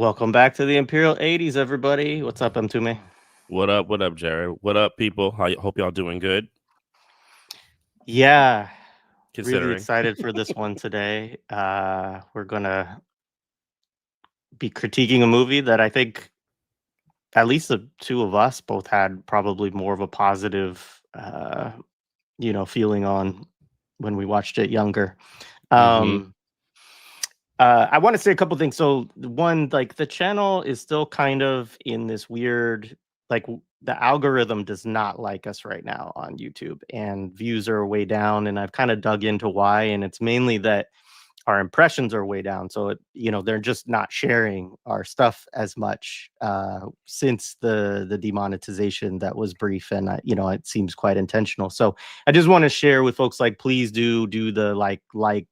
Welcome back to the Imperial 80s, everybody. What's up, M2Me? What up? What up, Jared? What up, people? Hope y'all doing good. Yeah, really Considering, excited for this one today. We're gonna be critiquing a movie that I think at least the two of us both had probably more of a positive, feeling on when we watched it younger. hmm Um, I want to say a couple things. So one, like the channel is still kind of in this weird, the algorithm does not like us right now on YouTube, and views are way down. And I've kind of dug into why, and it's mainly that our impressions are way down. So they're just not sharing our stuff as much since the demonetization that was brief, and it seems quite intentional. So I just want to share with folks, like, please do the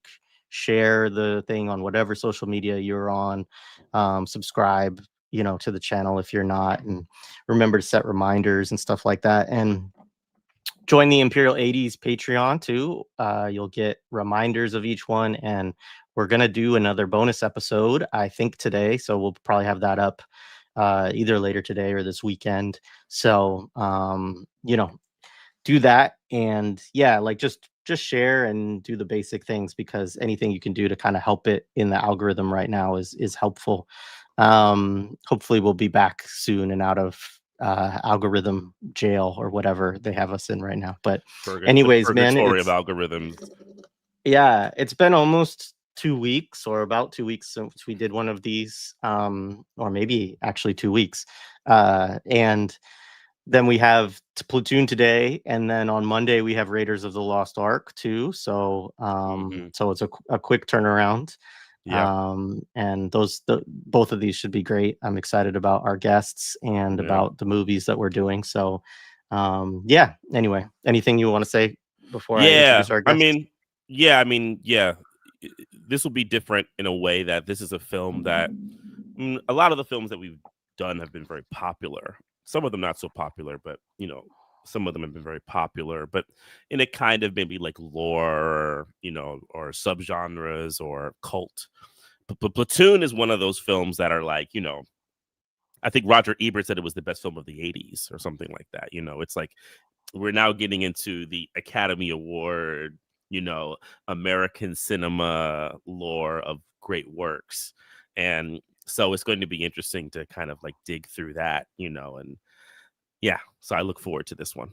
share the thing on whatever social media you're on, subscribe to the channel if you're not, and remember to set reminders and stuff like that, and join the Imperial 80s Patreon too. You'll get reminders of each one, and we're gonna do another bonus episode, I think, today. So we'll probably have that up either later today or this weekend. So do that, and yeah, like just share and do the basic things, because anything you can do to kind of help it in the algorithm right now is helpful. Hopefully we'll be back soon and out of algorithm jail or whatever they have us in right now. But the anyways, man, purgatory of it's algorithms. yeah, it's been almost 2 weeks, or about 2 weeks, since we did one of these, or maybe actually 2 weeks. And then we have Platoon today, and then on Monday we have Raiders of the Lost Ark too. So hmm so it's a quick turnaround. Yeah, And both of these should be great. I'm excited about our guests and yeah, about the movies that we're doing. So yeah. Anyway, anything you want to say before I yeah. introduce our I guests? mean, yeah. I mean, yeah. This will be different in a way that this is a film that a lot of the films that we've done have been very popular. Some of them not so popular, but some of them have been very popular. But in a kind of maybe like lore, or subgenres or cult. But Platoon is one of those films that are like, I think Roger Ebert said it was the best film of the 80s or something like that. It's like we're now getting into the Academy Award, American cinema lore of great works. And so it's going to be interesting to kind of like dig through that, and yeah, so I look forward to this one.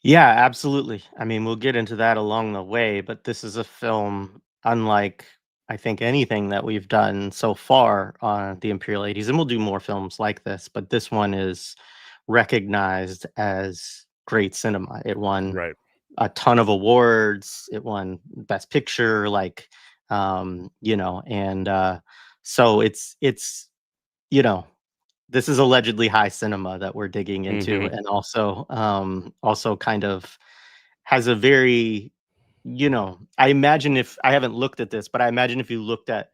Yeah, absolutely. I mean, we'll get into that along the way, but this is a film unlike, I think, anything that we've done so far on the Imperial 80s, and we'll do more films like this, but this one is recognized as great cinema. It won Right. a ton of awards. It won Best Picture, and so you know, this is allegedly high cinema that we're digging into, hmm and also kind of has a very, I imagine, if I haven't looked at this, but I imagine if you looked at,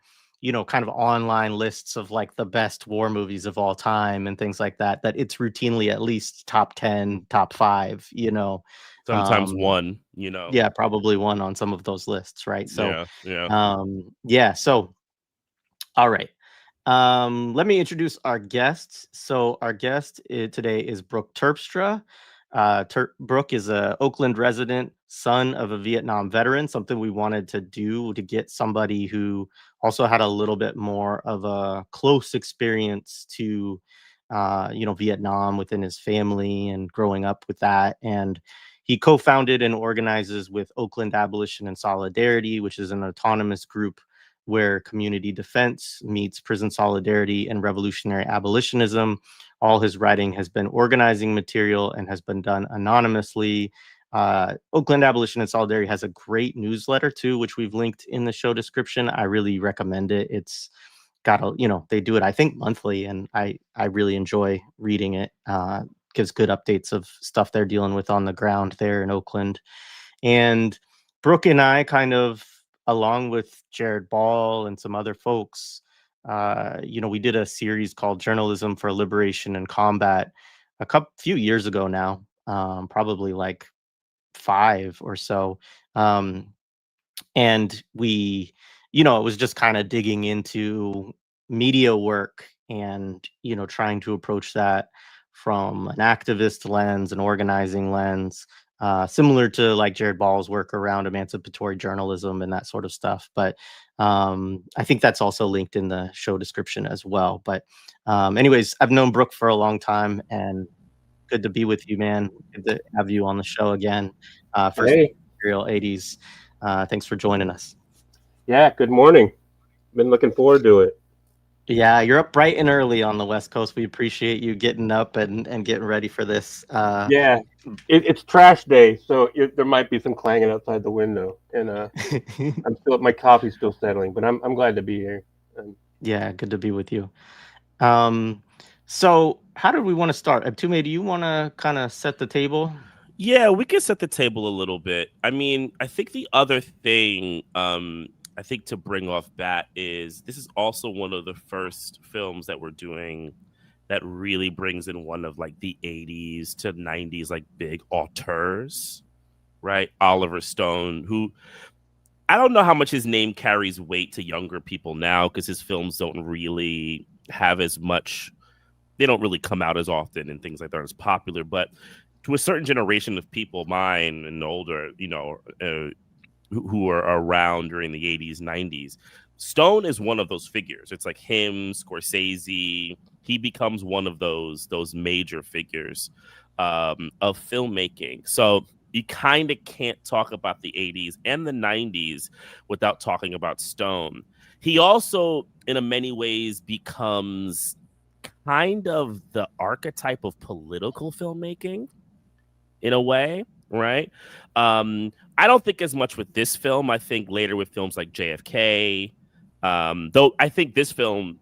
kind of online lists of like the best war movies of all time and things like that, that it's routinely at least top 10, top 5. Sometimes Um, one. yeah, probably one on some of those lists, right? So, Yeah. Yeah. yeah, so all right. Let me introduce our guests. So our guest today is Brooke Terpstra. Brooke is a Oakland resident, son of a Vietnam veteran. Something we wanted to do to get somebody who also had a little bit more of a close experience to, Vietnam within his family and growing up with that. And he co-founded and organizes with Oakland Abolition and Solidarity, which is an autonomous group where community defense meets prison solidarity and revolutionary abolitionism. All his writing has been organizing material and has been done anonymously. Oakland Abolition and Solidarity has a great newsletter too, which we've linked in the show description. I really recommend it. It's got they do it, I think, monthly, and I really enjoy reading it. Gives good updates of stuff they're dealing with on the ground there in Oakland. And Brooke and I kind of, along with Jared Ball and some other folks, we did a series called Journalism for Liberation and Combat few years ago now, probably like 5 or so. And we, it was just kind of digging into media work and, trying to approach that from an activist lens, an organizing lens, similar to like Jared Ball's work around emancipatory journalism and that sort of stuff. But I think that's also linked in the show description as well. But anyways, I've known Brooke for a long time, and good to be with you, man. Good to have you on the show again. First Hey, Imperial 80s. Thanks for joining us. yeah, good morning. Been looking forward to it. Yeah, you're up bright and early on the West Coast. We appreciate you getting up and getting ready for this. Yeah, it's trash day, so there might be some clanging outside the window, and my coffee's still settling, but I'm glad to be here. Yeah, good to be with you. So how did we want to start? Tume, do you want to kind of set the table? Yeah, we can set the table a little bit. I mean, I think the other thing I think to bring off bat is this is also one of the first films that we're doing that really brings in one of like the 80s to 90s like big auteurs, right? Oliver Stone, who I don't know how much his name carries weight to younger people now because his films don't really have as much, they don't really come out as often and things like that are as popular, but to a certain generation of people, mine and older, who are around during the 80s, 90s, Stone is one of those figures. It's like him, Scorsese. He becomes one of those major figures of filmmaking. So you kind of can't talk about the 80s and the 90s without talking about Stone. He also, in many ways, becomes kind of the archetype of political filmmaking in a way, right? I don't think as much with this film. I think later with films like JFK, though I think this film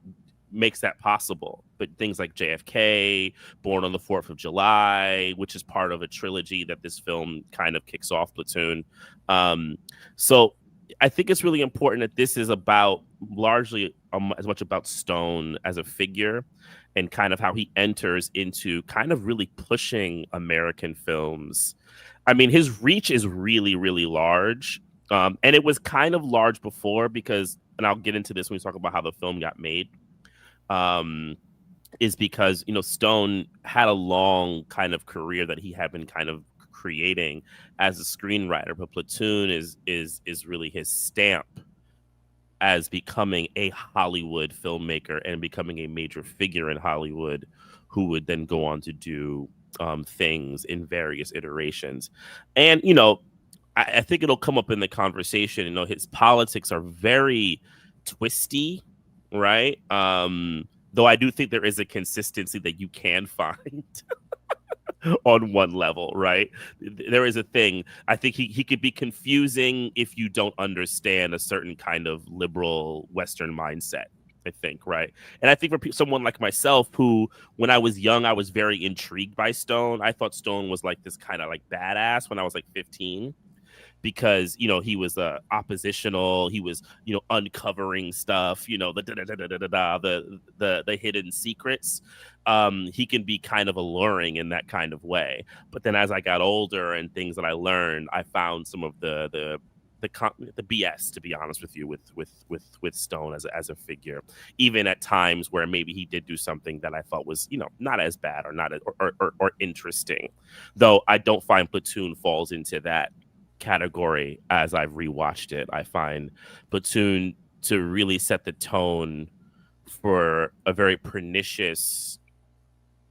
makes that possible. But things like JFK, Born on the 4th of July, which is part of a trilogy that this film kind of kicks off, Platoon. So I think it's really important that this is about largely as much about Stone as a figure and kind of how he enters into kind of really pushing American films. I mean, his reach is really, really large. And it was kind of large before because, and I'll get into this when we talk about how the film got made, is because, Stone had a long kind of career that he had been kind of creating as a screenwriter, but Platoon is really his stamp as becoming a Hollywood filmmaker and becoming a major figure in Hollywood, who would then go on to do things in various iterations. And, I think it'll come up in the conversation, his politics are very twisty, right? Though I do think there is a consistency that you can find on one level, right? There is a thing. I think he could be confusing if you don't understand a certain kind of liberal Western mindset, I think, right? And I think for someone like myself, who, when I was young, I was very intrigued by Stone. I thought Stone was like this kind of like badass when I was like 15. Because he was oppositional, he was uncovering stuff, the hidden secrets. He can be kind of alluring in that kind of way. But then as I got older and things that I learned, I found some of the BS, to be honest with you, with Stone as a figure, even at times where maybe he did do something that I thought was not as bad or not or interesting. Though I don't find Platoon falls into that category. As I've rewatched it, I find Platoon to really set the tone for a very pernicious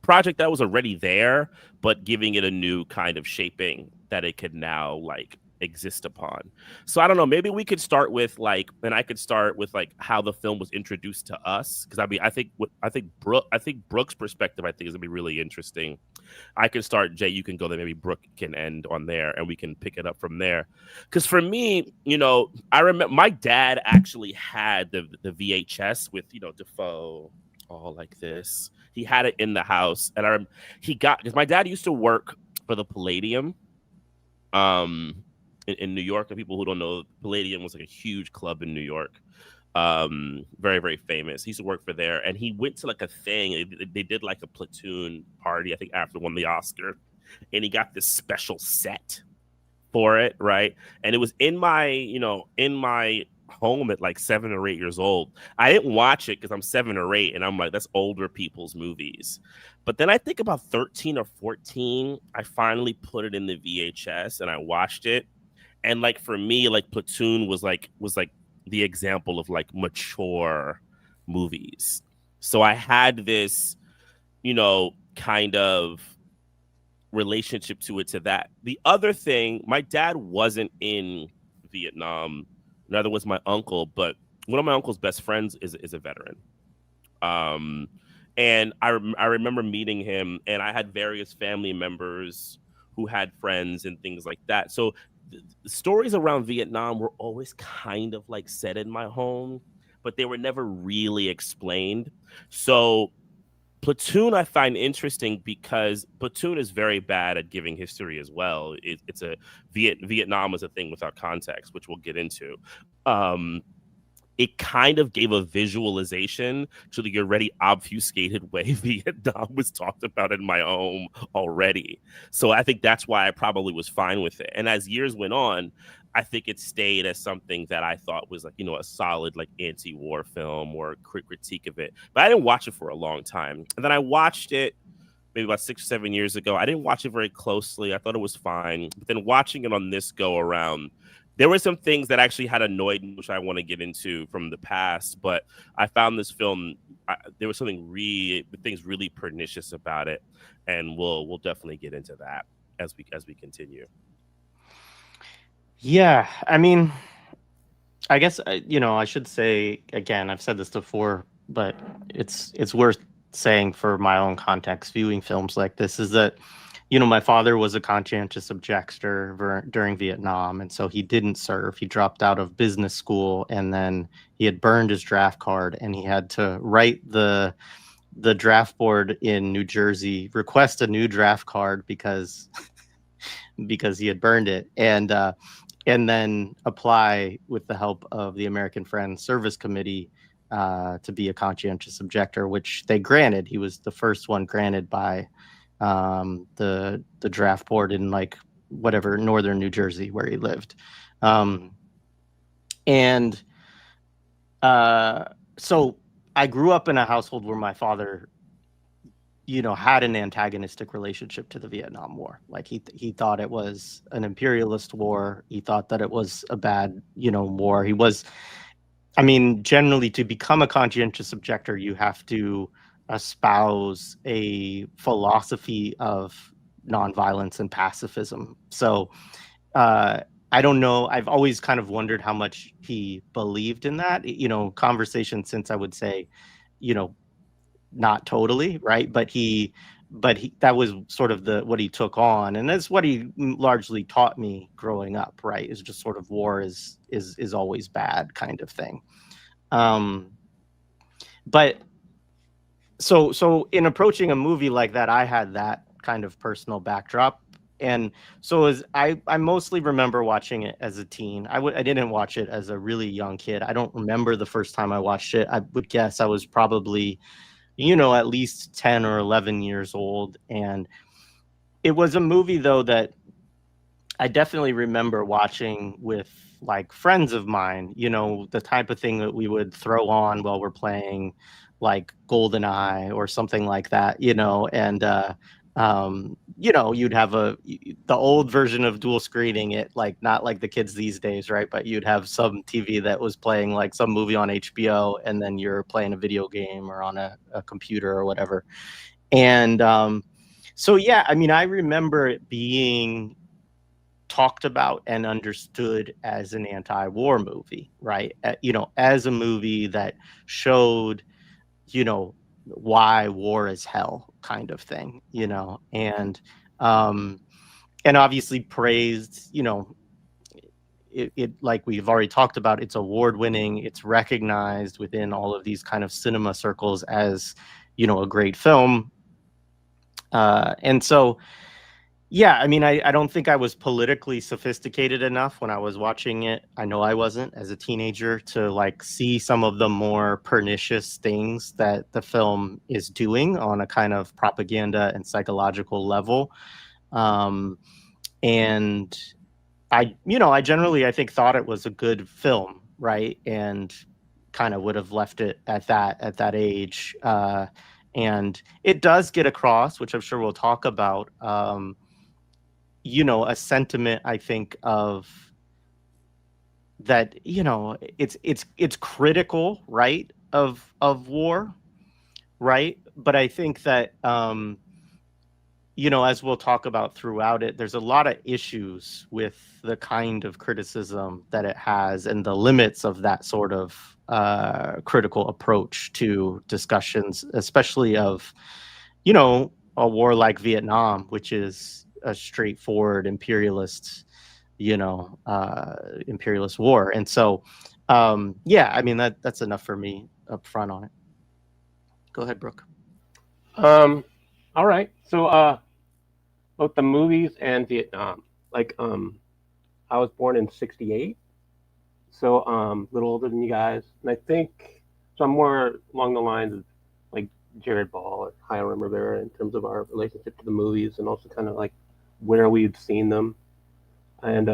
project that was already there, but giving it a new kind of shaping that it could now like exist upon. So I don't know, maybe we could start with like, and I could start with like how the film was introduced to us, because I mean I think Brooke's perspective I think is gonna be really interesting. I can start, Jay, you can go there, maybe Brooke can end on there and we can pick it up from there. Because for me, I remember my dad actually had the VHS with Defoe all like this. He had it in the house, and because my dad used to work for the Palladium in New York. And people who don't know, Palladium was like a huge club in New York. Very, very famous. He used to work for there, and he went to like a thing. They did like a Platoon party, I think, after won the Oscar, and he got this special set for it, right? And it was in my home at like 7 or 8 years old. I didn't watch it because I'm 7 or 8 and I'm like, that's older people's movies. But then I think about 13 or 14, I finally put it in the VHS and I watched it. And like for me, like Platoon was like the example of like mature movies. So I had this, kind of relationship to that. The other thing, my dad wasn't in Vietnam, neither was my uncle, but one of my uncle's best friends is a veteran. And I remember meeting him, and I had various family members who had friends and things like that. So the stories around Vietnam were always kind of like set in my home, but they were never really explained. So Platoon I find interesting because Platoon is very bad at giving history as well. It's a Vietnam is a thing without context, which we'll get into. It kind of gave a visualization to the already obfuscated way Vietnam was talked about in my home already. So I think that's why I probably was fine with it. And as years went on, I think it stayed as something that I thought was like, a solid like anti-war film or critique of it. But I didn't watch it for a long time. And then I watched it maybe about 6 or 7 years ago. I didn't watch it very closely. I thought it was fine. But then watching it on this go around, there were some things that actually had annoyed me, which I want to get into from the past. But I found this film, there was things really pernicious about it, and we'll definitely get into that as we continue. Yeah, I mean, I guess I should say again. I've said this before, but it's worth saying for my own context, viewing films like this, is that my father was a conscientious objector during Vietnam, and so he didn't serve. He dropped out of business school, and then he had burned his draft card, and he had to write the draft board in New Jersey, request a new draft card because he had burned it, and then apply with the help of the American Friends Service Committee to be a conscientious objector, which they granted. He was the first one granted by the draft board in like whatever northern New Jersey where he lived. So I grew up in a household where my father had an antagonistic relationship to the Vietnam War. Like he thought it was an imperialist war. He thought that it was a bad war. He was, I mean, generally to become a conscientious objector, you have to espouse a philosophy of nonviolence and pacifism. So I don't know. I've always kind of wondered how much he believed in that. Conversation since I would say, not totally, right? But that was sort of what he took on, and that's what he largely taught me growing up, right? Is just sort of war is always bad kind of thing. But so in approaching a movie like that, I had that kind of personal backdrop. And so I mostly remember watching it as a teen. I didn't watch it as a really young kid. I don't remember the first time I watched it. I would guess I was probably, at least 10 or 11 years old. And it was a movie, though, that I definitely remember watching with like friends of mine, the type of thing that we would throw on while we're playing like GoldenEye or something like that, and you'd have the old version of dual screening it, like not like the kids these days, right? But you'd have some TV that was playing like some movie on HBO, and then you're playing a video game or on a computer or whatever. And so, yeah, I mean, I remember it being talked about and understood as an anti-war movie, right? As a movie that showed, why war is hell kind of thing, and obviously praised, it like we've already talked about, it's award-winning, it's recognized within all of these kind of cinema circles as, a great film. And so, yeah, I mean, I don't think I was politically sophisticated enough when I was watching it. I know I wasn't as a teenager to like see some of the more pernicious things that the film is doing on a kind of propaganda and psychological level. And I generally, I think, thought it was a good film. right? And kind of would have left it at that age. And it does get across, which I'm sure we'll talk about, a sentiment, I think, of that, it's critical, right, of war, right? But I think that, as we'll talk about throughout it, there's a lot of issues with the kind of criticism that it has and the limits of that sort of critical approach to discussions, especially of, a war like Vietnam, which is a straightforward imperialist war. And so, I mean, that's enough for me up front on it. Go ahead, Brooke. All right. So, both the movies and Vietnam. Like, I was born in '68, so a little older than you guys, and I think so. I'm more along the lines of like Jared Ball or Hiram Rivera in terms of our relationship to the movies, and also kind of like where we've seen them. And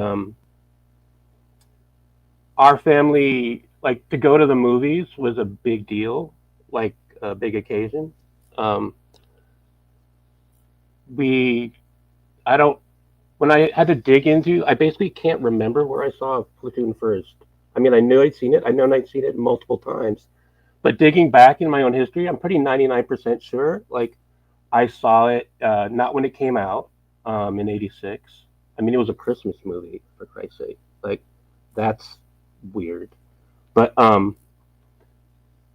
our family, like, to go to the movies was a big deal, like a big occasion. Um, we, I don't, when I had to dig into, I basically can't remember where I saw Platoon first. I mean, I knew I'd seen it. I know I'd seen it multiple times. But digging back in my own history, I'm pretty 99% sure. Like, I saw it not when it came out in '86. I mean, it was a Christmas movie, for Christ's sake. Like, that's weird. But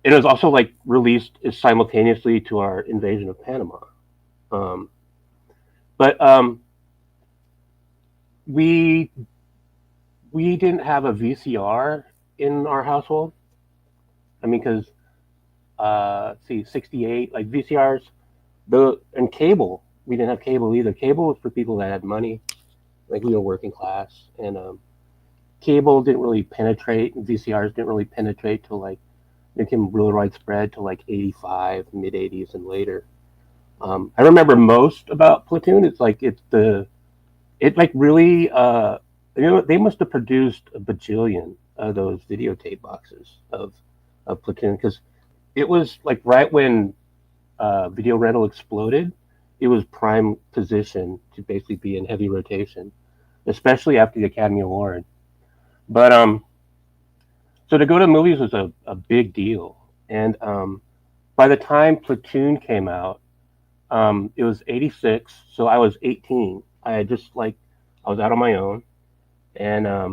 it was also like released simultaneously to our invasion of Panama. Um, but we we didn't have a VCR in our household. I mean, because see, '68, like VCRs, and cable. We didn't have cable either. Cable was for people that had money, like we were working class, and cable didn't really penetrate, and VCRs didn't really penetrate till like it became really widespread till like '85, mid '80s, and later. I remember most about Platoon. It like really they must have produced a bajillion of those videotape boxes of Platoon, because it was like right when video rental exploded. It was prime position to basically be in heavy rotation, especially after the Academy Award. But so to go to movies was a big deal. And by the time Platoon came out, it was '86, so I was 18. I was out on my own. And I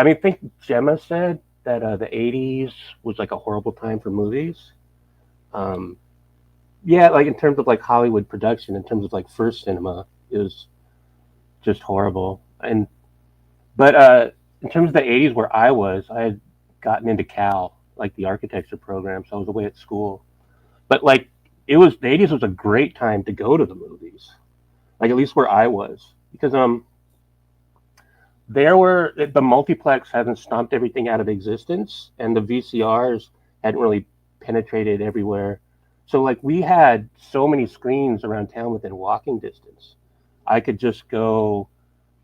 mean, I think Gemma said that the '80s was like a horrible time for movies. Um, yeah, like in terms of like Hollywood production, in terms of like first cinema, it was just horrible. And but in terms of the '80s where I had gotten into Cal, like the architecture program, so I was away at school. But like the '80s was a great time to go to the movies, like at least where I was, because the multiplex hasn't stomped everything out of existence, and the VCRs hadn't really penetrated everywhere. So like we had so many screens around town within walking distance. I could just go.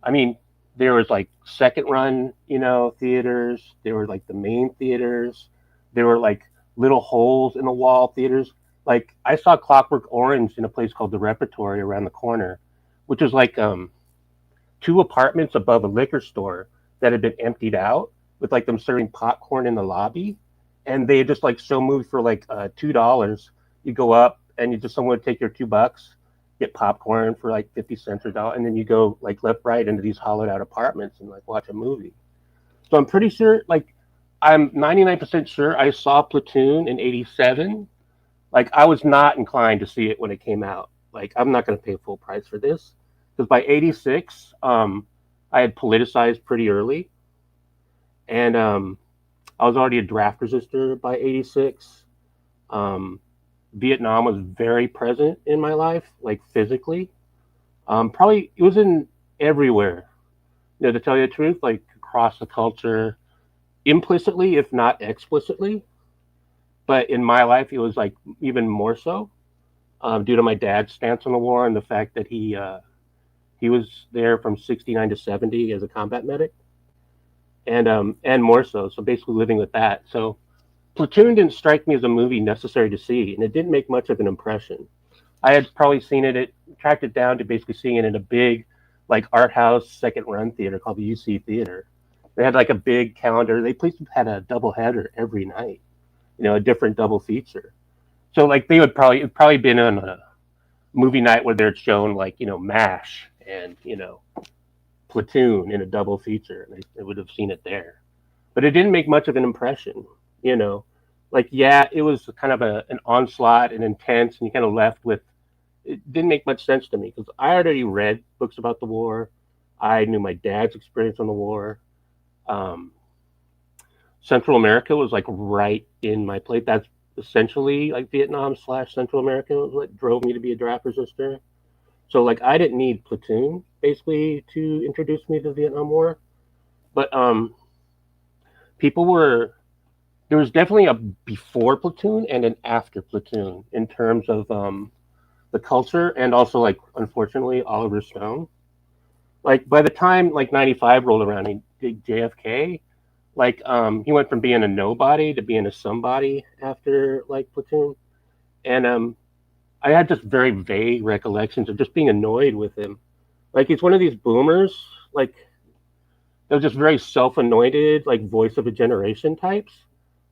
I mean, there was like second run, theaters. There were like the main theaters. There were like little holes in the wall theaters. Like I saw Clockwork Orange in a place called the Repertory around the corner, which was like two apartments above a liquor store that had been emptied out, with like them serving popcorn in the lobby, and they just like show movies for like $2. You go up and someone would take your $2, get popcorn for like 50 cents or $1, and then you go like left right into these hollowed out apartments and like watch a movie. So I'm pretty sure, like I'm 99% sure I saw Platoon in '87. Like I was not inclined to see it when it came out. Like I'm not going to pay full price for this, because by '86 I had politicized pretty early, and I was already a draft resistor by '86. Vietnam was very present in my life, like physically. Probably it was in everywhere. To tell you the truth, like across the culture, implicitly, if not explicitly. But in my life, it was like even more so, due to my dad's stance on the war and the fact that he was there from '69 to '70 as a combat medic. and more so. So basically living with that. So Platoon didn't strike me as a movie necessary to see, and it didn't make much of an impression. I had probably seen it, tracked it down to basically seeing it in a big, like art house second run theater called the UC Theater. They had like a big calendar. They had a double header every night, a different double feature. So like they would probably been on a movie night where they're shown like MASH and Platoon in a double feature. They would have seen it there, but it didn't make much of an impression. You know, like yeah, it was kind of an onslaught and intense, and you kind of left with. It didn't make much sense to me because I already read books about the war. I knew my dad's experience on the war. Um, Central America was like right in my plate. That's essentially like Vietnam / Central America was what drove me to be a draft resistor. So like I didn't need Platoon basically to introduce me to the Vietnam War, but people were there was definitely a before Platoon and an after Platoon in terms of the culture and also like unfortunately Oliver Stone. Like by the time like '95 rolled around, he did JFK. Like he went from being a nobody to being a somebody after like Platoon, and I had just very vague recollections of just being annoyed with him. Like he's one of these boomers, like they're just very self-anointed, like voice of a generation types.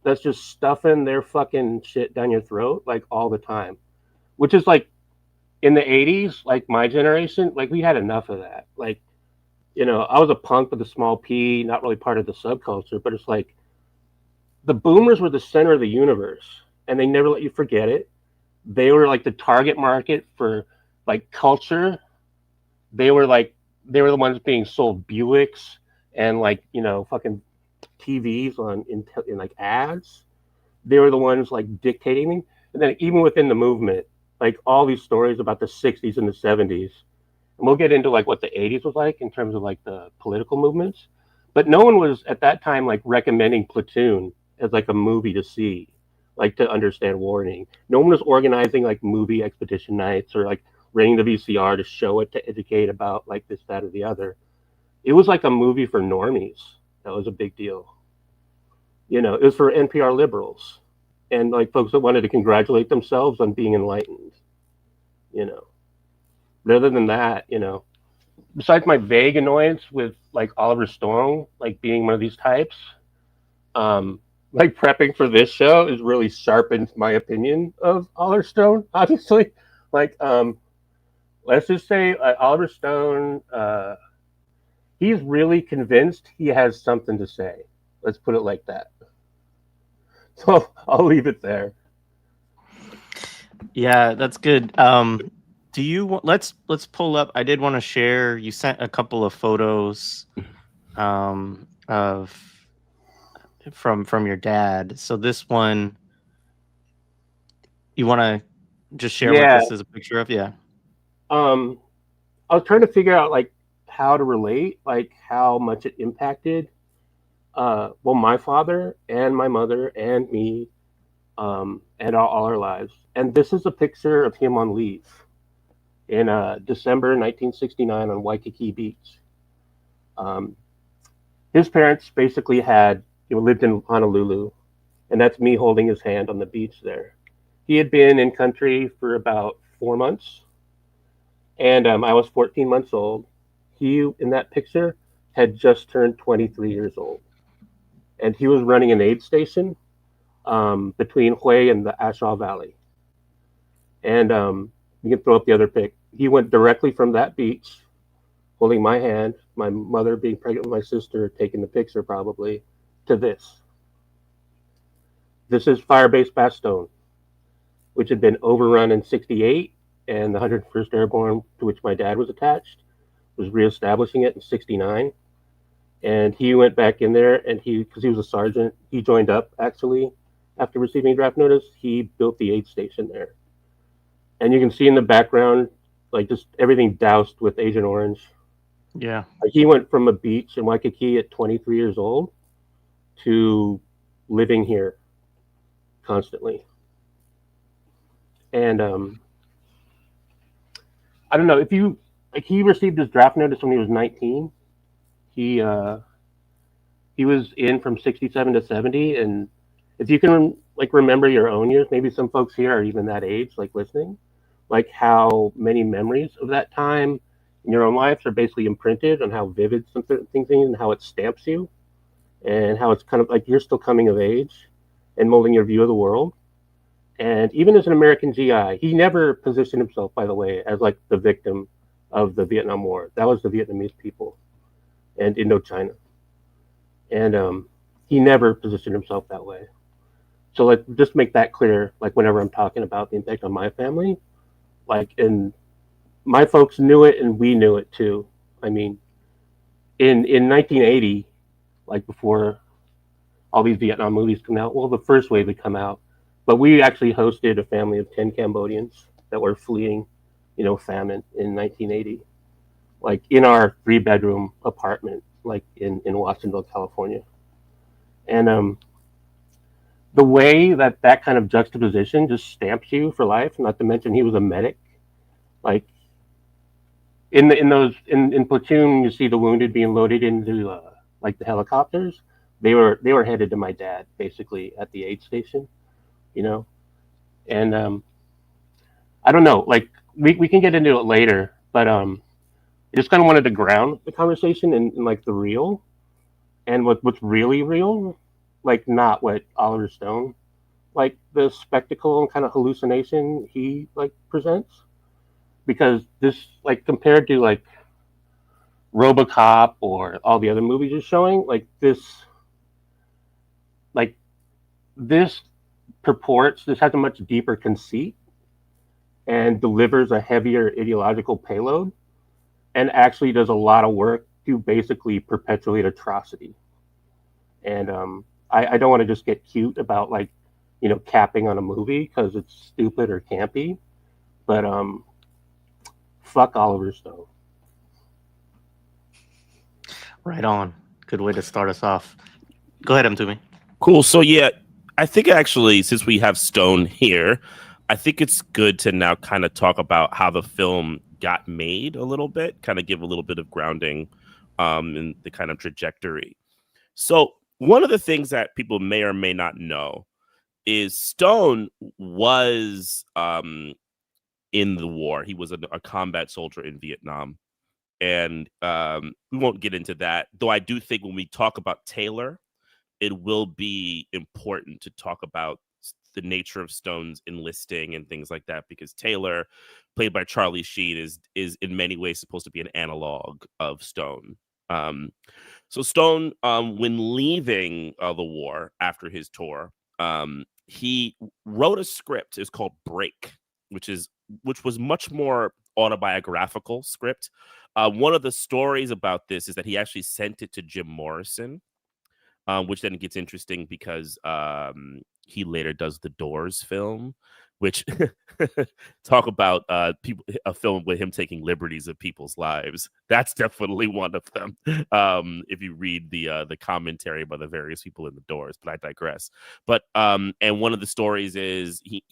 That's just stuffing their fucking shit down your throat like all the time, which is like in the '80s, like my generation, like we had enough of that. Like I was a punk with a small p, not really part of the subculture, but it's like the boomers were the center of the universe, and they never let you forget it. They were like the target market for like culture. They were the ones being sold Buicks and like fucking TVs in like ads. They were the ones like dictating, and then even within the movement, like all these stories about the '60s and the '70s, and we'll get into like what the '80s was like in terms of like the political movements. But no one was at that time like recommending Platoon as like a movie to see, like to understand warning. No one was organizing like movie expedition nights or like renting the VCR to show it to educate about like this, that, or the other. It was like a movie for normies. That was a big deal. It was for NPR liberals and like folks that wanted to congratulate themselves on being enlightened. You know, but other than that, besides my vague annoyance with like Oliver Stone, like being one of these types, like prepping for this show has really sharpened my opinion of Oliver Stone. Obviously, like let's just say Oliver Stone, he's really convinced he has something to say. Let's put it like that. So I'll leave it there. Yeah, that's good. Do you let's pull up. I did want to share. You sent a couple of photos, of from your dad. So this one, you want to just share what Yeah. this is a picture of? Yeah. I was trying to figure out like how to relate, like how much it impacted, well, my father and my mother and me, and all our lives. And this is a picture of him on leave in December 1969 on Waikiki Beach. Um, his parents basically lived in Honolulu, and that's me holding his hand on the beach there. He had been in country for about 4 months, and I was 14 months old. He, in that picture, had just turned 23 years old, and he was running an aid station between Hue and the Ashaw Valley. And you can throw up the other pic. He went directly from that beach, holding my hand, my mother being pregnant with my sister, taking the picture probably, to this. This is Firebase Bastogne, which had been overrun in '68, and the 101st Airborne, to which my dad was attached, was reestablishing it in '69. And he went back in there, and because he was a sergeant, he joined up actually after receiving draft notice. He built the aid station there. And you can see in the background, like just everything doused with Agent Orange. Yeah. Like he went from a beach in Waikiki at 23 years old to living here constantly. And I don't know if he received his draft notice when he was 19. He He was in from 67 to 70, and if you can like remember your own years, maybe some folks here are even that age, like listening, like how many memories of that time in your own lives are basically imprinted on how vivid some certain things are and how it stamps you and how it's kind of like you're still coming of age and molding your view of the world. And even as an American GI, he never positioned himself, by the way, as like the victim of the Vietnam War. That was the Vietnamese people and Indochina. And he never positioned himself that way. So like just make that clear, like whenever I'm talking about the impact on my family, like and my folks knew it and we knew it too. I mean, in 1980, like before all these Vietnam movies come out, well, the first wave would come out, but we actually hosted a family of 10 Cambodians that were fleeing, famine in 1980, like in our 3-bedroom apartment, like in Watsonville, California. And the way that that kind of juxtaposition just stamps you for life, not to mention he was a medic, like in Platoon, you see the wounded being loaded into like the helicopters. They were headed to my dad basically at the aid station, you know. And I don't know, like we can get into it later, but I just kind of wanted to ground the conversation in like the real and what's really real, like not what Oliver Stone, like the spectacle and kind of hallucination he like presents, because this like compared to like RoboCop or all the other movies you're showing, like this this has a much deeper conceit and delivers a heavier ideological payload and actually does a lot of work to basically perpetuate atrocity. And I don't want to just get cute about like, capping on a movie because it's stupid or campy, but fuck Oliver Stone. Right on. Good way to start us off. Go ahead, Mtumi. Cool. So yeah, I think actually, since we have Stone here, I think it's good to now kind of talk about how the film got made a little bit, kind of give a little bit of grounding in the kind of trajectory. So one of the things that people may or may not know is Stone was in the war. He was a combat soldier in Vietnam. And we won't get into that, though I do think when we talk about Taylor, it will be important to talk about the nature of Stone's enlisting and things like that, because Taylor, played by Charlie Sheen, is in many ways supposed to be an analog of Stone. So Stone, when leaving the war after his tour, he wrote a script. It's called Break, which was much more autobiographical script. One of the stories about this is that he actually sent it to Jim Morrison, which then gets interesting because he later does the Doors film, which talk about a film with him taking liberties of people's lives. That's definitely one of them. If you read the commentary by the various people in the Doors, but I digress. But and one of the stories is he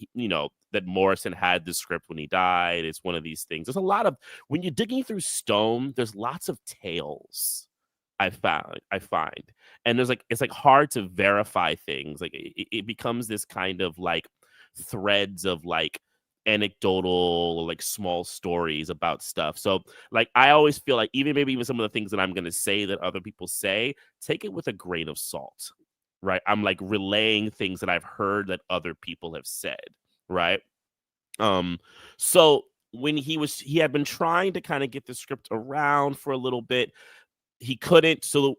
that Morrison had the script when he died. It's one of these things. There's a lot of, when you're digging through Stone, there's lots of tales. I find, and it's like hard to verify things. Like it becomes this kind of like threads of like anecdotal, like small stories about stuff. So like I always feel like even some of the things that I'm going to say that other people say, take it with a grain of salt, right? I'm like relaying things that I've heard that other people have said, right? So when he had been trying to kind of get the script around for a little bit, he couldn't. So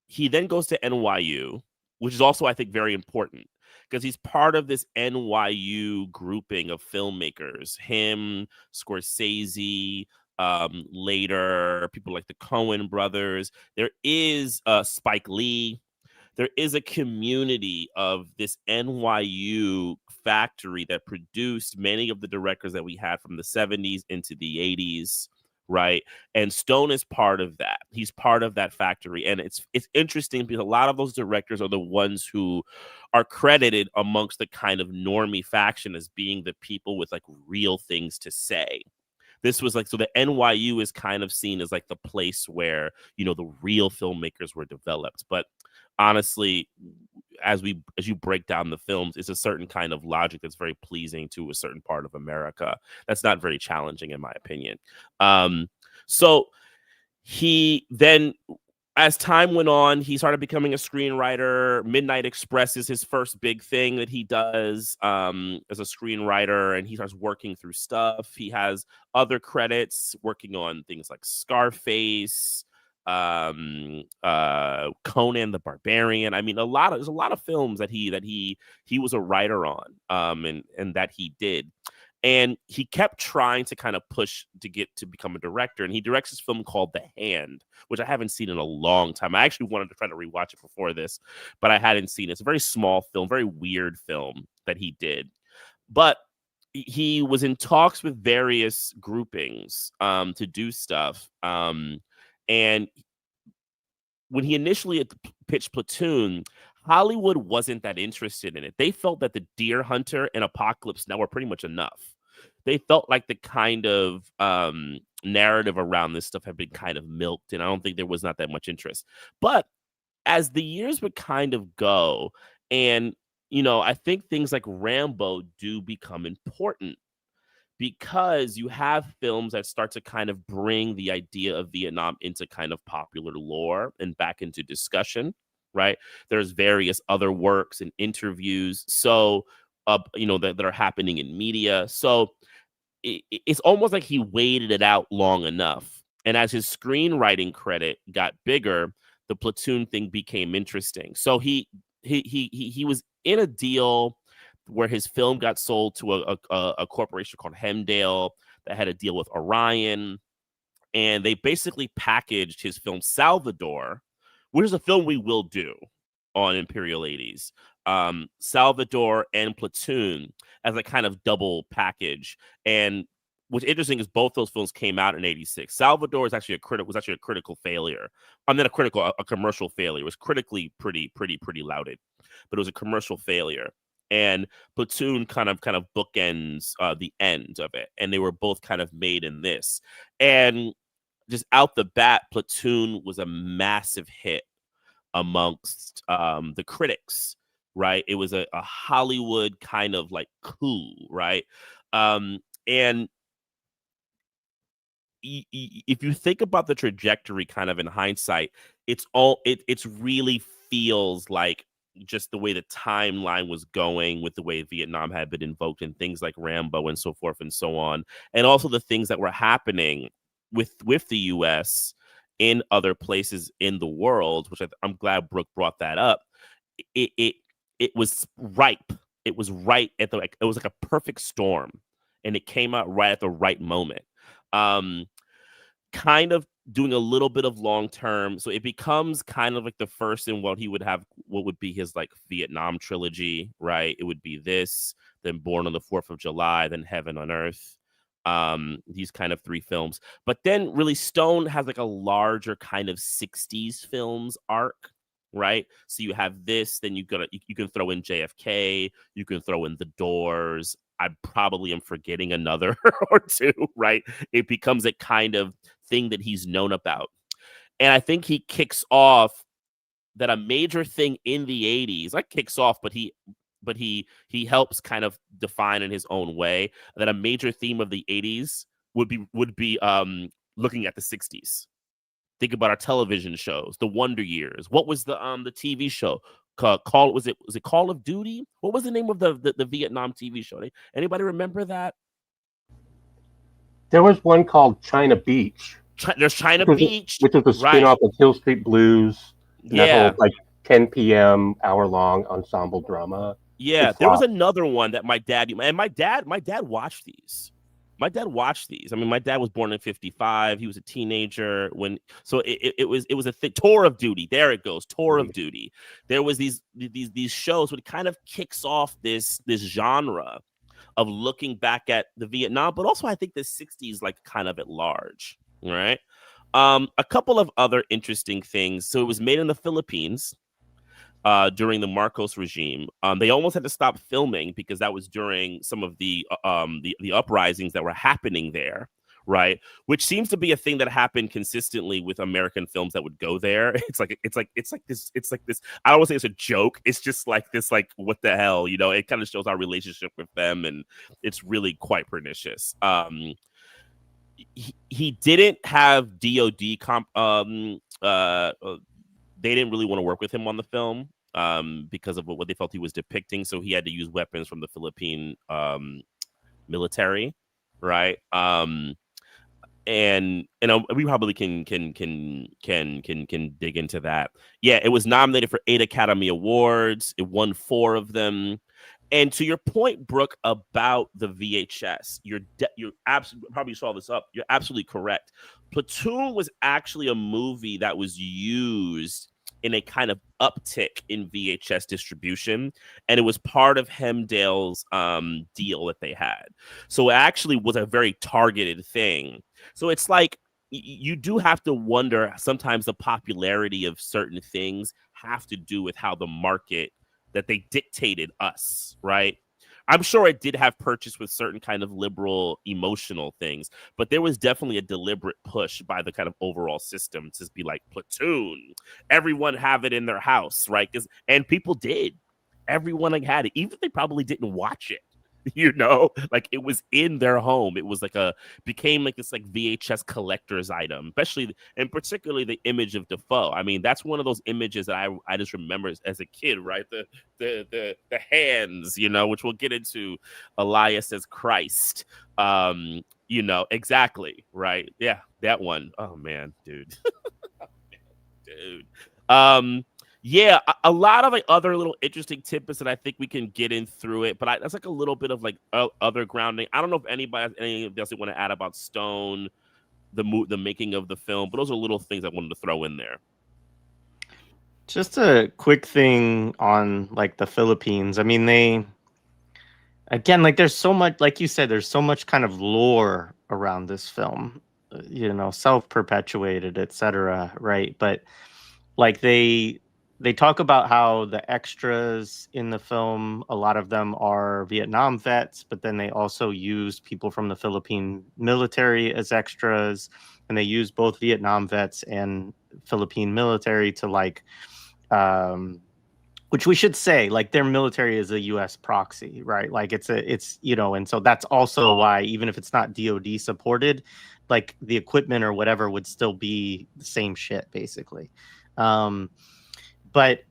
he then goes to NYU, which is also, I think, very important because he's part of this NYU grouping of filmmakers. Him, Scorsese, later people like the Coen brothers. There is Spike Lee. There is a community of this NYU factory that produced many of the directors that we had from the 70s into the 80s. Right. And Stone is part of that. He's part of that factory. And it's interesting because a lot of those directors are the ones who are credited amongst the kind of normie faction as being the people with like real things to say. This was like, so the NYU is kind of seen as like the place where, the real filmmakers were developed. But honestly, as you break down the films, it's a certain kind of logic that's very pleasing to a certain part of America. That's not very challenging, in my opinion. So he then, as time went on, he started becoming a screenwriter. Midnight Express is his first big thing that he does as a screenwriter, and he starts working through stuff. He has other credits working on things like Scarface, Conan the Barbarian. I mean, there's a lot of films that he was a writer on, and that he did. And he kept trying to kind of push to get to become a director. And he directs this film called The Hand, which I haven't seen in a long time. I actually wanted to try to rewatch it before this, but I hadn't seen it. It's a very small film, very weird film that he did. But he was in talks with various groupings to do stuff. And when he initially pitched Platoon, Hollywood wasn't that interested in it. They felt that The Deer Hunter and Apocalypse Now were pretty much enough. They felt like the kind of narrative around this stuff had been kind of milked, and I don't think there was not that much interest. But as the years would kind of go, and, I think things like Rambo do become important, because you have films that start to kind of bring the idea of Vietnam into kind of popular lore and back into discussion, right? There's various other works and interviews, so that are happening in media. So it's almost like he waited it out long enough. And as his screenwriting credit got bigger, the Platoon thing became interesting. So he was in a deal where his film got sold to a corporation called Hemdale that had a deal with Orion. And they basically packaged his film Salvador, which is a film we will do on Imperial 80s, Salvador and Platoon, as a kind of double package. And what's interesting is both those films came out in '86. Salvador was actually a critical failure. I'm not a commercial failure. It was critically pretty lauded, but it was a commercial failure. And Platoon kind of bookends the end of it, and they were both kind of made in this. And just out the bat, Platoon was a massive hit amongst the critics, right? It was a Hollywood kind of like coup, right? And if you think about the trajectory kind of in hindsight, it's really feels like just the way the timeline was going with the way Vietnam had been invoked and things like Rambo and so forth and so on. And also the things that were happening with the US in other places in the world, which I'm glad Brooke brought that up. It was ripe. It was right at it was like a perfect storm, and it came out right at the right moment. Kind of doing a little bit of long term, so it becomes kind of like the first in what would be his like Vietnam trilogy, right? It would be this, then Born on the 4th of July, then Heaven on Earth. These kind of 3 films, but then really Stone has like a larger kind of 60s films arc, right? So you have this, then you can throw in JFK, you can throw in The Doors. I probably am forgetting another or two, right? It becomes a kind of thing that he's known about. And I think he kicks off that a major thing in the 80s, like kicks off, but he helps kind of define in his own way that a major theme of the 80s would be looking at the 60s. Think about our television shows, the Wonder Years. What was the TV show? Was it Call of Duty? What was the name of the Vietnam TV show? Anybody remember that? There was one called China Beach. There's China Beach, which is a spin-off of Hill Street Blues. Yeah, that whole, like 10 p.m. hour-long ensemble drama. Yeah, there was another one that my dad watched these. My dad watched these. I mean, my dad was born in '55. He was a teenager so it was a Tour of Duty. There it goes, Tour of Duty. There was these shows which kind of kicks off this genre of looking back at the Vietnam, but also I think the 60s like kind of at large, right? A couple of other interesting things. So it was made in the Philippines during the Marcos regime. They almost had to stop filming because that was during some of the uprisings that were happening there, right? Which seems to be a thing that happened consistently with American films that would go there. It's like this. I don't want to say it's a joke. It's just like this, like, what the hell, you know? It kind of shows our relationship with them, and it's really quite pernicious. He didn't have DOD they didn't really want to work with him on the film because of what they felt he was depicting. So he had to use weapons from the Philippine military, right? And we probably can dig into that. Yeah, it was nominated for 8 Academy Awards. It won 4 of them. And to your point, Brooke, about the VHS, you're absolutely, probably saw this up. You're absolutely correct. Platoon was actually a movie that was used in a kind of uptick in VHS distribution, and it was part of Hemdale's deal that they had. So it actually was a very targeted thing. So it's like you do have to wonder sometimes the popularity of certain things have to do with how the market that they dictated us, right? I'm sure it did have purchase with certain kind of liberal emotional things, but there was definitely a deliberate push by the kind of overall system to be like, Platoon, everyone have it in their house, right? And people did. Everyone had it, even if they probably didn't watch it. You know, like it was in their home. It was like became like this like VHS collector's item, especially and particularly the image of Defoe. I mean, that's one of those images that I just remember as a kid, right? The hands, you know, which we'll get into. Elias as Christ, you know, exactly, right? Yeah, that one. Oh man, dude, dude. Yeah, a lot of like other little interesting tidbits that I think we can get in through it, but that's like a little bit of like other grounding. I don't know if anybody has anything else they want to add about Stone, the making of the film, but those are little things I wanted to throw in there. Just a quick thing on like the Philippines. I mean, again, like there's so much, like you said, there's so much kind of lore around this film, you know, self-perpetuated, etc., right? But like they talk about how the extras in the film, a lot of them are Vietnam vets, but then they also use people from the Philippine military as extras, and they use both Vietnam vets and Philippine military to like, which we should say, like their military is a U.S. proxy, right? Like it's you know, and so that's also why even if it's not DoD supported, like the equipment or whatever would still be the same shit basically. But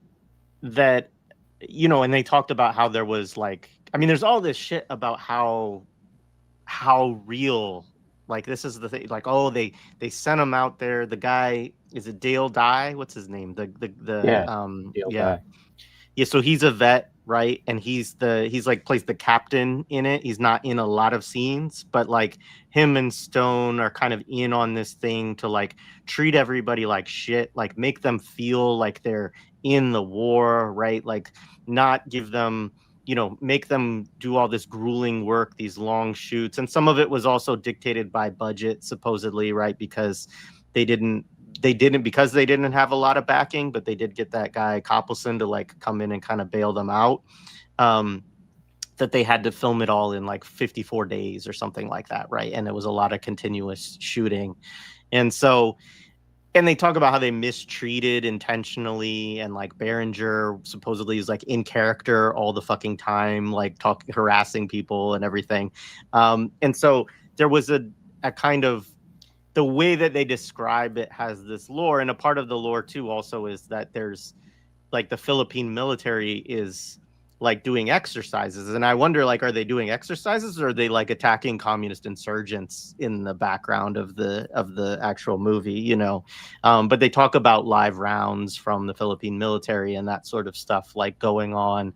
that, you know, and they talked about how there was like, I mean, there's all this shit about how real, like this is the thing, like, oh, they sent him out there. The guy, is it Dale Dye? What's his name? Dale Dye. Yeah, so he's a vet, right? And he's like plays the captain in it. He's not in a lot of scenes, but like him and Stone are kind of in on this thing to like treat everybody like shit, like make them feel like they're in the war, right? Like not give them, you know, make them do all this grueling work, these long shoots. And some of it was also dictated by budget, supposedly, right? Because they didn't because they didn't have a lot of backing, but they did get that guy Coppelson to like come in and kind of bail them out. That they had to film it all in like 54 days or something like that, right? And it was a lot of continuous shooting. And so, and they talk about how they mistreated intentionally, and like Berenger supposedly is like in character all the fucking time, like harassing people and everything. And so there was a kind of, the way that they describe it has this lore, and a part of the lore too also is that there's like the Philippine military is like doing exercises, and I wonder, like, are they doing exercises or are they like attacking communist insurgents in the background of the actual movie, you know? But they talk about live rounds from the Philippine military and that sort of stuff like going on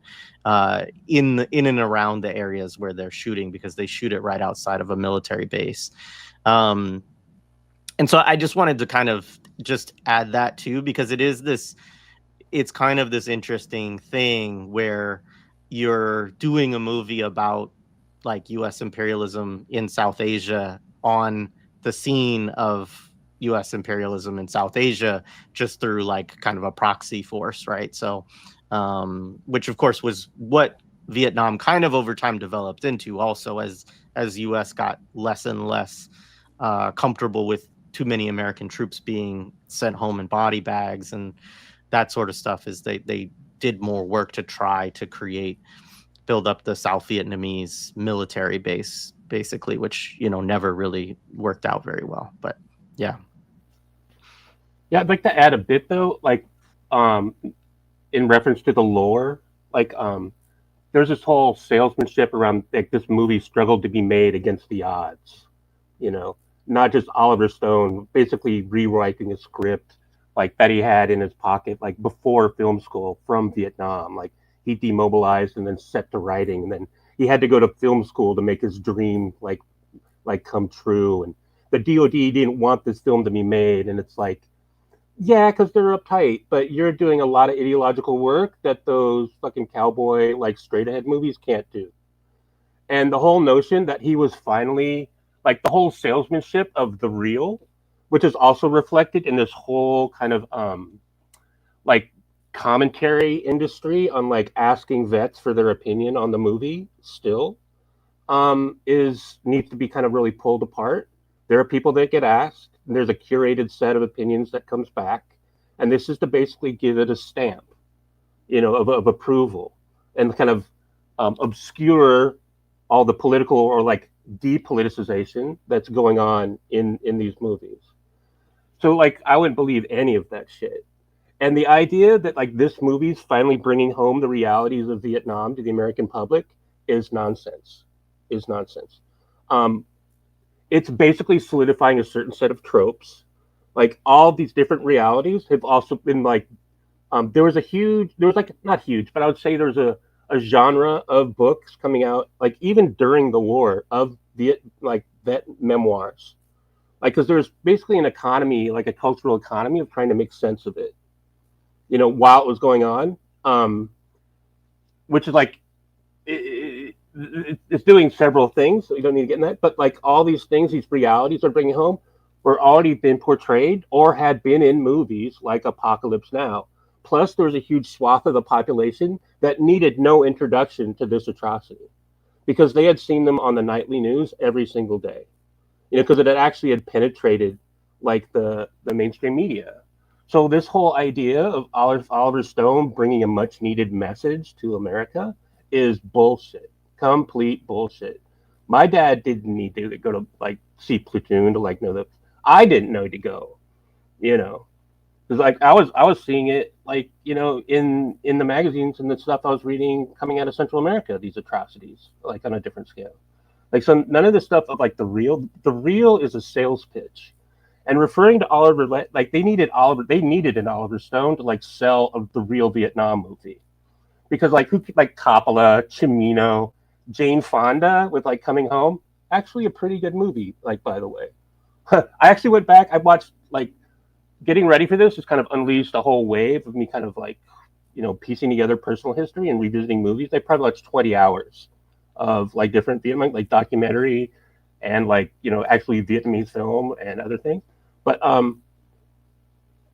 in and around the areas where they're shooting, because they shoot it right outside of a military base. And so I just wanted to kind of just add that too, because it's kind of this interesting thing where you're doing a movie about like U.S. imperialism in South Asia on the scene of U.S. imperialism in South Asia, just through like kind of a proxy force, right? So, which of course was what Vietnam kind of over time developed into also, as U.S. got less and less comfortable with too many American troops being sent home in body bags and that sort of stuff, is they did more work to try to build up the South Vietnamese military base, basically, which, never really worked out very well. But yeah. Yeah, I'd like to add a bit though, like in reference to the lore, like there's this whole salesmanship around like this movie struggled to be made against the odds, not just Oliver Stone basically rewriting a script like that he had in his pocket like before film school from Vietnam. Like he demobilized and then set to writing, and then he had to go to film school to make his dream like come true. And the DoD didn't want this film to be made, and it's like, yeah, because they're uptight, but you're doing a lot of ideological work that those fucking cowboy, like, straight ahead movies can't do. And the whole notion that he was finally, like, the whole salesmanship of the real, which is also reflected in this whole kind of, like, commentary industry on, like, asking vets for their opinion on the movie still, needs to be kind of really pulled apart. There are people that get asked. There's a curated set of opinions that comes back, and this is to basically give it a stamp, of approval, and kind of obscure all the political or like depoliticization that's going on in these movies. So like I wouldn't believe any of that shit. And the idea that like this movie's finally bringing home the realities of Vietnam to the American public is nonsense. It's basically solidifying a certain set of tropes. Like all these different realities have also been like, there was like, not huge, but I would say there's a genre of books coming out, like even during the war of vet memoirs. Like, cause there's basically an economy, like a cultural economy of trying to make sense of it, while it was going on, which is like, it's doing several things, so you don't need to get in that. But like all these things, these realities are bringing home, were already been portrayed or had been in movies like Apocalypse Now. Plus, there was a huge swath of the population that needed no introduction to this atrocity because they had seen them on the nightly news every single day. Because it had penetrated like the mainstream media. So this whole idea of Oliver Stone bringing a much needed message to America is bullshit. Complete bullshit. My dad didn't need to go to like see Platoon to like know that. I didn't know to go, because like I was seeing it like in the magazines and the stuff I was reading coming out of Central America, these atrocities like on a different scale. Like so none of this stuff of like the real is a sales pitch. And referring to Oliver, like they needed an Oliver Stone to like sell the real Vietnam movie. Because like Coppola, Cimino, Jane Fonda with like Coming Home, actually a pretty good movie, like by the way. I actually went back, I watched like getting ready for this, just kind of unleashed a whole wave of me kind of like, piecing together personal history and revisiting movies. I probably watched 20 hours of like different Vietnam, like documentary and like, actually Vietnamese film and other things. But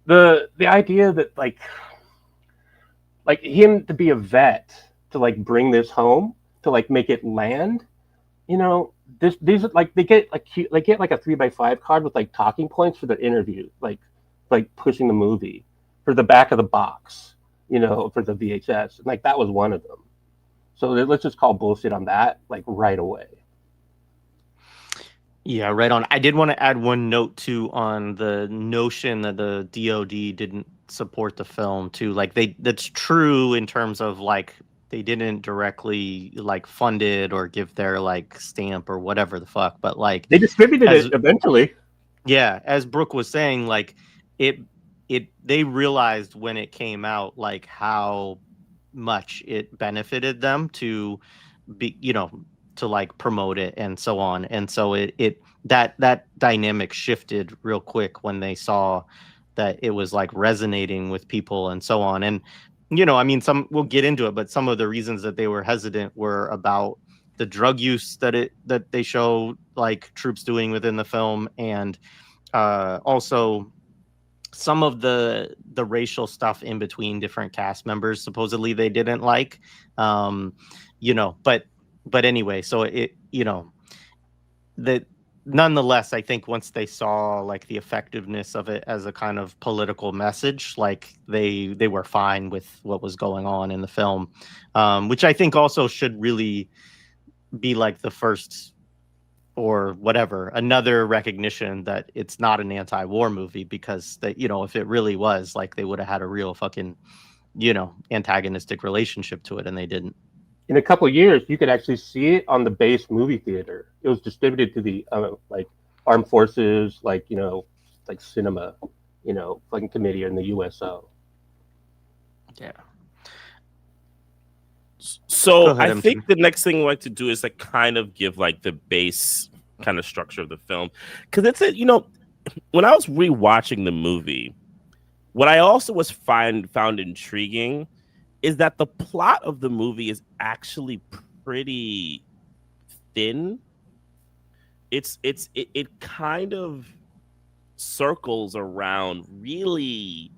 the idea that like him to be a vet to like bring this home to like make it land, these like they get like a 3x5 card with like talking points for the interview, like pushing the movie for the back of the box, for the VHS, and like that was one of them. So let's just call bullshit on that like right away. Yeah, right on. I did want to add one note too on the notion that the DoD didn't support the film too. Like that's true in terms of like they didn't directly like fund it or give their like stamp or whatever the fuck, but like they distributed it eventually. Yeah, as Brooke was saying, like they realized when it came out like how much it benefited them to be, to like promote it and so on. And so that dynamic shifted real quick when they saw that it was like resonating with people and so on. And I mean, we'll get into it, but some of the reasons that they were hesitant were about the drug use that they show like troops doing within the film, and also some of the racial stuff in between different cast members supposedly they didn't like, but anyway, so that nonetheless, I think once they saw like the effectiveness of it as a kind of political message, like they were fine with what was going on in the film, which I think also should really be like the first or whatever, another recognition that it's not an anti-war movie, because that, you know, if it really was, like, they would have had a real fucking, you know, antagonistic relationship to it, and they didn't. In a couple of years, you could actually see it on the base movie theater. It was distributed to the like armed forces, like, you know, like cinema, you know, fucking committee in the USO. Yeah. So ahead, I MT. think the next thing we like to do is like kind of give like the base kind of structure of the film, because it's a, you know, when I was rewatching the movie, what I also was found intriguing is that the plot of the movie is actually pretty thin. It kind of circles around really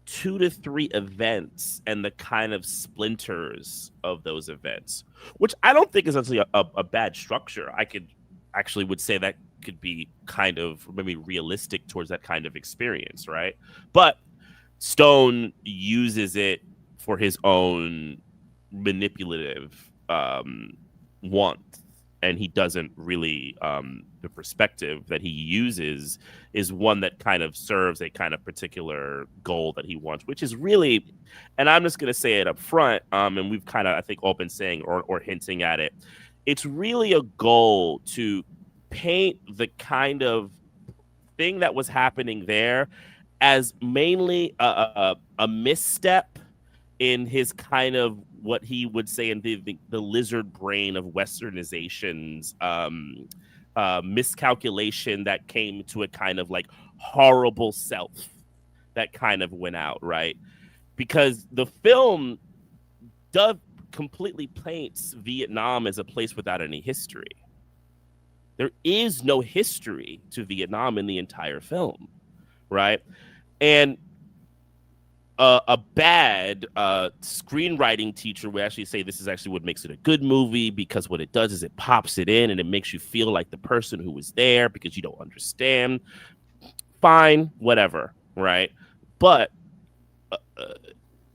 2 to 3 events and the kind of splinters of those events, which I don't think is actually a bad structure. I could actually would say that could be kind of maybe realistic towards that kind of experience, right? But Stone uses it for his own manipulative want, and he doesn't really the perspective that he uses is one that kind of serves a kind of particular goal that he wants, which is really, and I'm just going to say it up front, and we've kind of, I think, all been saying or hinting at it, it's really a goal to paint the kind of thing that was happening there as mainly a misstep in his kind of what he would say in the lizard brain of westernizations, miscalculation that came to a kind of like horrible self that kind of went out, right? Because the film does completely paints Vietnam as a place without any history. There is no history to Vietnam in the entire film, right? And a bad screenwriting teacher would actually say this is actually what makes it a good movie, because what it does is it pops it in and it makes you feel like the person who was there because you don't understand. Fine, whatever, right? But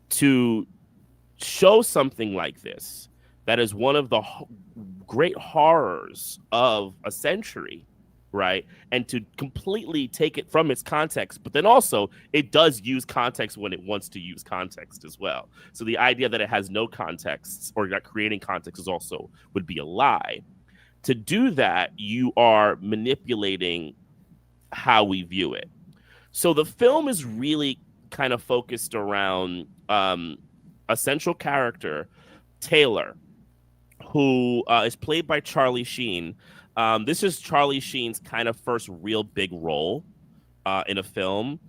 to show something like this, that is one of the great horrors of a century, right? And to completely take it from its context, but then also it does use context when it wants to use context as well. So the idea that it has no context or not creating context is also would be a lie. To do that, you are manipulating how we view it. So the film is really kind of focused around a central character, Taylor, who is played by Charlie Sheen. This is Charlie Sheen's kind of first real big role in a film.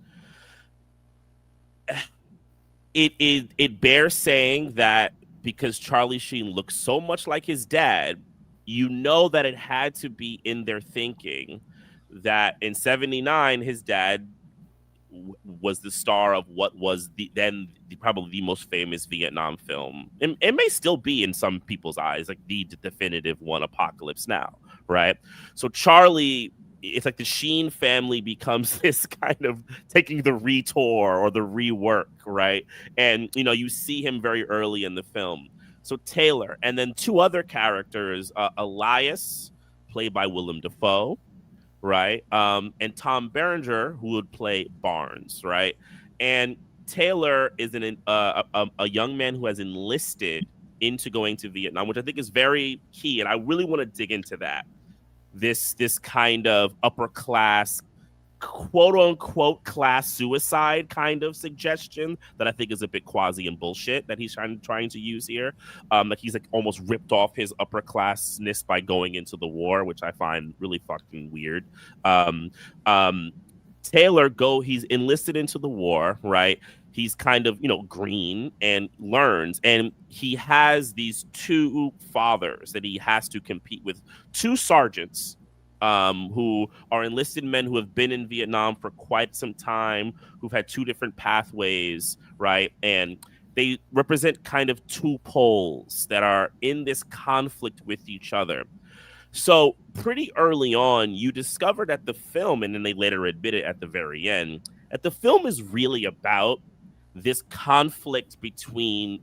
It bears saying that because Charlie Sheen looks so much like his dad, you know that it had to be in their thinking that in '79 his dad was the star of what was probably the most famous Vietnam film. It may still be in some people's eyes, like the definitive one, Apocalypse Now, right? So Charlie, it's like the Sheen family becomes this kind of taking the retour or the rework, right? And, you know, you see him very early in the film. So Taylor, and then 2 other characters, Elias, played by Willem Dafoe, right? And Tom Berenger, who would play Barnes, right? And Taylor is a young man who has enlisted into going to Vietnam, which I think is very key. And I really want to dig into that. This kind of upper class, quote unquote, class suicide kind of suggestion that I think is a bit quasi and bullshit that he's trying to use here. Like he's like almost ripped off his upper classness by going into the war, which I find really fucking weird. Taylor he's enlisted into the war, right? He's kind of, you know, green and learns, and he has these 2 fathers that he has to compete with, 2 sergeants who are enlisted men who have been in Vietnam for quite some time, who've had 2 different pathways, right? And they represent kind of 2 poles that are in this conflict with each other. So pretty early on, you discover that the film, and then they later admit it at the very end, that the film is really about this conflict between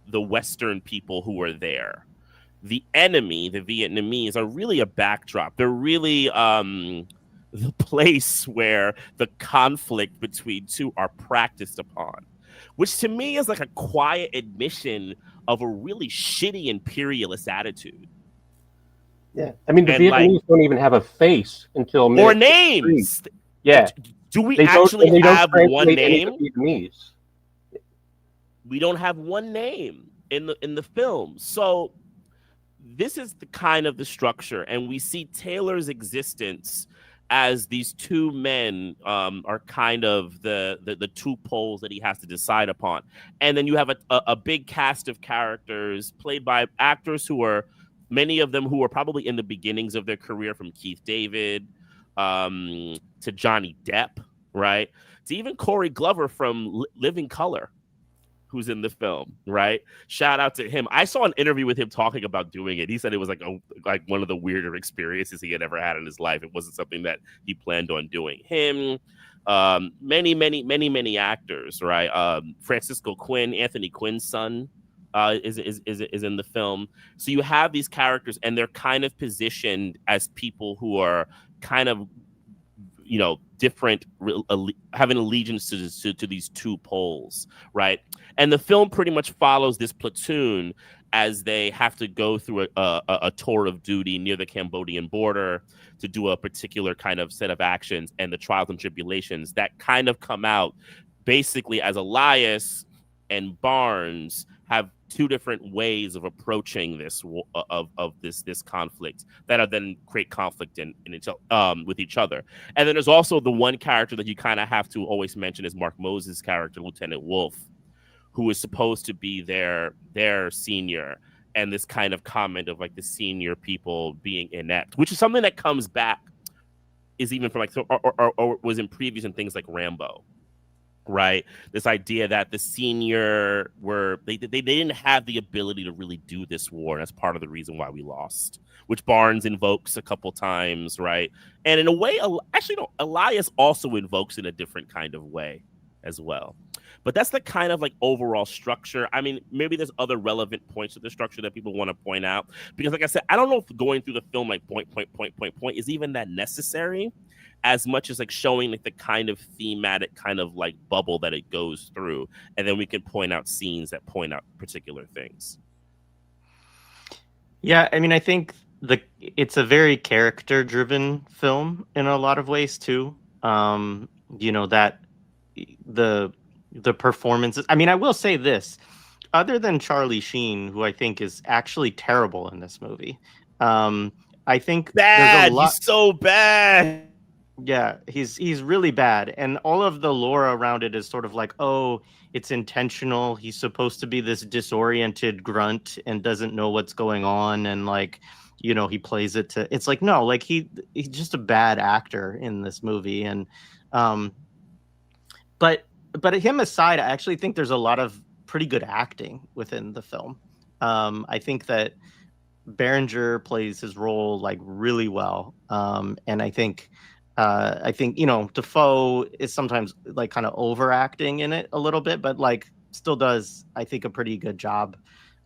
the Western people who are there. The enemy, the Vietnamese, are really a backdrop. They're really the place where the conflict between two are practiced upon, which to me is like a quiet admission of a really shitty imperialist attitude. Yeah, I mean the And like, Vietnamese don't even have a face until or minute 3. names. Yeah, Do we they don't. actually And they don't have one translate any name? of the Vietnamese. We don't have one name in the film. So this is the kind of the structure, and we see Taylor's existence as these two men are kind of the two poles that he has to decide upon. And then you have a big cast of characters played by actors who are, many of them who are probably in the beginnings of their career, from Keith David to Johnny Depp, right? To even Corey Glover from Living Color, who's in the film, right? Shout out to him. I saw an interview with him talking about doing it. He said it was like one of the weirder experiences he had ever had in his life. It wasn't something that he planned on doing. Him, many actors, right? Francisco Quinn, Anthony Quinn's son, is in the film. So you have these characters, and they're kind of positioned as people who are kind of, you know, different, having allegiance to these two poles, right? And the film pretty much follows this platoon as they have to go through a tour of duty near the Cambodian border to do a particular kind of set of actions, and the trials and tribulations that kind of come out basically as Elias and Barnes have two different ways of approaching this this conflict that are then create conflict with each other. And then there's also the one character that you kind of have to always mention is Mark Moses' character, Lieutenant Wolf, who is supposed to be their senior, and this kind of comment of like the senior people being inept, which is something that comes back, is even from like or was in previous and things like Rambo. Right, this idea that the senior they didn't have the ability to really do this war, and that's part of the reason why we lost, which Barnes invokes a couple times, right? And in a way, actually, no, Elias also invokes in a different kind of way as well. But that's the kind of like overall structure. I mean, maybe there's other relevant points of the structure that people want to point out, because like I said, I don't know if going through the film like point is even that necessary, as much as like showing like the kind of thematic kind of like bubble that it goes through, and then we can point out scenes that point out particular things. Yeah, I mean, I think it's a very character-driven film in a lot of ways too. You know, that the performances. I mean, I will say this: other than Charlie Sheen, who I think is actually terrible in this movie, I think bad. There's a lot. He's so bad. Yeah, he's really bad, and all of the lore around it is sort of like, oh, it's intentional. He's supposed to be this disoriented grunt and doesn't know what's going on, and like, you know, he plays it to. It's like, no, like he's just a bad actor in this movie, and but him aside, I actually think there's a lot of pretty good acting within the film. I think that Berenger plays his role like really well, and I think you know, Defoe is sometimes like kind of overacting in it a little bit, but like still does, I think, a pretty good job.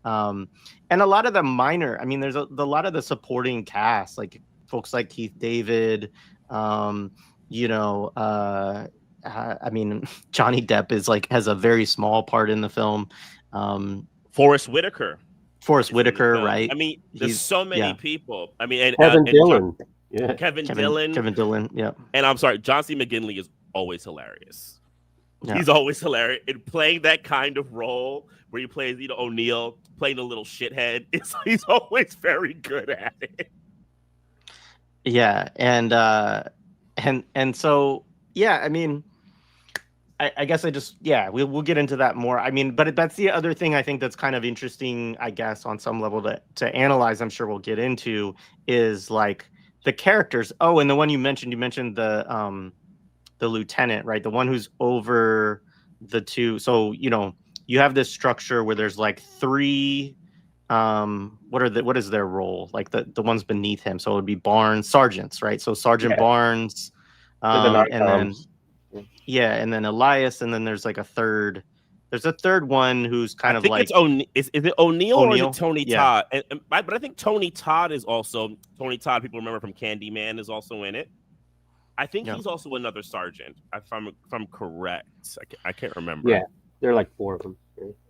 And a lot of the minor, I mean, there's a lot of the supporting cast, like folks like Keith David, you know, I mean, Johnny Depp is like has a very small part in the film. Forrest Whitaker, right? I mean, there's so many people. I mean, and Kevin Dillon. Yeah. Kevin Dillon. Yeah. And I'm sorry, John C. McGinley is always hilarious. Yeah. He's always hilarious. And playing that kind of role where he plays, you know, O'Neill, playing a little shithead, he's always very good at it. Yeah. And so, yeah, I mean, I guess we'll get into that more. I mean, but that's the other thing I think that's kind of interesting, I guess, on some level to analyze, I'm sure we'll get into, is like, the characters. Oh, and the one you mentioned the lieutenant, right? The one who's over the two. So, you know, you have this structure where there's like three what is their role? Like the ones beneath him. So it would be Barnes, sergeants, right? So Sergeant Yeah. Barnes, They're the and then non-coms. and then Elias, and then there's like a third. There's a third one who's I kind of think like it's is it O'Neill or is it O'Neill. Tony Yeah. Todd? But I think Tony Todd is also Tony Todd. People remember from Candyman is also in it. I think Yeah. he's also another sergeant. If I'm correct, I can't remember. Yeah, there are like 4 of them.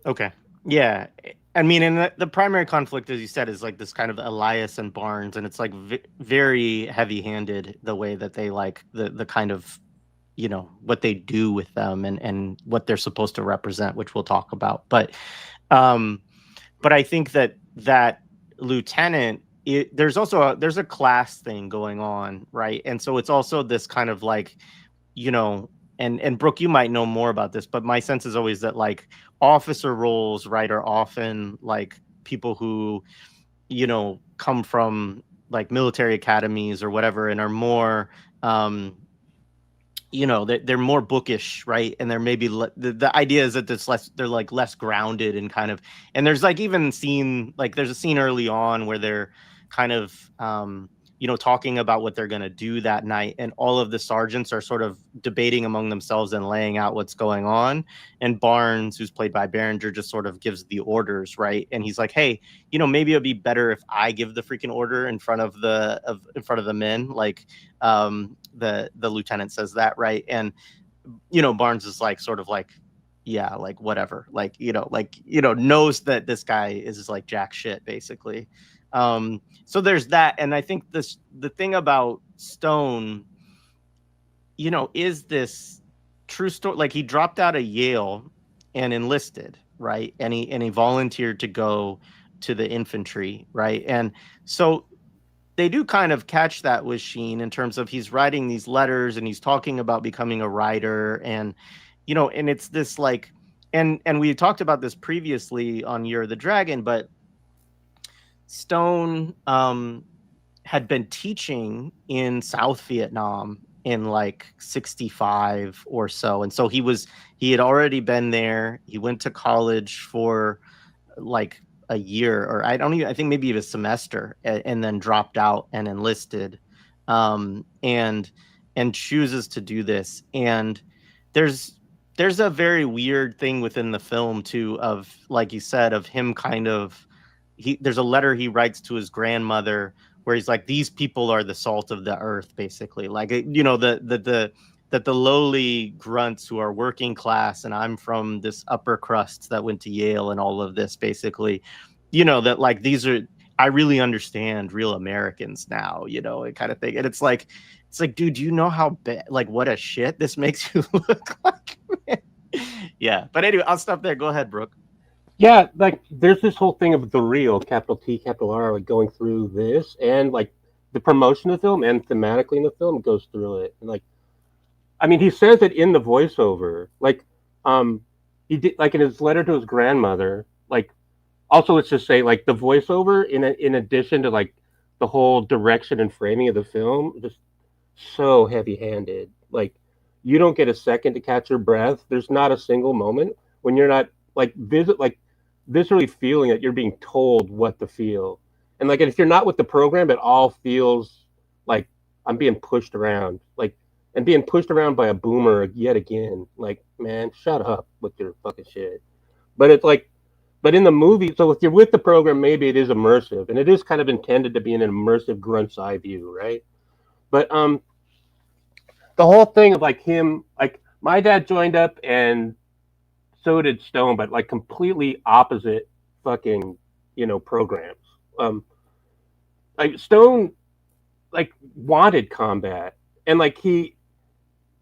Okay. Yeah. I mean, and the primary conflict, as you said, is like this kind of Elias and Barnes, and it's like very heavy-handed the way that they like the kind of, you know, what they do with them and what they're supposed to represent, which we'll talk about. But I think that lieutenant, there's also there's a class thing going on, right? And so it's also this kind of like, you know, and Brooke, you might know more about this, but my sense is always that like officer roles, right, are often like people who, you know, come from like military academies or whatever and are more you know, they're more bookish, right? And they're maybe the idea is that it's less, they're like less grounded and kind of, and there's like even scene, like there's a scene early on where they're kind of you know, talking about what they're going to do that night, and all of the sergeants are sort of debating among themselves and laying out what's going on, and Barnes, who's played by Berenger, just sort of gives the orders, right? And he's like, hey, you know, maybe it'd be better if I give the freaking order in front of the men, like the lieutenant says that, right? And you know, Barnes is like sort of like, yeah, like whatever, like, you know, knows that this guy is like jack shit basically. So there's that. And I think the thing about Stone, you know, is this true story. Like he dropped out of Yale and enlisted, right? And he volunteered to go to the infantry, right? And so they do kind of catch that with Sheen in terms of he's writing these letters and he's talking about becoming a writer, and you know, and it's this like, and we talked about this previously on Year of the Dragon, but Stone had been teaching in South Vietnam in like 65 or so, and so he had already been there. He went to college for like a year, or I think maybe a semester, and then dropped out and enlisted, and chooses to do this. And there's a very weird thing within the film too, of like you said, of him kind of, there's a letter he writes to his grandmother where he's like, these people are the salt of the earth, basically, like, you know, that the lowly grunts who are working class, and I'm from this upper crust that went to Yale and all of this, basically, you know, that like these are, I really understand real Americans now, you know, and kind of thing. And it's like, dude, you know how bad, like what a shit this makes you look like, man. Yeah. But anyway, I'll stop there. Go ahead, Brooke. Yeah, like there's this whole thing of the real, capital T, capital R, like going through this, and like the promotion of the film and thematically in the film goes through it. And like, I mean, he says it in the voiceover, like, he did, like in his letter to his grandmother, like, also let's just say like the voiceover in addition to like the whole direction and framing of the film, just so heavy-handed. Like, you don't get a second to catch your breath. There's not a single moment when you're not like viscerally feeling that you're being told what to feel. And like, if you're not with the program, it all feels like I'm being pushed around, like, and being pushed around by a boomer yet again. Like, man, shut up with your fucking shit. But it's like, but in the movie, so if you're with the program, maybe it is immersive, and it is kind of intended to be an immersive grunt's eye view, right? But the whole thing of like him, like my dad joined up and so did Stone, but like completely opposite fucking, you know, programs. Like Stone, like wanted combat, and like he,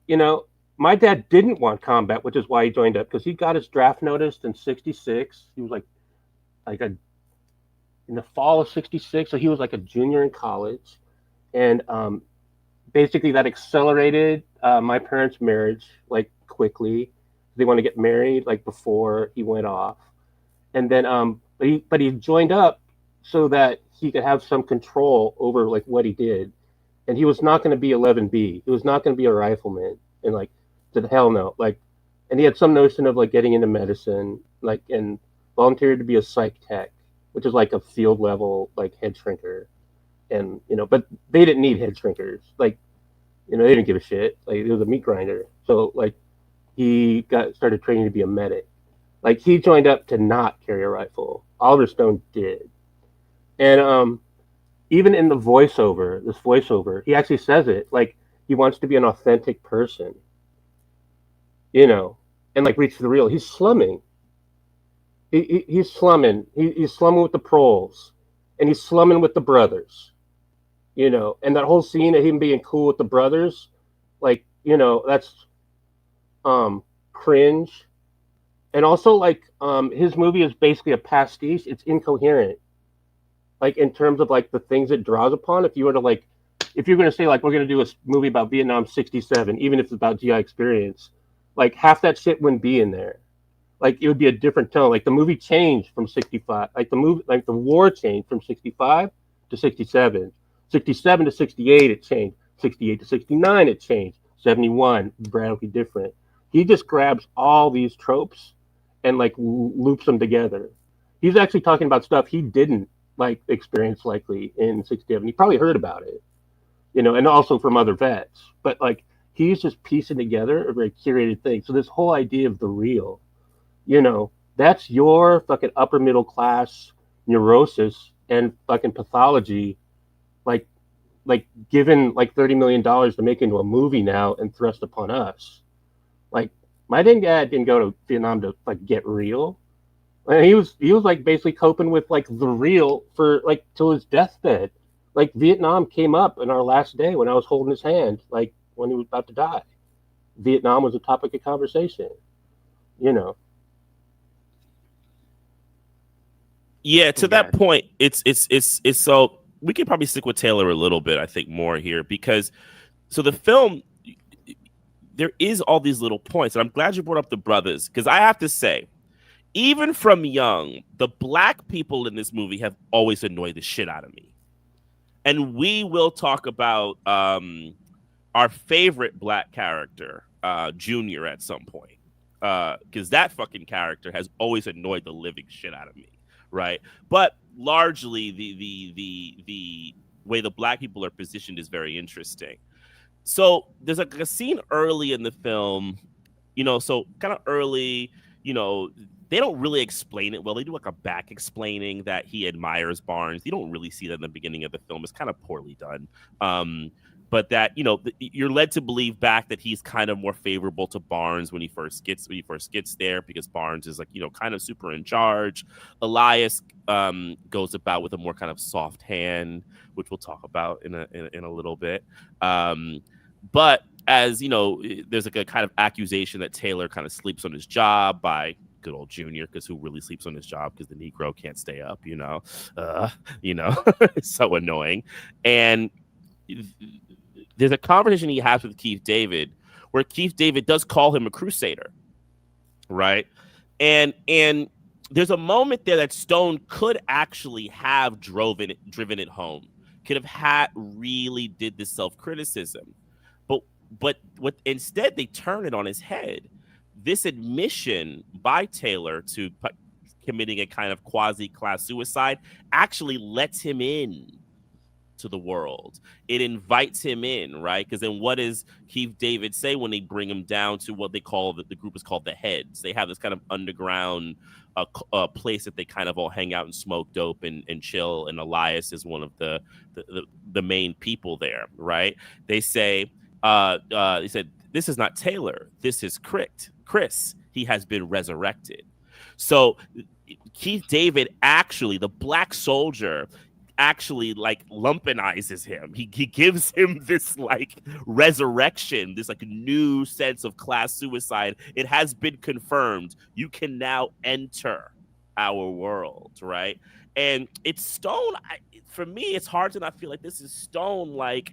you know, my dad didn't want combat, which is why he joined up, because he got his draft notice in '66. He was like a in the fall of '66, so he was like a junior in college, and basically that accelerated my parents' marriage like quickly. They want to get married like before he went off, and then but he joined up so that he could have some control over like what he did, and he was not going to be 11B. He was not going to be a rifleman, and like, to the hell no, like, and he had some notion of like getting into medicine, like, and volunteered to be a psych tech, which is like a field level like head shrinker, and but they didn't need head shrinkers. Like, they didn't give a shit. Like, it was a meat grinder. So like he started training to be a medic. Like, he joined up to not carry a rifle. Oliver Stone did, and even in the voiceover, he actually says it. Like, he wants to be an authentic person, and like reach the real. He's slumming. He's slumming. He's slumming with the proles, and he's slumming with the brothers. And that whole scene of him being cool with the brothers, like, that's cringe. And also, like, his movie is basically a pastiche. It's incoherent, like, in terms of like the things it draws upon. If you're going to say like we're going to do a movie about Vietnam '67, even if it's about GI experience, like half that shit wouldn't be in there. Like, it would be a different tone. Like, the movie changed from 65. Like, the war changed from 65 to 67. 67 to 68, it changed. 68 to 69, it changed. 71, radically different. He just grabs all these tropes and like loops them together. He's actually talking about stuff he didn't like experience likely in 67. He probably heard about it, and also from other vets. But like, he's just piecing together a very curated thing. So this whole idea of the real, that's your fucking upper middle class neurosis and fucking pathology, like given like $30 million to make into a movie now and thrust upon us. Like, my dad didn't go to Vietnam to like get real. And he was like basically coping with like the real for like till his deathbed. Like, Vietnam came up in our last day when I was holding his hand, like when he was about to die. Vietnam was a topic of conversation, Yeah, to that point, it's so we could probably stick with Taylor a little bit, I think, more here, because so the film, there is all these little points, and I'm glad you brought up the brothers, because I have to say, even from young, the black people in this movie have always annoyed the shit out of me. And we will talk about our favorite black character, Junior, at some point, because that fucking character has always annoyed the living shit out of me. Right, but largely the way the black people are positioned is very interesting. So there's like a scene early in the film, so kind of early, they don't really explain it well. They do like a back explaining that he admires Barnes. You don't really see that in the beginning of the film. It's kind of poorly done. But that, you're led to believe back that he's kind of more favorable to Barnes when he first gets there, because Barnes is like, kind of super in charge. Elias goes about with a more kind of soft hand, which we'll talk about in a little bit. But as there's like a kind of accusation that Taylor kind of sleeps on his job by good old Junior, because who really sleeps on his job, because the Negro can't stay up, it's so annoying. And there's a conversation he has with Keith David where Keith David does call him a crusader, right? And there's a moment there that Stone could actually have driven it home, could have really did this self-criticism, but what instead they turn it on his head. This admission by Taylor to committing a kind of quasi-class suicide actually lets him in to the world. It invites him in, right? Because then what does Keith David say when they bring him down to what they call, the group is called the Heads? They have this kind of underground place that they kind of all hang out and smoke dope and chill, and Elias is one of the main people there, right? They say, they said, this is not Taylor, this is Chris. He has been resurrected. So Keith David, actually, the black soldier, actually like lumpenizes him. He gives him this like resurrection, this like new sense of class suicide. It has been confirmed. You can now enter our world, right? And it's Stone. For me, it's hard to not feel like this is Stone like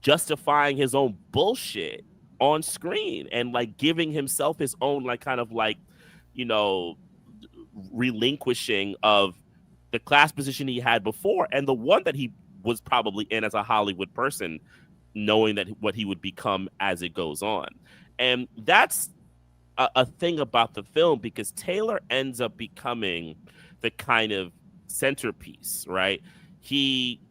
justifying his own bullshit on screen and like giving himself his own like kind of like, relinquishing of the class position he had before, and the one that he was probably in as a Hollywood person, knowing that what he would become as it goes on. And that's a thing about the film, because Taylor ends up becoming the kind of centerpiece, right? He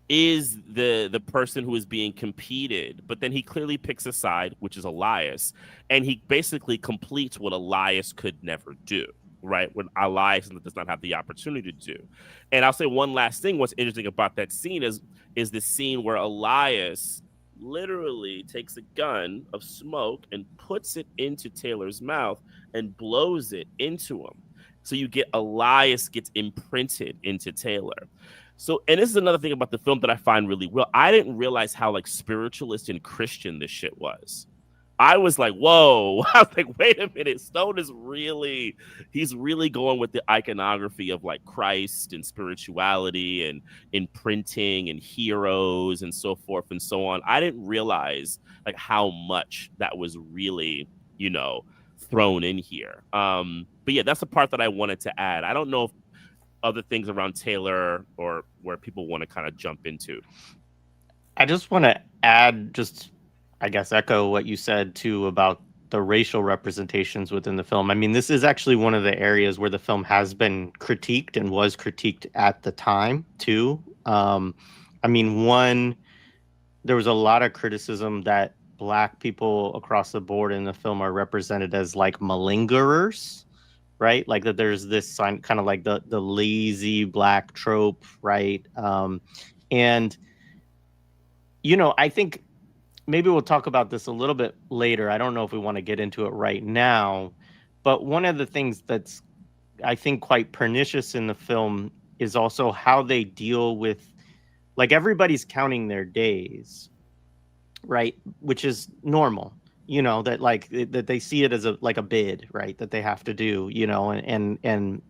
is the person who is being competed, but then he clearly picks a side, which is Elias, and he basically completes what Elias could never do, right? When Elias does not have the opportunity to do. And I'll say one last thing. What's interesting about that scene is the scene where Elias literally takes a gun of smoke and puts it into Taylor's mouth and blows it into him. So you get Elias gets imprinted into Taylor. So, and this is another thing about the film that I find really well. I didn't realize how like spiritualist and Christian this shit was. I was like, whoa. I was like, wait a minute. Stone is he's really going with the iconography of like Christ and spirituality and imprinting and heroes and so forth and so on. I didn't realize like how much that was really, thrown in here. But yeah, that's the part that I wanted to add. I don't know if other things around Taylor or where people want to kind of jump into. I just want to add, I guess, echo what you said too about the racial representations within the film. I mean, this is actually one of the areas where the film has been critiqued and was critiqued at the time too. I mean, there was a lot of criticism that Black people across the board in the film are represented as like malingerers, right? Like that there's this sign, kind of like the lazy Black trope, right? And, I think maybe we'll talk about this a little bit later. I don't know if we want to get into it right now, but one of the things that's, I think, quite pernicious in the film is also how they deal with, like, everybody's counting their days, right? Which is normal. That like that they see it as a bid, right, that they have to do, and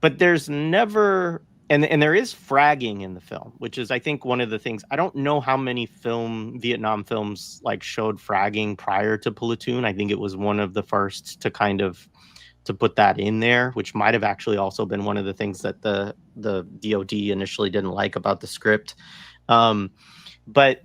but there's never, and there is fragging in the film, which is, I think, one of the things. I don't know how many Vietnam films like showed fragging prior to Platoon. I think it was one of the first to kind of to put that in there, which might have actually also been one of the things that the DOD initially didn't like about the script. But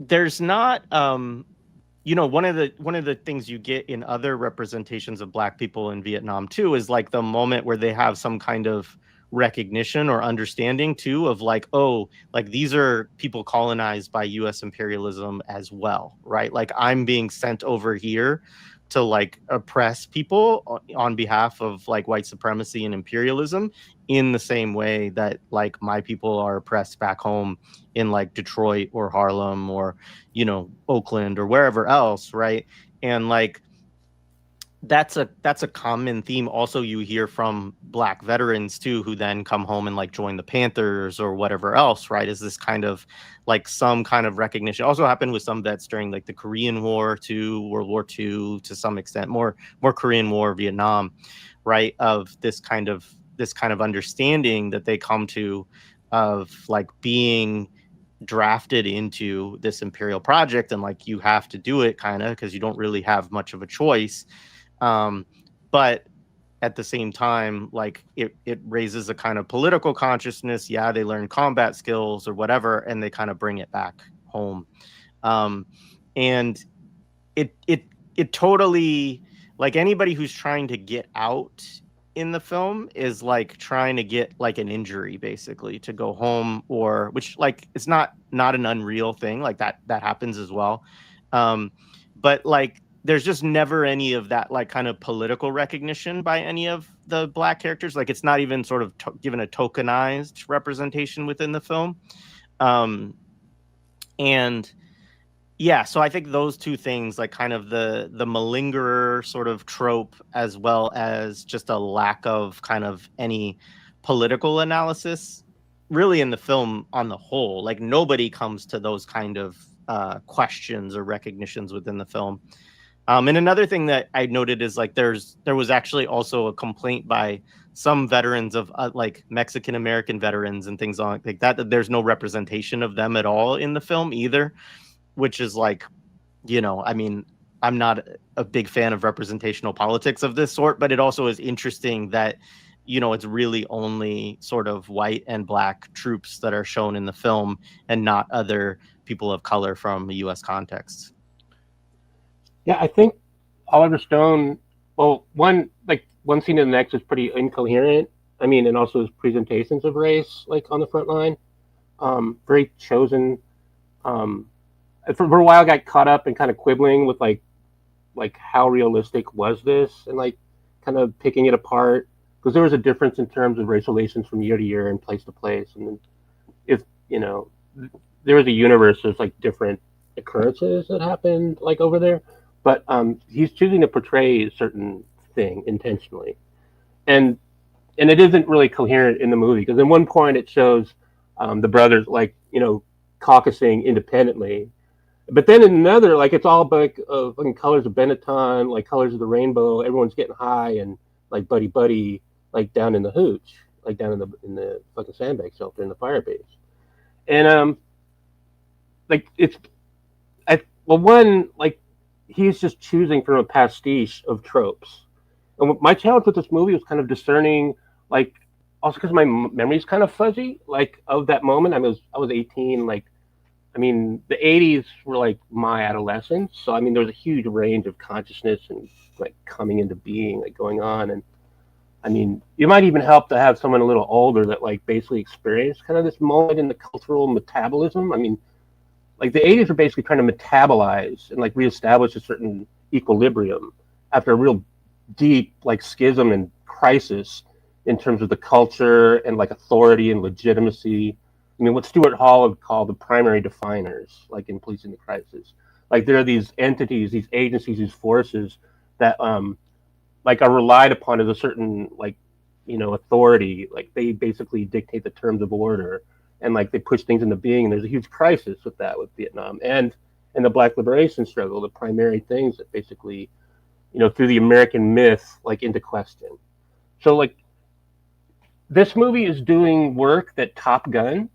there's not, one of the things you get in other representations of Black people in Vietnam too is like the moment where they have some kind of recognition or understanding too of like, oh, like these are people colonized by US imperialism as well, right? Like I'm being sent over here to like oppress people on behalf of like white supremacy and imperialism in the same way that like my people are oppressed back home in like Detroit or Harlem or, Oakland or wherever else, right? And like that's a common theme also you hear from Black veterans too, who then come home and like join the Panthers or whatever else, right? Is this kind of like some kind of recognition. Also happened with some vets during like the Korean War too, World War II to some extent, more Korean War, Vietnam, right? Of this kind of understanding that they come to of like being drafted into this imperial project, and like you have to do it kind of because you don't really have much of a choice. But at the same time, like it raises a kind of political consciousness. Yeah, they learn combat skills or whatever, and they kind of bring it back home. And it totally, like anybody who's trying to get out in the film is like trying to get like an injury basically to go home, or which like it's not an unreal thing, like that happens as well. But like there's just never any of that like kind of political recognition by any of the Black characters. Like it's not even sort of given a tokenized representation within the film. And yeah, so I think those two things, like kind of the malingerer sort of trope, as well as just a lack of kind of any political analysis really in the film on the whole. Like nobody comes to those kind of questions or recognitions within the film. And another thing that I noted is like there was actually also a complaint by some veterans of like Mexican American veterans and things like that there's no representation of them at all in the film either, which is like, I mean, I'm not a big fan of representational politics of this sort, but it also is interesting that, it's really only sort of white and Black troops that are shown in the film and not other people of color from a U.S. context. Yeah, I think Oliver Stone, well, one scene to the next is pretty incoherent. I mean, and also his presentations of race, like on the front line, very chosen. Um, for a while, I got caught up in kind of quibbling with like how realistic was this, and like kind of picking it apart because there was a difference in terms of race relations from year to year and place to place, and if there was a universe of like different occurrences that happened like over there, but he's choosing to portray a certain thing intentionally, and it isn't really coherent in the movie because in one point it shows the brothers like caucusing independently, but then in another like it's all like fucking colors of Benetton, like colors of the rainbow, everyone's getting high and like buddy buddy like down in the hooch, like down in the fucking sandbag shelter in the fire base, and like it's well one like he's just choosing from a pastiche of tropes. And my challenge with this movie was kind of discerning, like, also because my memory's kind of fuzzy, like, of that moment. I was 18, like, I mean, the 80s were like my adolescence. So, I mean, there was a huge range of consciousness and like coming into being, like going on. And I mean, it might even help to have someone a little older that like basically experienced kind of this moment in the cultural metabolism. I mean, like the 80s were basically trying to metabolize and like reestablish a certain equilibrium after a real deep like schism and crisis in terms of the culture and like authority and legitimacy. I mean, what Stuart Hall would call the primary definers, like in Policing the Crisis. Like there are these entities, these agencies, these forces that like are relied upon as a certain like authority. Like they basically dictate the terms of order and like they push things into being. And there's a huge crisis with that with Vietnam and the Black liberation struggle, the primary things that basically through the American myth, like into question. So like this movie is doing work that Top Gun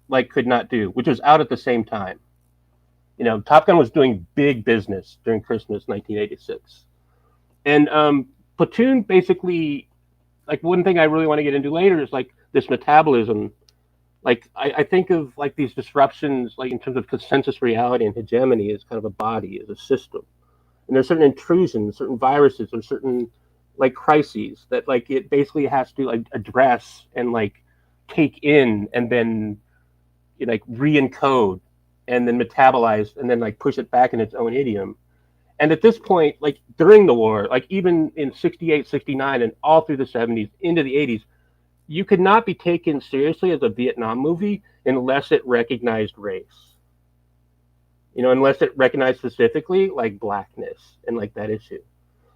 like could not do, which was out at the same time. Top Gun was doing big business during Christmas 1986. And Platoon basically, like one thing I really want to get into later is like this metabolism. Like I think of like these disruptions, like in terms of consensus reality and hegemony as kind of a body, as a system. And there's certain intrusions, certain viruses, or certain like crises that like it basically has to like address and like take in and then like re-encode and then metabolize and then like push it back in its own idiom. And at this point, like during the war, like even in 68, 69, and all through the 70s into the 80s, you could not be taken seriously as a Vietnam movie unless it recognized race. Unless it recognized specifically like blackness and like that issue.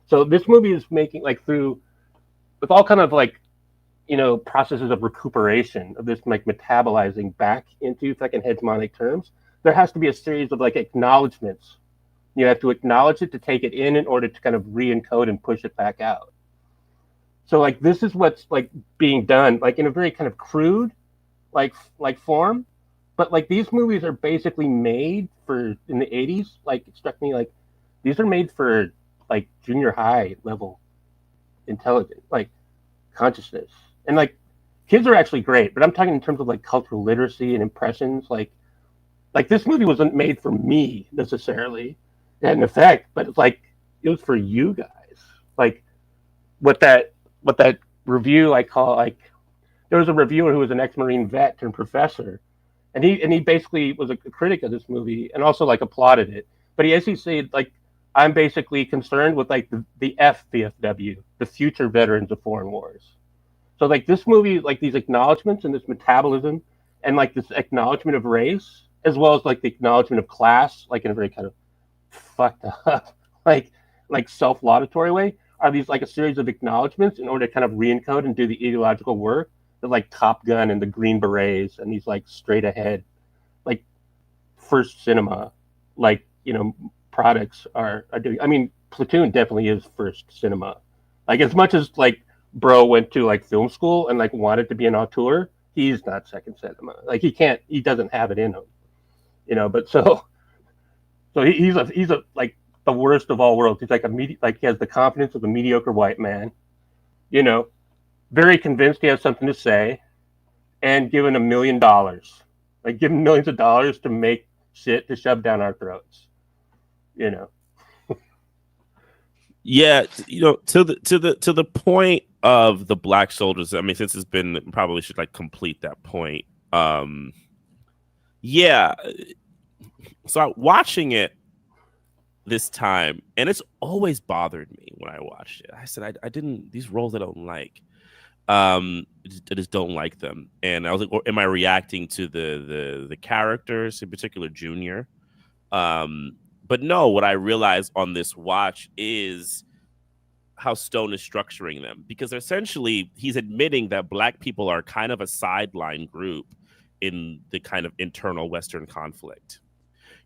So this movie is making like with all kind of like, processes of recuperation of this like metabolizing back into fucking hegemonic terms. There has to be a series of like acknowledgments. You have to acknowledge it to take it in order to kind of re-encode and push it back out. So like this is what's like being done like in a very kind of crude like form. But like these movies are basically made for in the 80s. Like it struck me like these are made for like junior high level intelligence, like consciousness. And like kids are actually great, but I'm talking in terms of like cultural literacy and impressions. Like this movie wasn't made for me necessarily. It had an effect, but it's like it was for you guys. Like what that review I call like there was a reviewer who was an ex-Marine vet turned professor. And he basically was a critic of this movie and also like applauded it. But he actually said like I'm basically concerned with like the FVFW, the future veterans of foreign wars. So like this movie, like these acknowledgments and this metabolism and like this acknowledgement of race, as well as like the acknowledgement of class, like in a very kind of fucked up, like self-laudatory way, are these like a series of acknowledgments in order to kind of re-encode and do the ideological work that like Top Gun and the Green Berets and these like straight ahead, like first cinema, like products are doing. I mean, Platoon definitely is first cinema. Like as much as like bro went to like film school and like wanted to be an auteur, he's not second cinema. Like he doesn't have it in him, but so he's a like the worst of all worlds. He's like like he has the confidence of a mediocre white man, very convinced he has something to say, and given $1 million, like given millions of dollars to make shit to shove down our throats, Yeah, to the point of the black soldiers. I mean, since it's been, probably should like complete that point. Yeah. So watching it this time, and it's always bothered me when I watched it. I said I didn't, these roles I don't like. I just don't like them. And I was like, or am I reacting to the characters, in particular Junior? But no, what I realized on this watch is how Stone is structuring them, because essentially he's admitting that black people are kind of a sideline group in the kind of internal Western conflict.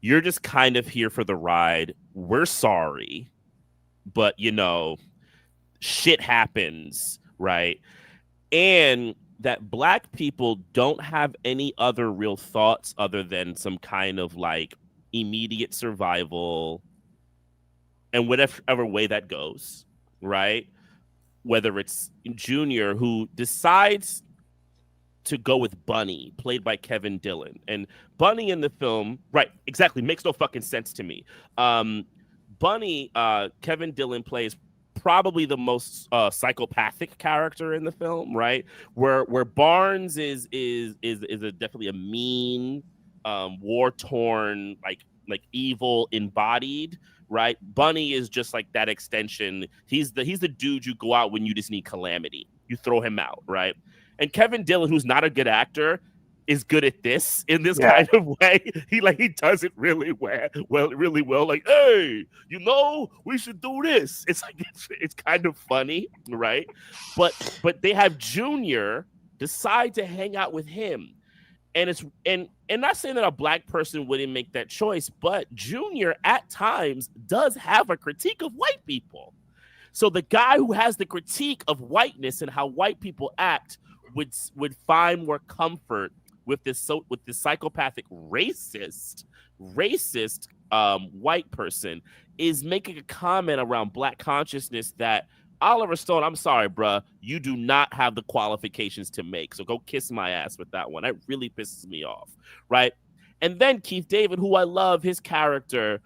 You're just kind of here for the ride. We're sorry, but shit happens, right? And that black people don't have any other real thoughts other than some kind of like immediate survival, and whatever way that goes, right? Whether it's Junior, who decides to go with Bunny, played by Kevin Dillon. And Bunny in the film, right, exactly, makes no fucking sense to me. Bunny, Kevin Dillon plays probably the most psychopathic character in the film, right? Where Barnes is definitely a mean, war-torn, like evil embodied, right? Bunny is just like that extension. He's the dude you go out when you just need calamity. You throw him out, right? And Kevin Dillon, who's not a good actor, is good at this in this kind of way. He does it really well. Like, hey, we should do this. It's like it's kind of funny, right? But they have Junior decide to hang out with him, and it's and not saying that a black person wouldn't make that choice, but Junior at times does have a critique of white people. So the guy who has the critique of whiteness and how white people act would find more comfort with this psychopathic racist white person is making a comment around black consciousness that Oliver Stone, I'm sorry, bruh, you do not have the qualifications to make. So go kiss my ass with that one. That really pisses me off, right? And then Keith David, who I love, his character,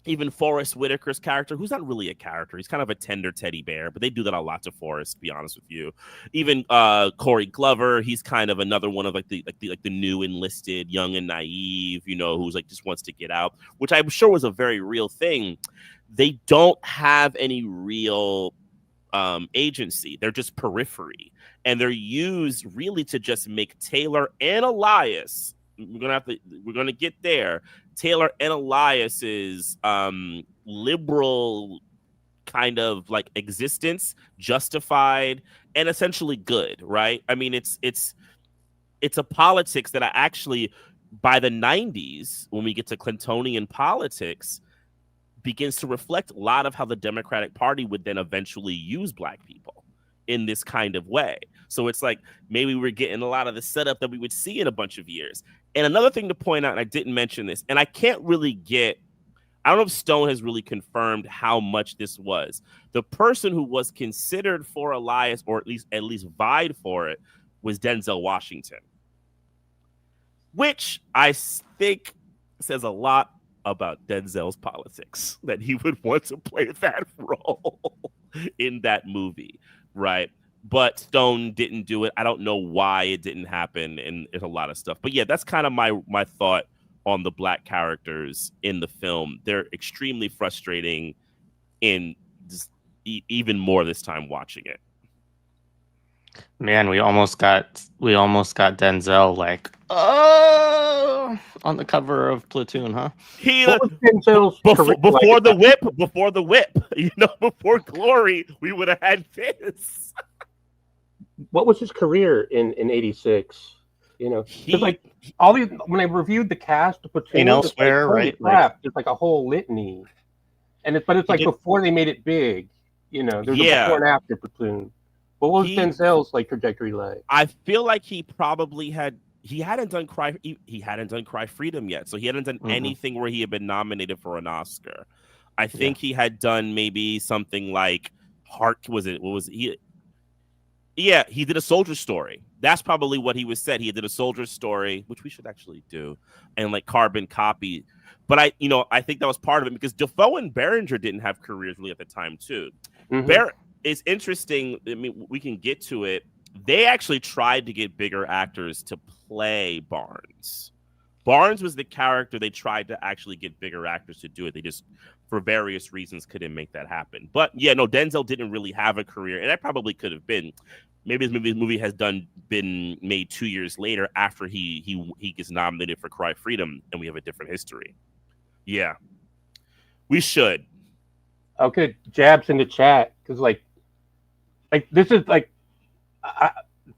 even Forrest Whitaker's character, who's not really a character. He's kind of a tender teddy bear, but they do that a lot to Forrest, to be honest with you. Even Corey Glover, he's kind of another one of like the new enlisted, young and naive, who's like just wants to get out, which I'm sure was a very real thing. They don't have any real agency. They're just periphery, and they're used really to just make Taylor and Elias. We're gonna get there. Taylor and Elias's liberal kind of like existence justified and essentially good, right? I mean, it's a politics that I actually, by the 90s, when we get to Clintonian politics, begins to reflect a lot of how the Democratic Party would then eventually use black people in this kind of way. So it's like maybe we're getting a lot of the setup that we would see in a bunch of years. And another thing to point out, and I didn't mention this, and I can't really I don't know if Stone has really confirmed how much this was. The person who was considered for Elias, or at least vied for it, was Denzel Washington, which I think says a lot about Denzel's politics, that he would want to play that role in that movie, right? But Stone didn't do it. I don't know why it didn't happen, and there's a lot of stuff. But yeah, that's kind of my thought on the black characters in the film. They're extremely frustrating, in just even more this time watching it. Man, we almost got Denzel like on the cover of Platoon, huh? Before the whip, before Glory, we would have had this. What was his career in '86? Because like all these, when I reviewed the cast of Platoon, elsewhere, like, right? It's like a whole litany, but it's like before they made it big. There's a before and after Platoon. What was Denzel's like trajectory like? I feel like he probably hadn't done Cry Freedom yet, so he hadn't done anything where he had been nominated for an Oscar. I think he had done maybe something like Heart. What was he? Yeah, he did a soldier story. That's probably what he was said. He did a soldier story, which we should actually do, and like carbon copy. But I think that was part of it because Defoe and Berenger didn't have careers really at the time too. Mhm. It's interesting. I mean, we can get to it. They actually tried to get bigger actors to play Barnes. Barnes was the character they tried to actually get bigger actors to do it. They just, for various reasons, couldn't make that happen. But yeah, no, Denzel didn't really have a career, and that probably could have been. Maybe this movie has been made 2 years later after he gets nominated for Cry Freedom, and we have a different history. Yeah, we should. Okay, jabs in the chat because like this is like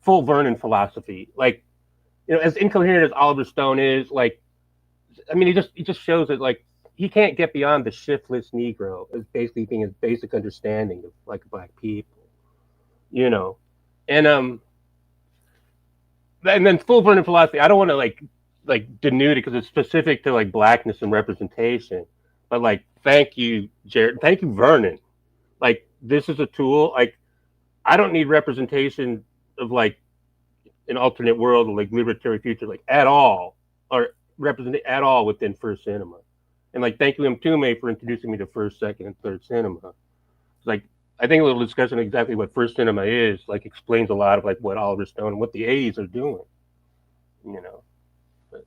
full Vernon philosophy. Like, as incoherent as Oliver Stone is, like, I mean, he just shows that like he can't get beyond the shiftless Negro as basically being his basic understanding of like black people, you know, and and then full Vernon philosophy. I don't want to like denude it because it's specific to like blackness and representation, but like, thank you, Jared, thank you, Vernon. Like, this is a tool. Like, I don't need representation of like an alternate world or like libertarian future like at all, or represented at all within First Cinema. And like, thank you, Mtume, for introducing me to First, Second, and Third Cinema. It's like, I think a little discussion of exactly what First Cinema is like explains a lot of like what Oliver Stone and what the '80s are doing. You know. But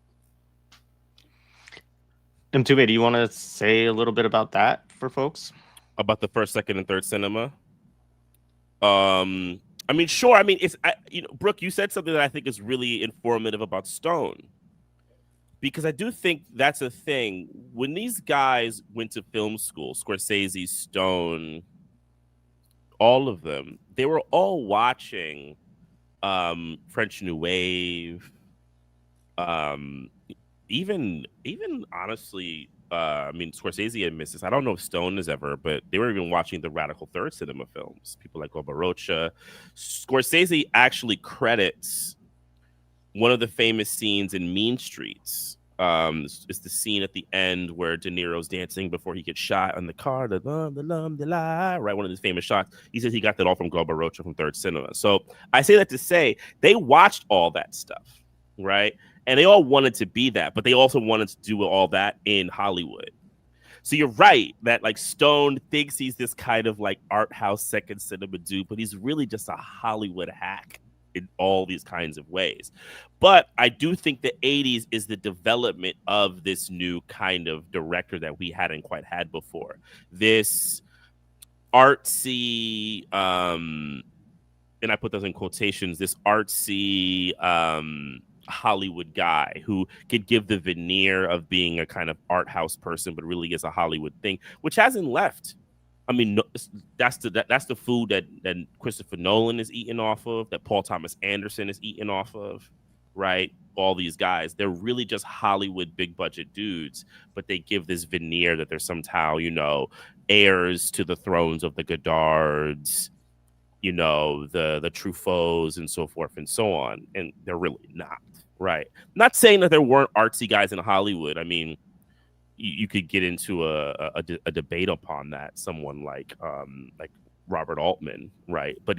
Mtume, do you want to say a little bit about that for folks? About the First, Second, and Third Cinema. I mean, sure. I mean, Brooke, you said something that I think is really informative about Stone, because I do think that's a thing. When these guys went to film school, Scorsese, Stone, all of them, they were all watching French New Wave, even honestly. I mean, Scorsese admits this. I don't know if Stone has ever, but they were even watching the radical third cinema films. People like Barbarossa. Scorsese actually credits one of the famous scenes in Mean Streets. It's the scene at the end where De Niro's dancing before he gets shot on the car. Right, one of his famous shots. He says he got that all from Barbarossa from Third Cinema. So I say that to say they watched all that stuff, right? And they all wanted to be that, but they also wanted to do all that in Hollywood. So you're right that like Stone thinks he's this kind of like art house second cinema dude, but he's really just a Hollywood hack in all these kinds of ways. But I do think the 80s is the development of this new kind of director that we hadn't quite had before. This artsy, and I put those in quotations, this artsy, Hollywood guy who could give the veneer of being a kind of art house person, but really is a Hollywood thing, which hasn't left. I mean, that's the food that Christopher Nolan is eating off of, that Paul Thomas Anderson is eating off of, right? All these guys, they're really just Hollywood big budget dudes, but they give this veneer that they're somehow, heirs to the thrones of the Godards, the Truffauts and so forth and so on. And they're really not, right? Not saying that there weren't artsy guys in Hollywood. I mean, you could get into a debate upon that. Someone like Robert Altman, right? But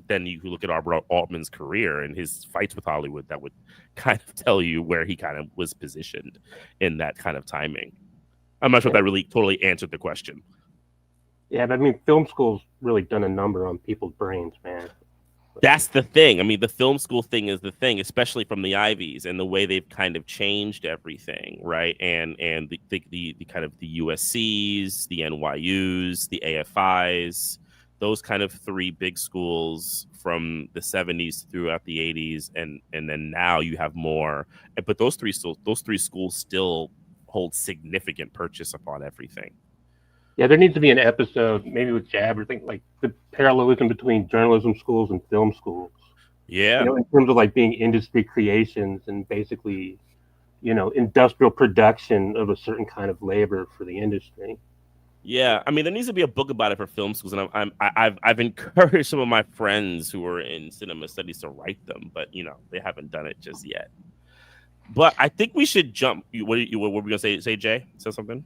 then you look at Robert Altman's career and his fights with Hollywood, that would kind of tell you where he kind of was positioned in that kind of timing. I'm not sure if that really totally answered the question. yeah, but I mean, film school's really done a number on people's brains, man. That's the thing. I mean, the film school thing is the thing, especially from the Ivies and the way they've kind of changed everything, right? And the kind of the USCs, the NYUs, the AFIs, those kind of three big schools from the 70s throughout the 80s, and then now you have more. But those three schools still hold significant purchase upon everything. Yeah, there needs to be an episode, maybe with Jab, or think like the parallelism between journalism schools and film schools. Yeah. In terms of like being industry creations and basically, industrial production of a certain kind of labor for the industry. Yeah, I mean, there needs to be a book about it for film schools, and I've encouraged some of my friends who are in cinema studies to write them, but they haven't done it just yet. But I think we should jump. What were we gonna say? Say, Jay, say something.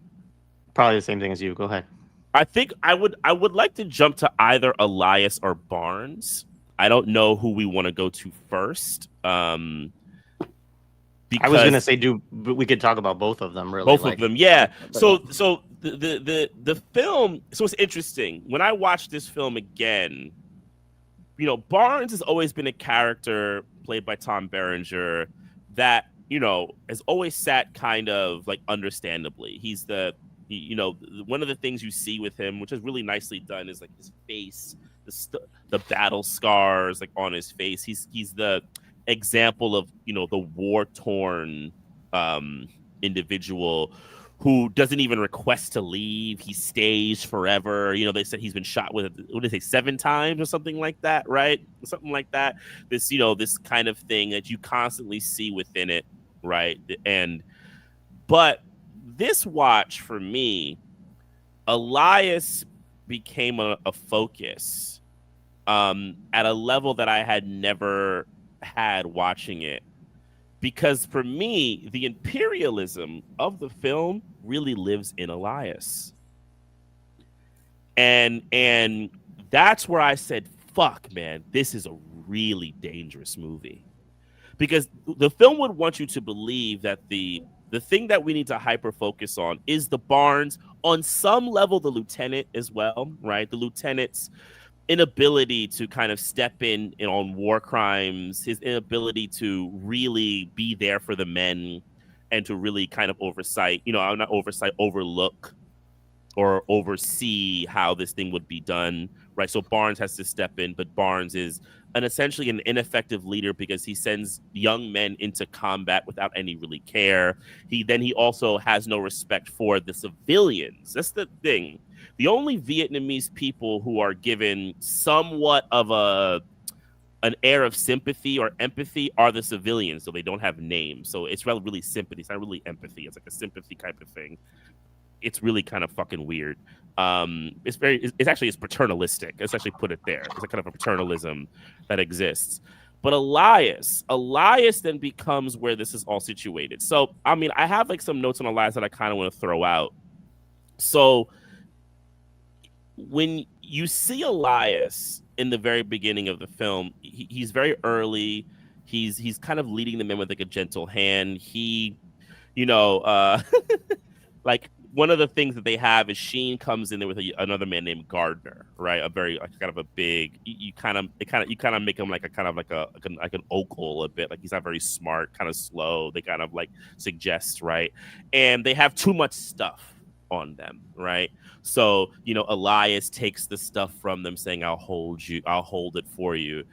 Probably the same thing as you. Go ahead. I think I would like to jump to either Elias or Barnes. I don't know who we want to go to first. I was gonna say, but we could talk about both of them, really. Both of them, yeah. So the film. So it's interesting when I watched this film again. You know, Barnes has always been a character played by Tom Berenger that, you know, has always sat kind of like understandably. He's one of the things you see with him, which is really nicely done, is like his face, the battle scars like on his face. He's the example of, you know, the war-torn individual who doesn't even request to leave. He stays forever. You know, they said he's been shot with, what did they say, 7 times or something like that, right? Something like that. This, you know, this kind of thing that you constantly see within it, right? But this watch for me, Elias became a focus at a level that I had never had watching it. Because for me, the imperialism of the film really lives in Elias. And that's where I said, fuck, man, this is a really dangerous movie. Because the film would want you to believe that the thing that we need to hyper focus on is the Barnes, on some level, the lieutenant as well, right? The lieutenant's inability to kind of step in on war crimes, his inability to really be there for the men and to really kind of overlook or oversee how this thing would be done, right? So Barnes has to step in, but Barnes is essentially an ineffective leader because he sends young men into combat without any really care. He also has no respect for the civilians. That's the thing. The only Vietnamese people who are given somewhat of an air of sympathy or empathy are the civilians, so they don't have names. So it's really sympathy. It's not really empathy. It's like a sympathy type of thing. It's really kind of fucking weird. It's paternalistic. Let's actually put it there. It's a kind of a paternalism that exists. But Elias then becomes where this is all situated. So, I mean, I have like some notes on Elias that I kind of want to throw out. So when you see Elias in the very beginning of the film, he's very early. He's kind of leading the men with like a gentle hand. He, you know, like one of the things that they have is Sheen comes in there with another man named Gardner, right? A very kind of a big. You kind of make him like a kind of like an Oakle a bit. Like he's not very smart, kind of slow. They kind of like suggest, right? And they have too much stuff on them, right? So, you know, Elias takes the stuff from them saying, I'll hold it for you.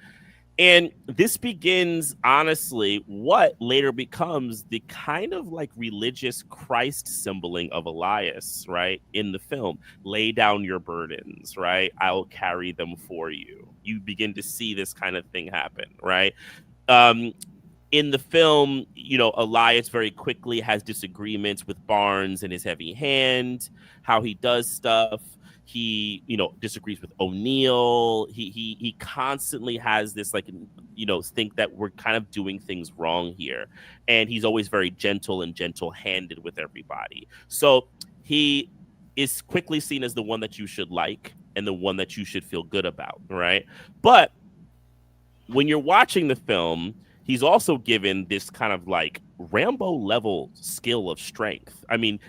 And this begins, honestly, what later becomes the kind of like religious Christ symboling of Elias, right? In the film, lay down your burdens, right? I'll carry them for you. You begin to see this kind of thing happen, right? In the film, you know, Elias very quickly has disagreements with Barnes and his heavy hand, how he does stuff. He, you know, disagrees with O'Neill. He constantly has this, like, you know, think that we're kind of doing things wrong here. And he's always very gentle and gentle-handed with everybody. So he is quickly seen as the one that you should like and the one that you should feel good about, right? But when you're watching the film, he's also given this kind of like Rambo level skill of strength. I mean,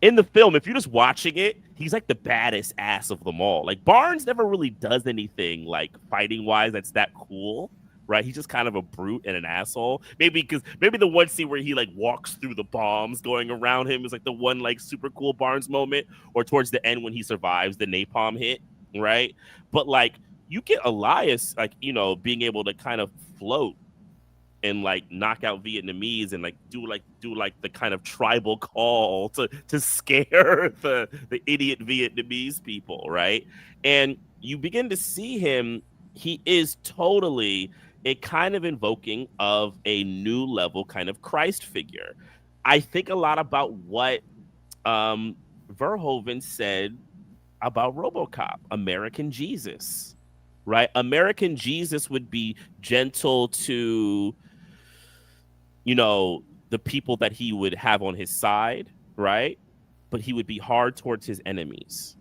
in the film, if you're just watching it, he's like the baddest ass of them all. Like Barnes never really does anything like fighting wise that's that cool, right? He's just kind of a brute and an asshole. Maybe the one scene where he like walks through the bombs going around him is like the one like super cool Barnes moment, or towards the end when he survives the napalm hit, right? But like you get Elias, like, you know, being able to kind of float and like knock out Vietnamese and like do the kind of tribal call to scare the idiot Vietnamese people, right? And you begin to see him, he is totally a kind of invoking of a new level kind of Christ figure. I think a lot about what Verhoeven said about RoboCop, American Jesus, right? American Jesus would be gentle to, you know, the people that he would have on his side, right? But he would be hard towards his enemies,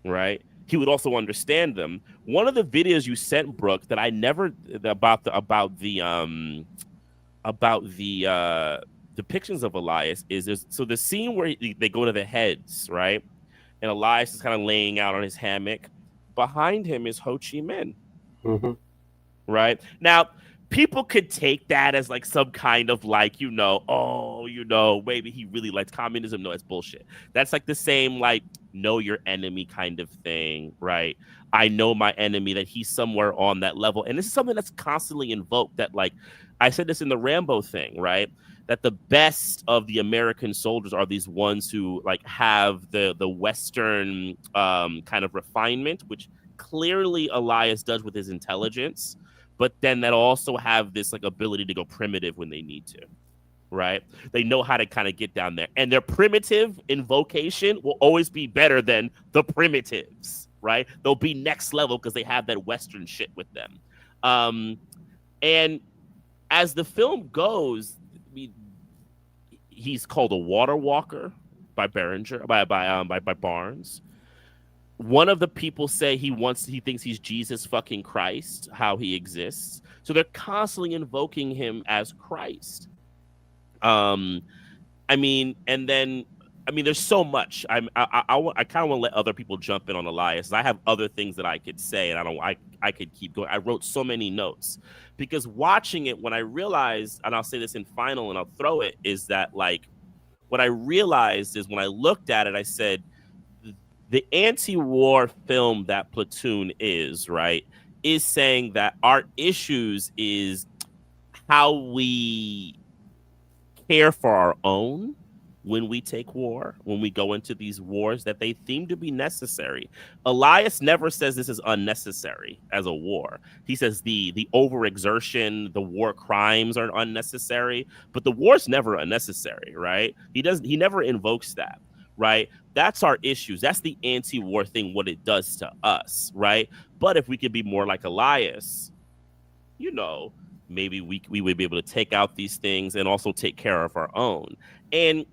right? he would also understand them. One of the videos you sent, Brooke, that I never about the depictions of Elias is so the scene where they go to the heads, right? And Elias is kind of laying out on his hammock. Behind him is Ho Chi Minh. Mm-hmm. Right now, people could take that as like some kind of like, maybe he really likes communism. No, it's bullshit. That's like the same like know your enemy kind of thing, right? I know my enemy, that he's somewhere on that level. And this is something that's constantly invoked, that like I said this in the Rambo thing, right? That the best of the American soldiers are these ones who like have the Western kind of refinement, which clearly Elias does with his intelligence, but then that also have this like ability to go primitive when they need to, right? They know how to kind of get down there, and their primitive invocation will always be better than the primitives, right? They'll be next level because they have that Western shit with them. And as the film goes, he's called a water walker by Barringer, by Barnes. One of the people say he thinks he's Jesus fucking Christ, how he exists. So they're constantly invoking him as Christ. And then there's so much. I kind of want to let other people jump in on Elias. I have other things that I could say, and I could keep going. I wrote so many notes because watching it, when I realized, and I'll say this in final, and I'll throw it, is that like what I realized is when I looked at it, I said, the anti-war film that Platoon is, right, is saying that our issues is how we care for our own when we take war, when we go into these wars, that they seem to be necessary. Elias never says this is unnecessary as a war. He says the overexertion, the war crimes are unnecessary, but the war's never unnecessary, right? He never invokes that, right? That's our issues. That's the anti-war thing, what it does to us, right? But if we could be more like Elias, maybe we would be able to take out these things and also take care of our own. And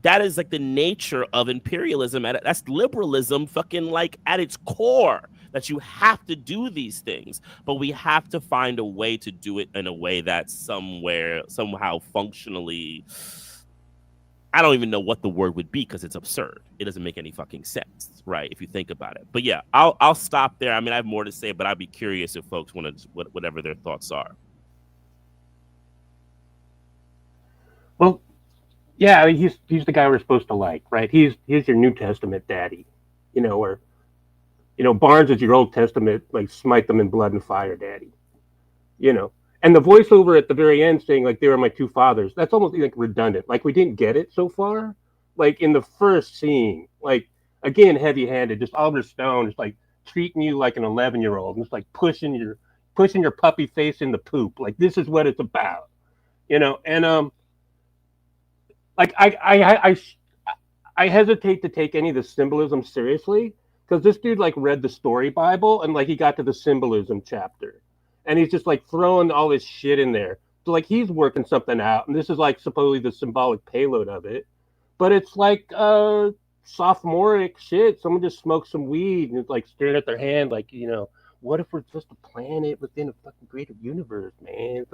that is like the nature of imperialism. That's liberalism fucking like at its core, that you have to do these things, but we have to find a way to do it in a way that's somehow functionally, I don't even know what the word would be because it's absurd. It doesn't make any fucking sense, right? If you think about it. But yeah, I'll stop there. I mean, I have more to say, but I'd be curious if folks want to, whatever their thoughts are. Well, yeah, I mean, he's the guy we're supposed to like, right? He's your New Testament daddy, or Barnes is your Old Testament, like smite them in blood and fire daddy, And the voiceover at the very end saying like they were my two fathers, that's almost like redundant. Like we didn't get it so far. Like in the first scene, like again heavy-handed, just Oliver Stone just like treating you like an 11-year-old, just like pushing your puppy face in the poop. Like this is what it's about, and like I hesitate to take any of the symbolism seriously because this dude like read the story Bible and like he got to the symbolism chapter. And he's just like throwing all this shit in there. So like he's working something out. And this is like supposedly the symbolic payload of it. But it's like sophomoric shit. Someone just smoked some weed and it's like staring at their hand like, what if we're just a planet within a fucking greater universe, man?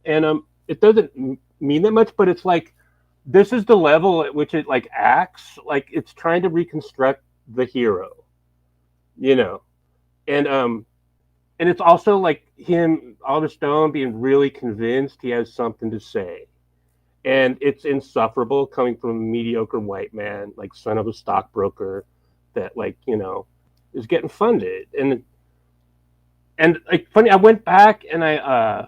And it doesn't mean that much, but it's like this is the level at which it like acts like it's trying to reconstruct the hero, and it's also like him, Oliver Stone, being really convinced he has something to say. And it's insufferable coming from a mediocre white man, like son of a stockbroker that like, is getting funded. And like funny, I went back and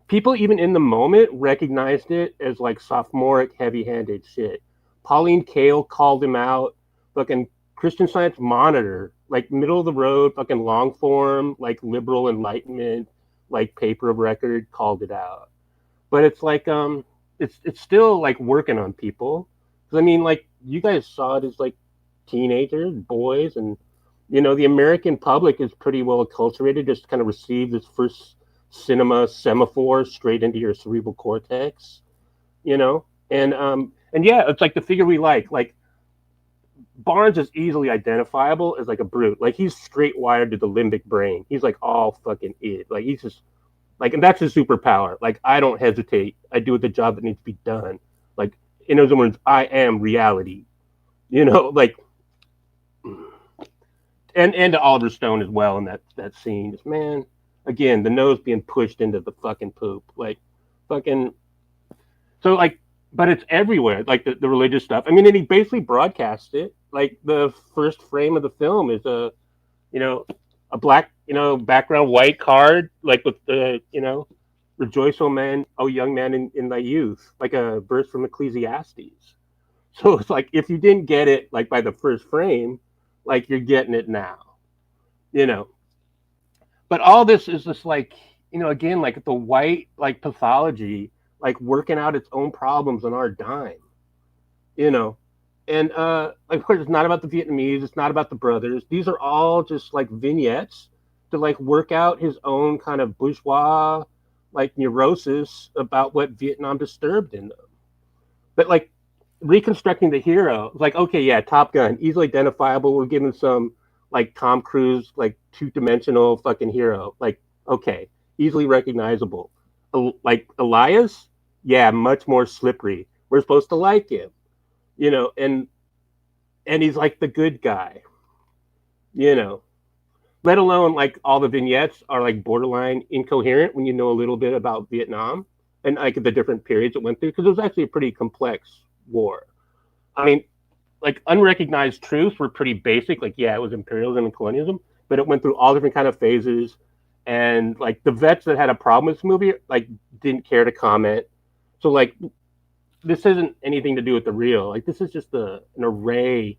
people even in the moment recognized it as like sophomoric heavy-handed shit. Pauline Kael called him out. Fucking Christian Science Monitor, like middle of the road, fucking long form, like liberal enlightenment, like paper of record, called it out. But it's like it's still like working on people. Because I mean, like you guys saw it as like teenagers, boys, and the American public is pretty well acculturated, just to kind of receive this first cinema semaphore straight into your cerebral cortex, and yeah, it's like the figure we like Barnes is easily identifiable as like a brute. Like he's straight wired to the limbic brain. He's like all fucking it. Like he's just like, and that's his superpower. Like I don't hesitate. I do the job that needs to be done. Like in other words, I am reality. You know, like, and to Oliver Stone as well in that scene. Just, man, again, the nose being pushed into the fucking poop. Like fucking. So like, but it's everywhere. Like the religious stuff. I mean, and he basically broadcasts it. Like the first frame of the film is a black, background white card, like with the, rejoice, O man, O young man in thy youth, like a verse from Ecclesiastes. So it's like, if you didn't get it, like by the first frame, like you're getting it now, you know. But all this is just like, again, like the white, like pathology, like working out its own problems on our dime, you know. And of course, it's not about the Vietnamese. It's not about the brothers. These are all just like vignettes to like work out his own kind of bourgeois like neurosis about what Vietnam disturbed in them. But like reconstructing the hero, it's like, okay, yeah, Top Gun, easily identifiable. We're giving some like Tom Cruise, like 2-dimensional fucking hero. Like, okay, easily recognizable. Like Elias, yeah, much more slippery. We're supposed to like him. And he's like the good guy, let alone like all the vignettes are like borderline incoherent when you know a little bit about Vietnam and like the different periods it went through, because it was actually a pretty complex war. I mean, like unrecognized truths were pretty basic. Like, yeah, it was imperialism and colonialism, but it went through all different kind of phases. And like the vets that had a problem with this movie, like didn't care to comment. So like, this isn't anything to do with the real. Like this is just an array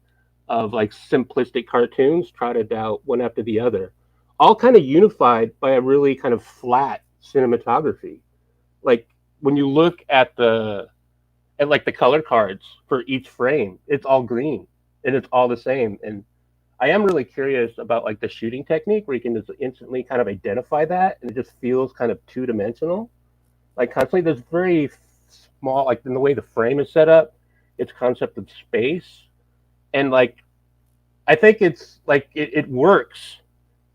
of like simplistic cartoons trotted out one after the other, all kind of unified by a really kind of flat cinematography. Like when you look at like the color cards for each frame, it's all green and it's all the same. And I am really curious about like the shooting technique where you can just instantly kind of identify that, and it just feels kind of 2-dimensional. Like constantly, there's very small, like in the way the frame is set up, its concept of space, and like I think it's like it works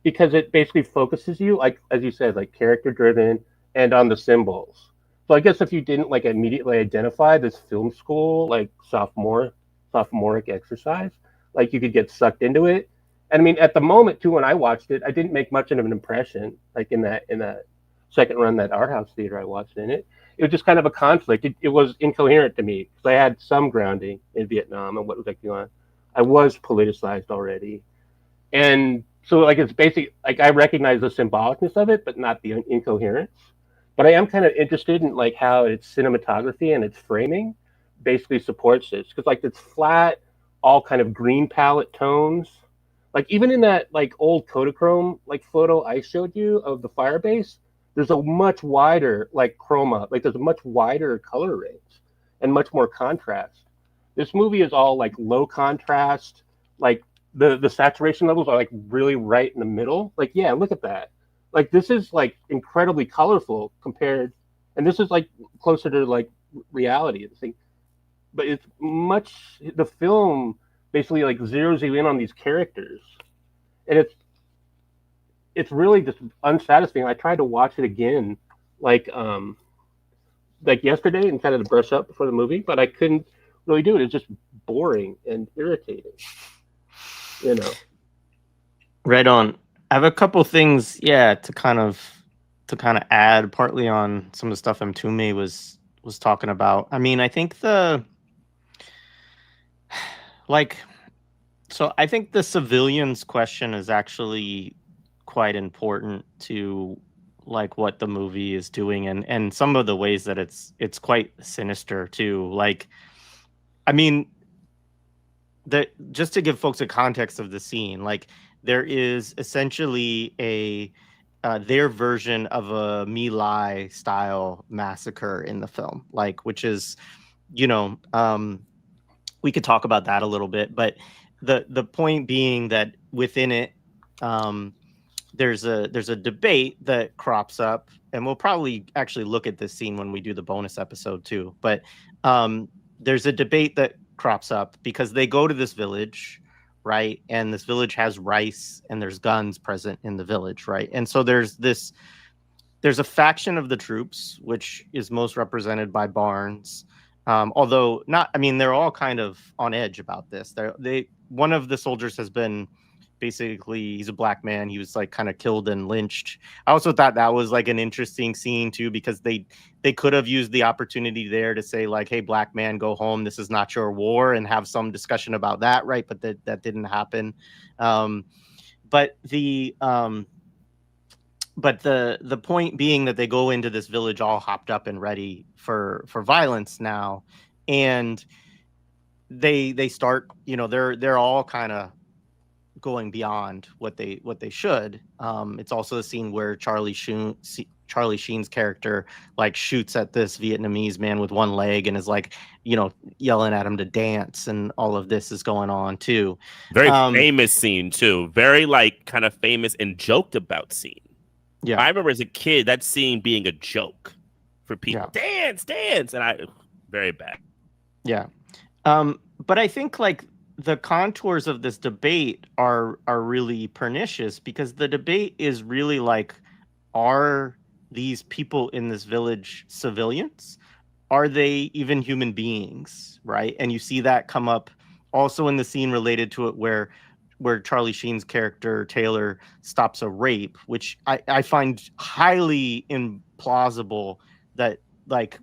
because it basically focuses you, like as you said, like character driven and on the symbols. So I guess if you didn't like immediately identify this film school like sophomoric exercise, like you could get sucked into it. And I mean, at the moment too, when I watched it, I didn't make much of an impression. Like in that second run, that art house theater I watched in it, it was just kind of a conflict. It was incoherent to me because I had some grounding in Vietnam and what was like going on. I was politicized already, and so like it's basic. Like I recognize the symbolicness of it, but not the incoherence. But I am kind of interested in like how its cinematography and its framing basically supports this, because like it's flat, all kind of green palette tones. Like even in that like old Kodachrome like photo I showed you of the Firebase, there's a much wider like chroma, like there's a much wider color range and much more contrast. This movie is all like low contrast, like the saturation levels are like really right in the middle. Like, yeah, look at that. Like this is like incredibly colorful compared, and this is like closer to like reality. The thing, but it's much. The film basically like zeroes you in on these characters, and it's really just unsatisfying. I tried to watch it again, like yesterday, and kind of to brush up before the movie, but I couldn't really do it. It's just boring and irritating, Right on. I have a couple things, yeah, to kind of add, partly on some of the stuff Mtume was talking about. I mean, I think I think the civilians question is actually quite important to like what the movie is doing, and some of the ways that it's quite sinister too. Like, I mean, just to give folks a context of the scene, like there is essentially their version of a My Lai style massacre in the film, like, which is, we could talk about that a little bit, but the point being that within it, there's a debate that crops up, and we'll probably actually look at this scene when we do the bonus episode too. But there's a debate that crops up because they go to this village, right? And this village has rice and there's guns present in the village, right? And so there's a faction of the troops, which is most represented by Barnes. Although not, I mean, they're all kind of on edge about this. One of the soldiers has been basically, he's a black man. He was like kind of killed and lynched. I also thought that was like an interesting scene too, because they could have used the opportunity there to say like, hey, black man, go home. This is not your war, and have some discussion about that, right? But that didn't happen. But the point being that they go into this village all hopped up and ready for violence now, and they start, you know, they're all kind of going beyond what they should. It's also the scene where Charlie Sheen's character like shoots at this Vietnamese man with one leg and is like, you know, yelling at him to dance, and all of this is going on too. Very famous scene too. Very like kind of famous and joked about scene. Yeah, I remember as a kid that scene being a joke for people. Yeah. Dance, and very bad. Yeah, but I think like the contours of this debate are really pernicious, because the debate is really like, are these people in this village civilians? Are they even human beings, right? And you see that come up also in the scene related to it where Charlie Sheen's character Taylor stops a rape, which I find highly implausible that like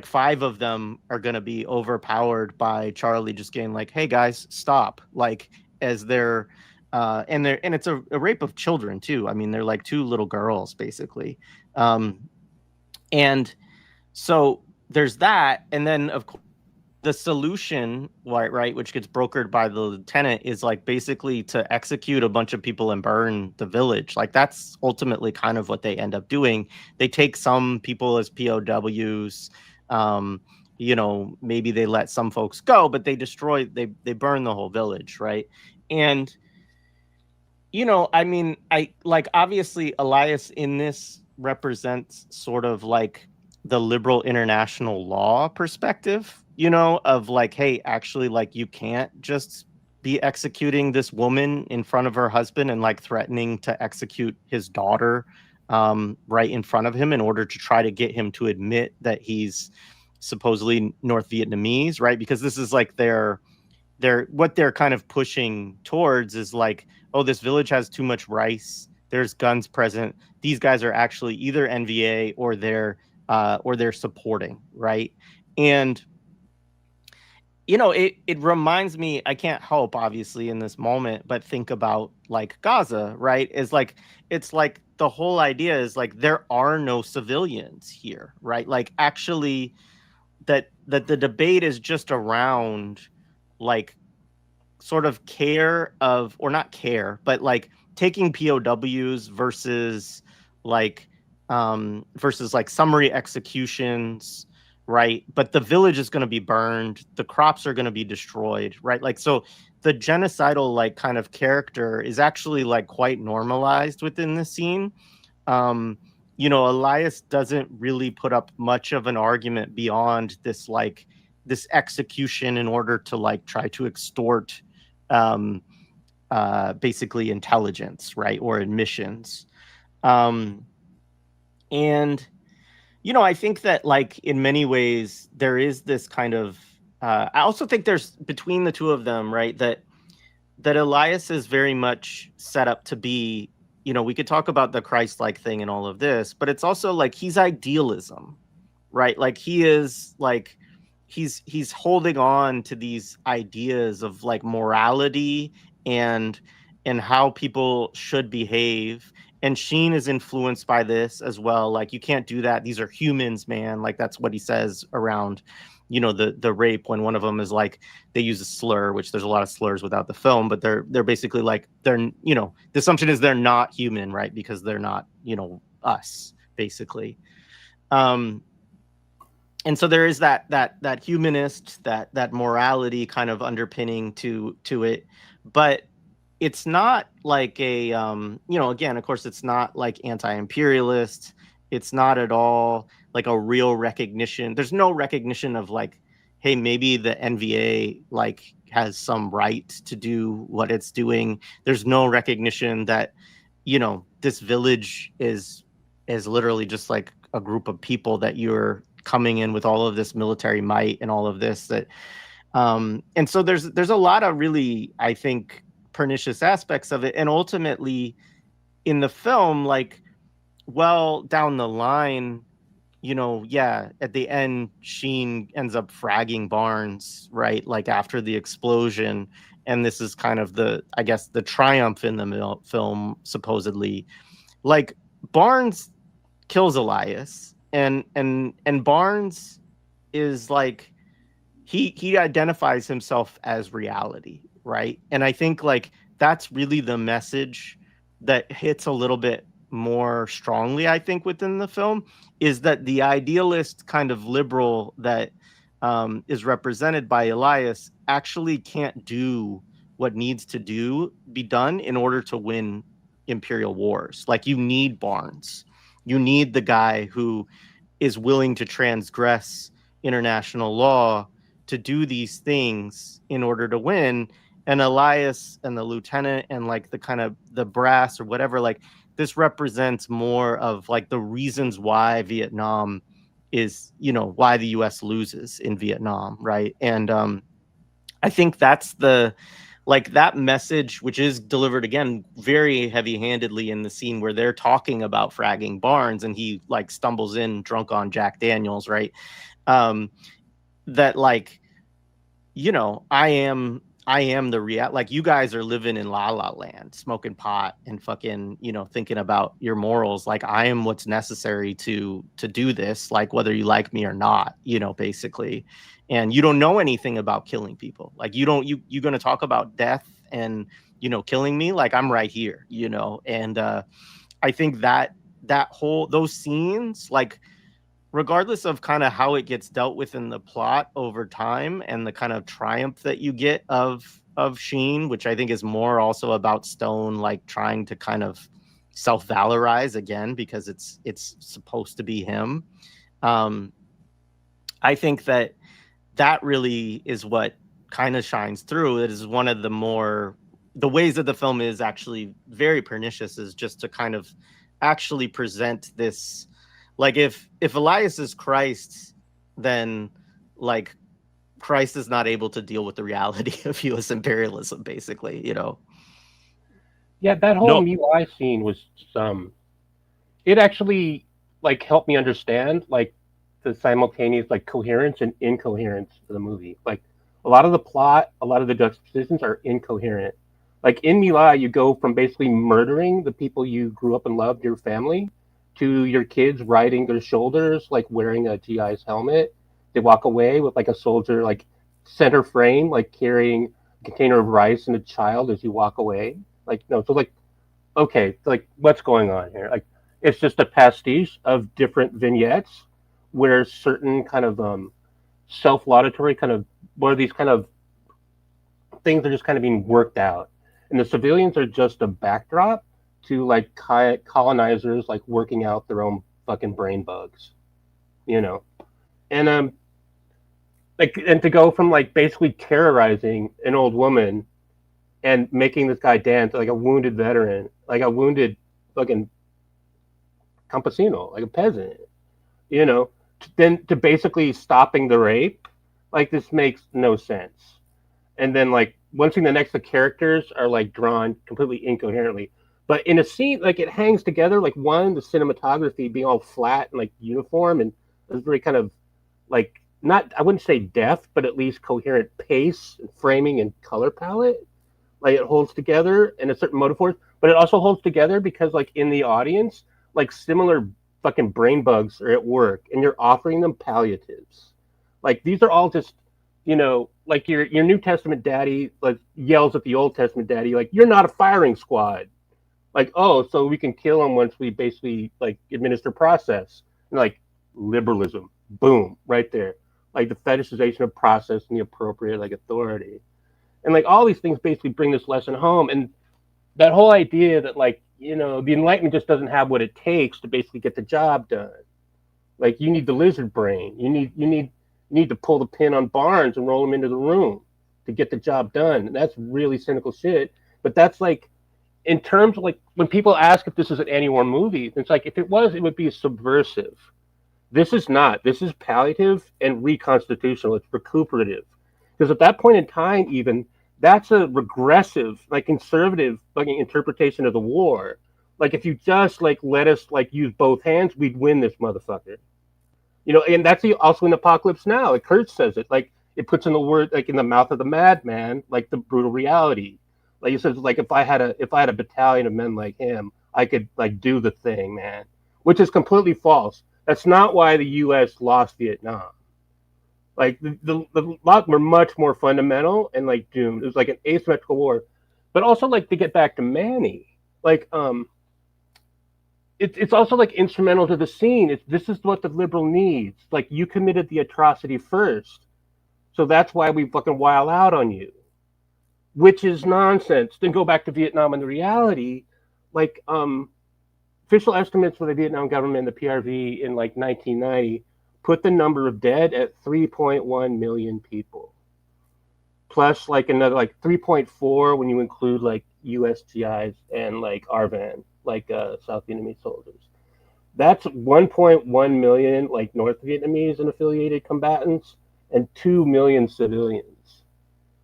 5 of them are going to be overpowered by Charlie just getting like, hey guys, stop. Like, as they're and it's a rape of children too. I mean, they're like 2 little girls basically. And so there's that. And then of course the solution, right, which gets brokered by the lieutenant, is like basically to execute a bunch of people and burn the village. Like, that's ultimately kind of what they end up doing. They take some people as POWs. You know, maybe they let some folks go, but they burn the whole village, right? And, you know, I mean, obviously Elias in this represents sort of like the liberal international law perspective, you know, of like, hey, actually, like, you can't just be executing this woman in front of her husband and like threatening to execute his daughter right in front of him in order to try to get him to admit that he's supposedly North Vietnamese, right? Because this is like what they're kind of pushing towards is like, oh, this village has too much rice. There's guns present. These guys are actually either NVA or they're supporting, right? And you know, it reminds me, I can't help obviously in this moment, but think about like Gaza, right? It's like the whole idea is like there are no civilians here, right? Like actually that the debate is just around like sort of care of, or not care, but like taking POWs versus like summary executions, right? But the village is going to be burned, the crops are going to be destroyed, right? Like, so the genocidal like kind of character is actually like quite normalized within the scene. You know, Elias doesn't really put up much of an argument beyond this like this execution in order to like try to extort basically intelligence, right, or admissions. And you know, I think that like in many ways there is this kind of I also think there's between the two of them, right, that Elias is very much set up to be, you know, we could talk about the Christ-like thing and all of this, but it's also like he's idealism, right? Like he is like he's holding on to these ideas of like morality and how people should behave. And Sheen is influenced by this as well. Like, you can't do that. These are humans, man. Like, that's what he says around, you know, the rape, when one of them is like, they use a slur, which there's a lot of slurs without the film, but they're basically like, they're, you know, the assumption is they're not human, right? Because they're not, you know, us, basically. And so there is that humanist, that morality kind of underpinning to it, but it's not like a, you know, again, of course, it's not like anti-imperialist. It's not at all like a real recognition. There's no recognition of like, hey, maybe the NVA like has some right to do what it's doing. There's no recognition that, you know, this village is literally just like a group of people that you're coming in with all of this military might and all of this that and so there's a lot of really, I think, pernicious aspects of it. And ultimately in the film, like, well, down the line, you know, yeah, at the end, Sheen ends up fragging Barnes, right? Like after the explosion. And this is kind of the, I guess, the triumph in the film, supposedly. Like Barnes kills Elias, and Barnes is like, he identifies himself as reality, right? And I think like that's really the message that hits a little bit more strongly, I think, within the film, is that the idealist kind of liberal that is represented by Elias actually can't do what needs to be done in order to win imperial wars. Like you need Barnes, you need the guy who is willing to transgress international law to do these things in order to win. And Elias and the lieutenant and like the kind of the brass or whatever, like this represents more of like the reasons why Vietnam is, you know, why the US loses in Vietnam, right? And I think that's the, like that message, which is delivered again very heavy-handedly in the scene where they're talking about fragging Barnes and he like stumbles in drunk on Jack Daniels, right? That like, you know, I am the like you guys are living in la la land, smoking pot and fucking, you know, thinking about your morals. Like I am what's necessary to do this, like whether you like me or not, you know, basically. And you don't know anything about killing people. Like you're going to talk about death and, you know, killing me. Like I'm right here, you know? And I think that whole, those scenes, like, regardless of kind of how it gets dealt with in the plot over time and the kind of triumph that you get of Sheen, which I think is more also about Stone like trying to kind of self-valorize again because it's supposed to be him. I think that really is what kind of shines through. It is one of the ways that the film is actually very pernicious, is just to kind of actually present this. Like if Elias is Christ, then like Christ is not able to deal with the reality of U.S. imperialism, basically, you know. Yeah, that whole MUI scene was it actually like helped me understand like the simultaneous like coherence and incoherence of the movie. Like a lot of the plot, a lot of the juxtapositions are incoherent. Like in MUI, you go from basically murdering the people you grew up and loved, your family, to your kids riding their shoulders, like wearing a GI's helmet. They walk away with like a soldier, like center frame, like carrying a container of rice and a child as you walk away. Like, no, so like, okay, like what's going on here? Like, it's just a pastiche of different vignettes where certain kind of self-laudatory kind of, what are these kind of things are just kind of being worked out. And the civilians are just a backdrop to like colonizers like working out their own fucking brain bugs, you know. And like, and to go from like basically terrorizing an old woman and making this guy dance like a wounded veteran, like a wounded fucking campesino, like a peasant, you know, then to basically stopping the rape, like this makes no sense. And then like one thing, the next, the characters are like drawn completely incoherently. But in a scene, like it hangs together, like one, the cinematography being all flat and like uniform and it's very kind of like, not, I wouldn't say deft, but at least coherent pace and framing and color palette. Like it holds together in a certain motive force, but it also holds together because like in the audience, like similar fucking brain bugs are at work and you're offering them palliatives. Like these are all just, you know, like your New Testament daddy like yells at the Old Testament daddy, like, you're not a firing squad. Like, oh, so we can kill them once we basically like administer process. And like liberalism, boom, right there. Like the fetishization of process and the appropriate like authority. And like all these things basically bring this lesson home. And that whole idea that like, you know, the Enlightenment just doesn't have what it takes to basically get the job done. Like you need the lizard brain. You need You need to pull the pin on Barnes and roll him into the room to get the job done. And that's really cynical shit. But that's like, in terms of like, when people ask if this is an anti-war movie, it's like, if it was, it would be subversive. This is not. This is palliative and reconstitutional. It's recuperative. Because at that point in time, even, that's a regressive, like conservative fucking interpretation of the war. Like, if you just like let us like use both hands, we'd win this motherfucker. You know, and that's also in Apocalypse Now. Like Kurt says it, like it puts in the word, like in the mouth of the madman, like the brutal reality. Like he says, like if I had a battalion of men like him, I could like do the thing, man. Which is completely false. That's not why the U.S. lost Vietnam. Like the lot were much more fundamental and like doomed. It was like an asymmetrical war, but also like to get back to Manny, like it's also like instrumental to the scene. This is what the liberal needs. Like you committed the atrocity first, so that's why we fucking wild out on you, which is nonsense. Then go back to Vietnam and the reality, like official estimates for the Vietnam government, the PRV in like 1990. Put the number of dead at 3.1 million people, plus like another like 3.4 when you include like USGIs and like ARVAN, like South Vietnamese soldiers. That's 1.1 million like North Vietnamese and affiliated combatants and 2 million civilians.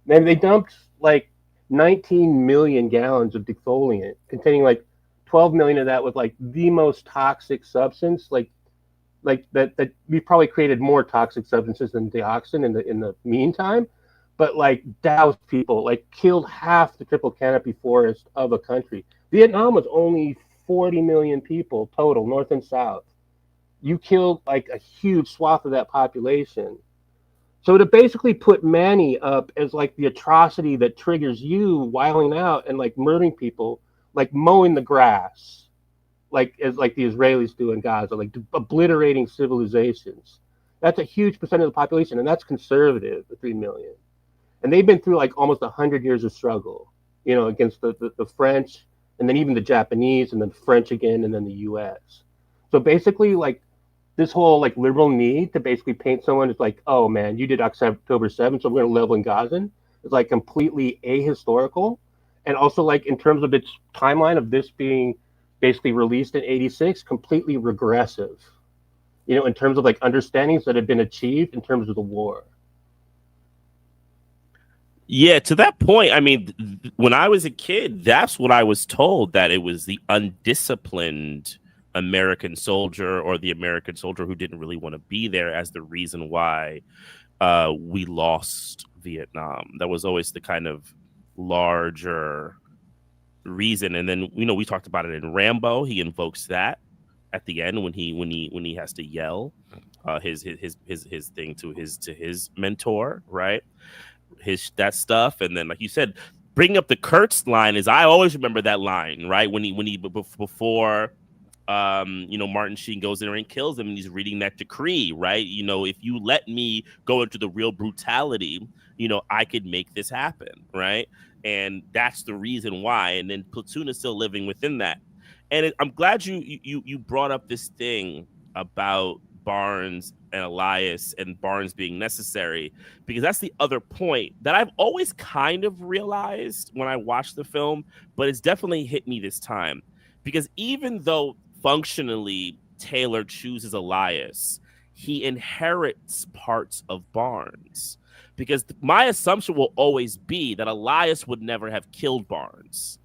Then they dumped like 19 million gallons of defoliant, containing like 12 million of that with like the most toxic substance, like that we probably created more toxic substances than dioxin in the meantime, but like doused people, like killed half the triple canopy forest of a country. Vietnam was only 40 million people total, north and south. You killed like a huge swath of that population. So to basically put Manny up as like the atrocity that triggers you wiling out and like murdering people, like mowing the grass, like as like the Israelis do in Gaza, like obliterating civilizations. That's a huge percent of the population, and that's conservative, the 3 million. And they've been through like almost 100 years of struggle, you know, against the French, and then even the Japanese, and then French again, and then the U.S. So basically, like this whole like liberal need to basically paint someone as like, oh man, you did October 7th, so we're gonna level in Gaza, is like completely ahistorical, and also like in terms of its timeline of this being basically released in 86, completely regressive, you know, in terms of like understandings that have been achieved in terms of the war. Yeah, to that point, I mean, when I was a kid, that's what I was told, that it was the undisciplined American soldier, or the American soldier who didn't really want to be there, as the reason why we lost Vietnam. That was always the kind of larger reason. And then, you know, we talked about it in Rambo. He invokes that at the end when he has to yell his thing to his mentor, right? That stuff. And then, like you said, bringing up the Kurtz line, is I always remember that line, right? When he before you know, Martin Sheen goes in there and kills him, and he's reading that decree, right? You know, if you let me go into the real brutality, you know, I could make this happen, right? And that's the reason why. And then Platoon is still living within that. And I'm glad you brought up this thing about Barnes and Elias, and Barnes being necessary, because that's the other point that I've always kind of realized when I watched the film, but it's definitely hit me this time. Because even though functionally Taylor chooses Elias, he inherits parts of Barnes. Because my assumption will always be that Elias would never have killed Barnes,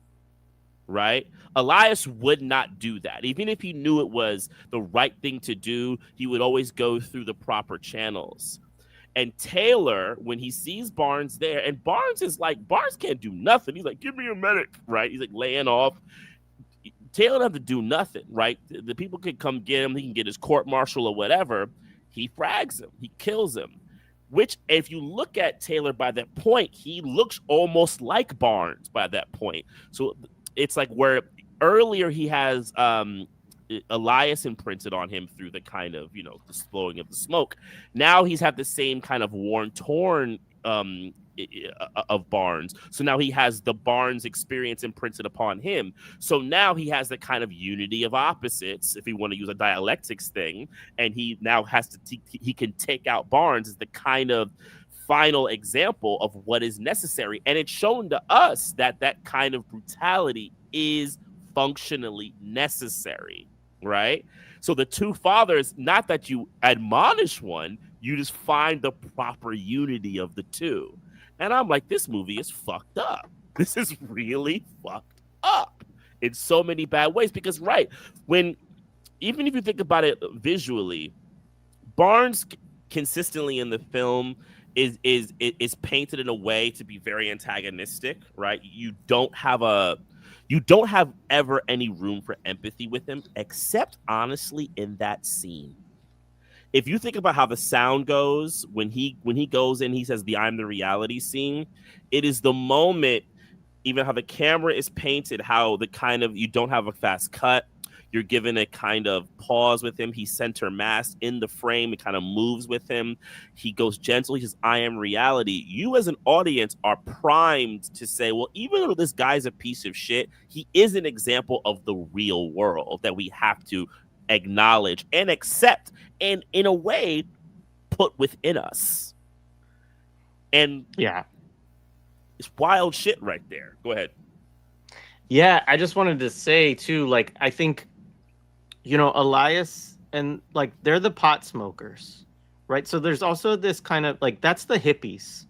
right? Elias would not do that. Even if he knew it was the right thing to do, he would always go through the proper channels. And Taylor, when he sees Barnes there, and Barnes is like, Barnes can't do nothing. He's like, give me a medic, right? He's like laying off. Taylor doesn't have to do nothing, right? The people can come get him. He can get his court-martial or whatever. He frags him. He kills him. Which, if you look at Taylor by that point, he looks almost like Barnes by that point. So it's like where earlier he has Elias imprinted on him through the kind of, you know, the blowing of the smoke. Now he's had the same kind of worn, torn of Barnes. So now he has the Barnes experience imprinted upon him. So now he has the kind of unity of opposites, if we want to use a dialectics thing, and he now has to he can take out Barnes as the kind of final example of what is necessary. And it's shown to us that that kind of brutality is functionally necessary, right? So the two fathers, not that you admonish one, you just find the proper unity of the two. And I'm like, this movie is fucked up. This is really fucked up in so many bad ways. Because, right, even if you think about it visually, Barnes consistently in the film is painted in a way to be very antagonistic, right? You don't have ever any room for empathy with him, except honestly in that scene. If you think about how the sound goes when he goes in, he says the "I'm the reality" scene. It is the moment, even how the camera is painted, how the kind of, you don't have a fast cut. You're given a kind of pause with him. He's center mass in the frame. It kind of moves with him. He goes gentle. He says, "I am reality." You as an audience are primed to say, well, even though this guy's a piece of shit, he is an example of the real world that we have to acknowledge and accept and in a way put within us. And yeah, it's wild shit right there. Go ahead. Yeah, I just wanted to say too, like, I think, Elias and like they're the pot smokers, right? So there's also this kind of like, that's the hippies,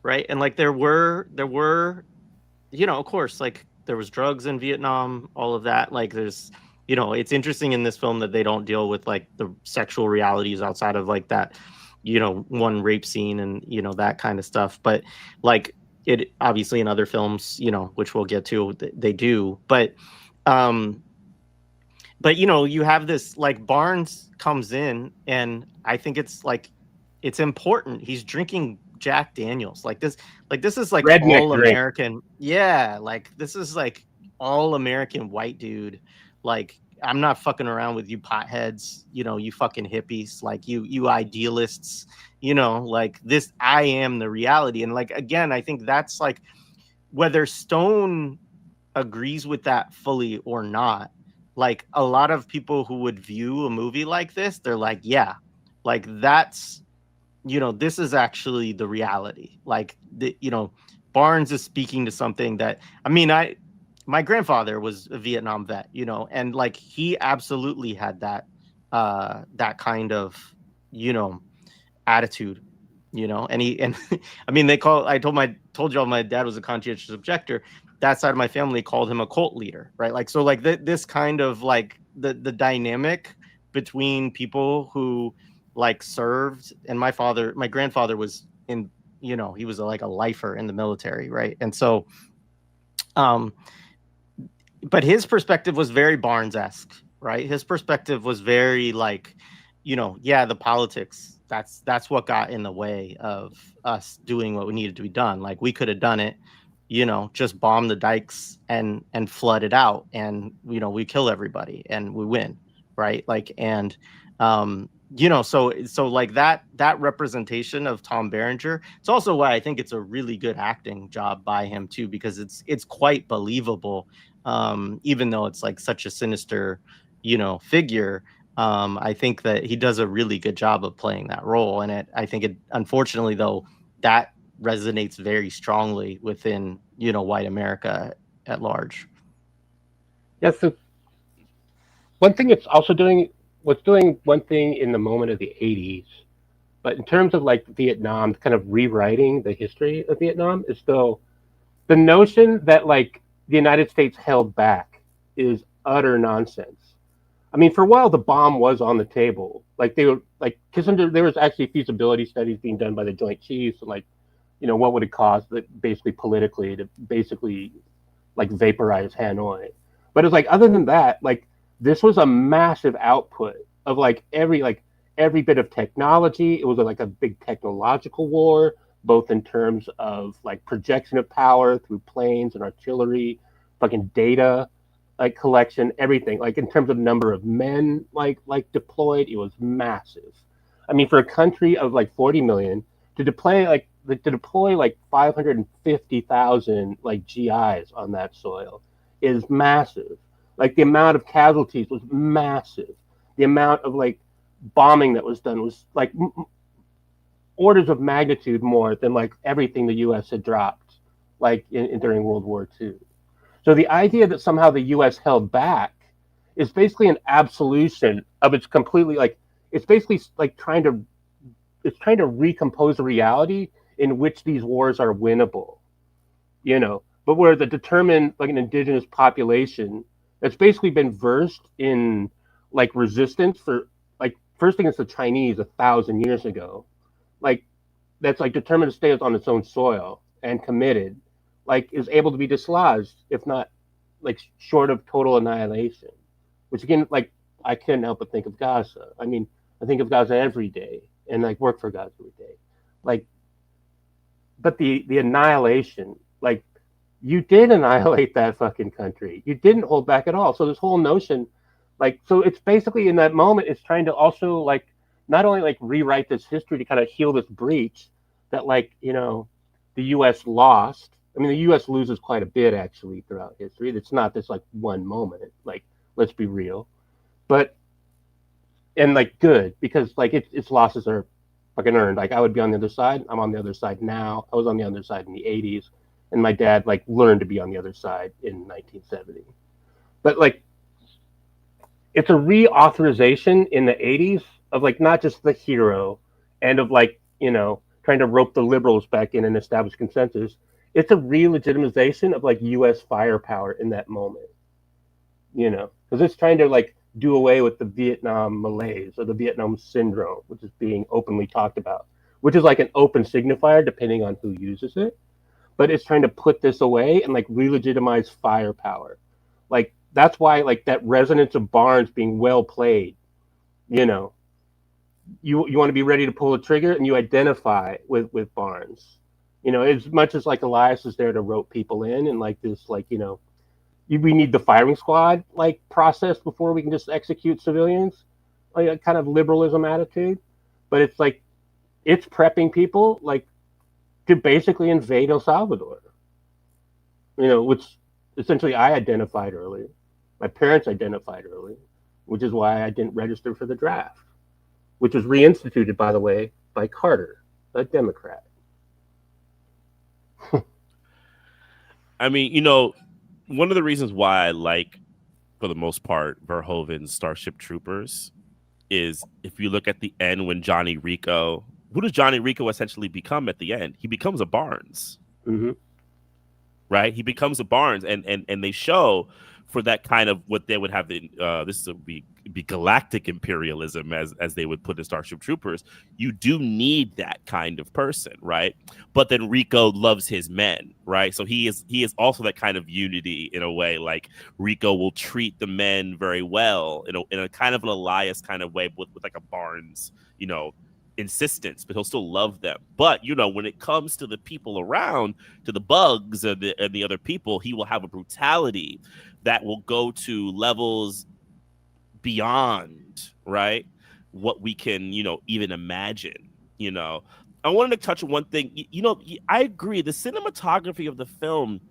right? And like there were, of course, like there was drugs in Vietnam, all of that. Like there's, it's interesting in this film that they don't deal with like the sexual realities outside of like that, one rape scene and, that kind of stuff. But like, it obviously in other films, which we'll get to, they do. But you have this, like, Barnes comes in, and I think it's like, it's important. He's drinking Jack Daniels. Like this is like Redneck all drink. American. Yeah. Like this is like all American white dude. Like, I'm not fucking around with you potheads, you fucking hippies, like you idealists, like this, I am the reality. And like, again, I think that's like, whether Stone agrees with that fully or not, like a lot of people who would view a movie like this, they're like, yeah, like that's, this is actually the reality. Like, Barnes is speaking to something that, I mean, my grandfather was a Vietnam vet, and like he absolutely had that that kind of, attitude, and I mean, I told y'all my dad was a conscientious objector. That side of my family called him a cult leader, right? Like, so like this kind of like the dynamic between people who like served, and my grandfather was in, he was like a lifer in the military, right? And so but his perspective was very Barnes-esque, right? His perspective was very like, the politics, that's what got in the way of us doing what we needed to be done. Like, we could have done it, just bomb the dikes and flood it out, and we kill everybody and we win, right? Like, and so like that representation of Tom Berenger, it's also why I think it's a really good acting job by him too, because it's quite believable, even though it's like such a sinister, figure. I think that he does a really good job of playing that role, and I think it, unfortunately though, that resonates very strongly within, white America at large. Yeah, so one thing it's also doing one thing in the moment of the 80s, but in terms of like Vietnam, kind of rewriting the history of Vietnam, is still the notion that like the United States held back is utter nonsense. I mean, for a while the bomb was on the table. Like they were like, because there was actually feasibility studies being done by the Joint Chiefs, and like, what would it cost, basically politically, to basically like vaporize Hanoi. But it's like, other than that, like this was a massive output of like every bit of technology. It was like a big technological war, both in terms of like projection of power through planes and artillery, fucking data, like collection, everything. Like in terms of number of men like deployed, it was massive. I mean, for a country of like 40 million to deploy like like, to deploy like 550,000 like GIs on that soil is massive. Like the amount of casualties was massive. The amount of like bombing that was done was like orders of magnitude more than like everything the U.S. had dropped like during World War II. So the idea that somehow the U.S. held back is basically an absolution of its completely like it's basically like trying to recompose a reality in which these wars are winnable, you know, but where the determined like an indigenous population that's basically been versed in like resistance for like first against the Chinese 1,000 years ago, like that's like determined to stay on its own soil and committed, like is able to be dislodged, if not like short of total annihilation. Which again, like I couldn't help but think of Gaza. I mean, I think of Gaza every day and like work for Gaza every day. Like, but the annihilation, like you did annihilate that fucking country. You didn't hold back at all. So this whole notion, like, so it's basically in that moment, it's trying to also like not only like rewrite this history to kind of heal this breach that like, you know, the U.S. lost. I mean, the U.S. loses quite a bit actually throughout history. It's not this like one moment. Like, let's be real, but and like good because like its losses are fucking earned. Like I would be on the other side. I'm on the other side now. I was on the other side in the 80s, and my dad like learned to be on the other side in 1970. But like, it's a reauthorization in the 80s of like not just the hero and of like, you know, trying to rope the liberals back in and establish consensus. It's a re-legitimization of like U.S. firepower in that moment, you know, because it's trying to like do away with the Vietnam malaise or the Vietnam syndrome, which is being openly talked about, which is like an open signifier depending on who uses it. But it's trying to put this away and like re-legitimize firepower. Like that's why like that resonance of Barnes being well played, you know, you want to be ready to pull the trigger and you identify with Barnes, you know, as much as like Elias is there to rope people in and like this like, you know, we need the firing squad like process before we can just execute civilians, like a kind of liberalism attitude. But it's like it's prepping people like to basically invade El Salvador, you know, which essentially I identified early, my parents identified early, which is why I didn't register for the draft, which was reinstituted, by the way, by Carter, a Democrat. I mean, you know, one of the reasons why I like, for the most part, Verhoeven's Starship Troopers is if you look at the end when Johnny Rico, who does Johnny Rico essentially become at the end? He becomes a Barnes. Mm-hmm. Right? He becomes a Barnes, and they show for that kind of what they would have this would be galactic imperialism as they would put in Starship Troopers. You do need that kind of person, right? But then Rico loves his men, right? So he is also that kind of unity in a way. Like Rico will treat the men very well in a kind of an Elias kind of way with like a Barnes, you know, insistence, but he'll still love them. But you know, when it comes to the people around, to the bugs and the other people, he will have a brutality that will go to levels beyond, right, what we can, you know, even imagine. You know, I wanted to touch on one thing. You know, I agree, the cinematography of the film,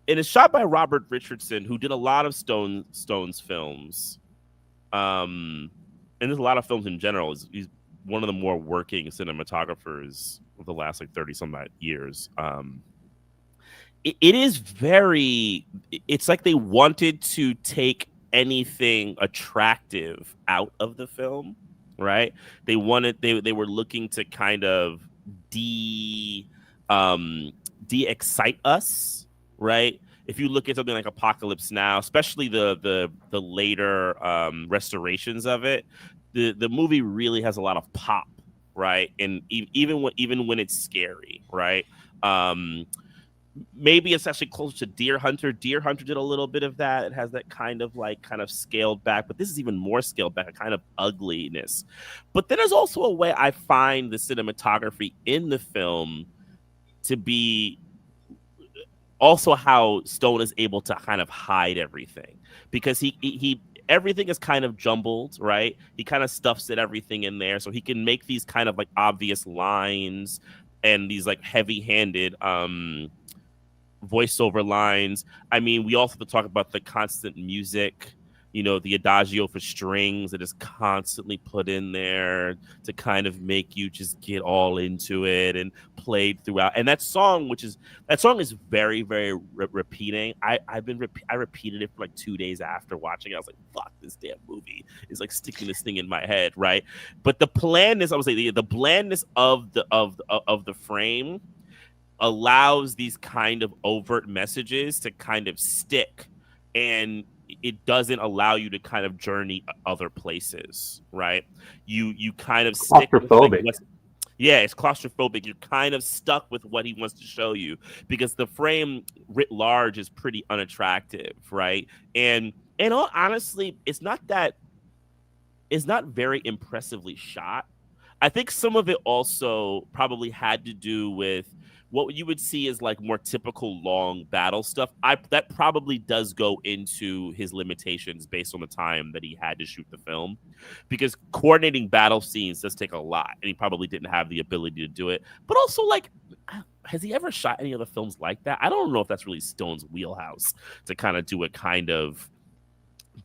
and it's shot by Robert Richardson, who did a lot of Stone's films, and there's a lot of films in general. He's one of the more working cinematographers of the last like 30 some odd years. It is very, it's like they wanted to take anything attractive out of the film, right? They were looking to kind of de-excite us, right? If you look at something like Apocalypse Now, especially the later restorations of it, the movie really has a lot of pop, right? And even when it's scary, right? Maybe it's actually closer to Deer Hunter. Deer Hunter did a little bit of that. It has that kind of scaled back, but this is even more scaled back, a kind of ugliness. But then there's also a way I find the cinematography in the film to be also how Stone is able to kind of hide everything, because he everything is kind of jumbled, right? He kind of stuffs everything in there, so he can make these kind of like obvious lines and these like heavy-handed voiceover lines. I mean, we also have to talk about the constant music, you know, the adagio for strings that is constantly put in there to kind of make you just get all into it and played throughout. And that song is very, very repeating. I repeated it for like 2 days after watching it. I was like, fuck, this damn movie is like sticking this thing in my head, right? But the blandness, I would say the blandness of the frame allows these kind of overt messages to kind of stick, and it doesn't allow you to kind of journey other places, right? You kind of stick with like it's claustrophobic. You're kind of stuck with what he wants to show you because the frame writ large is pretty unattractive, right? And honestly, it's not very impressively shot. I think some of it also probably had to do with what you would see as like more typical long battle stuff. That probably does go into his limitations based on the time that he had to shoot the film, because coordinating battle scenes does take a lot, and he probably didn't have the ability to do it. But also, like, has he ever shot any other films like that? I don't know if that's really Stone's wheelhouse to kind of do a kind of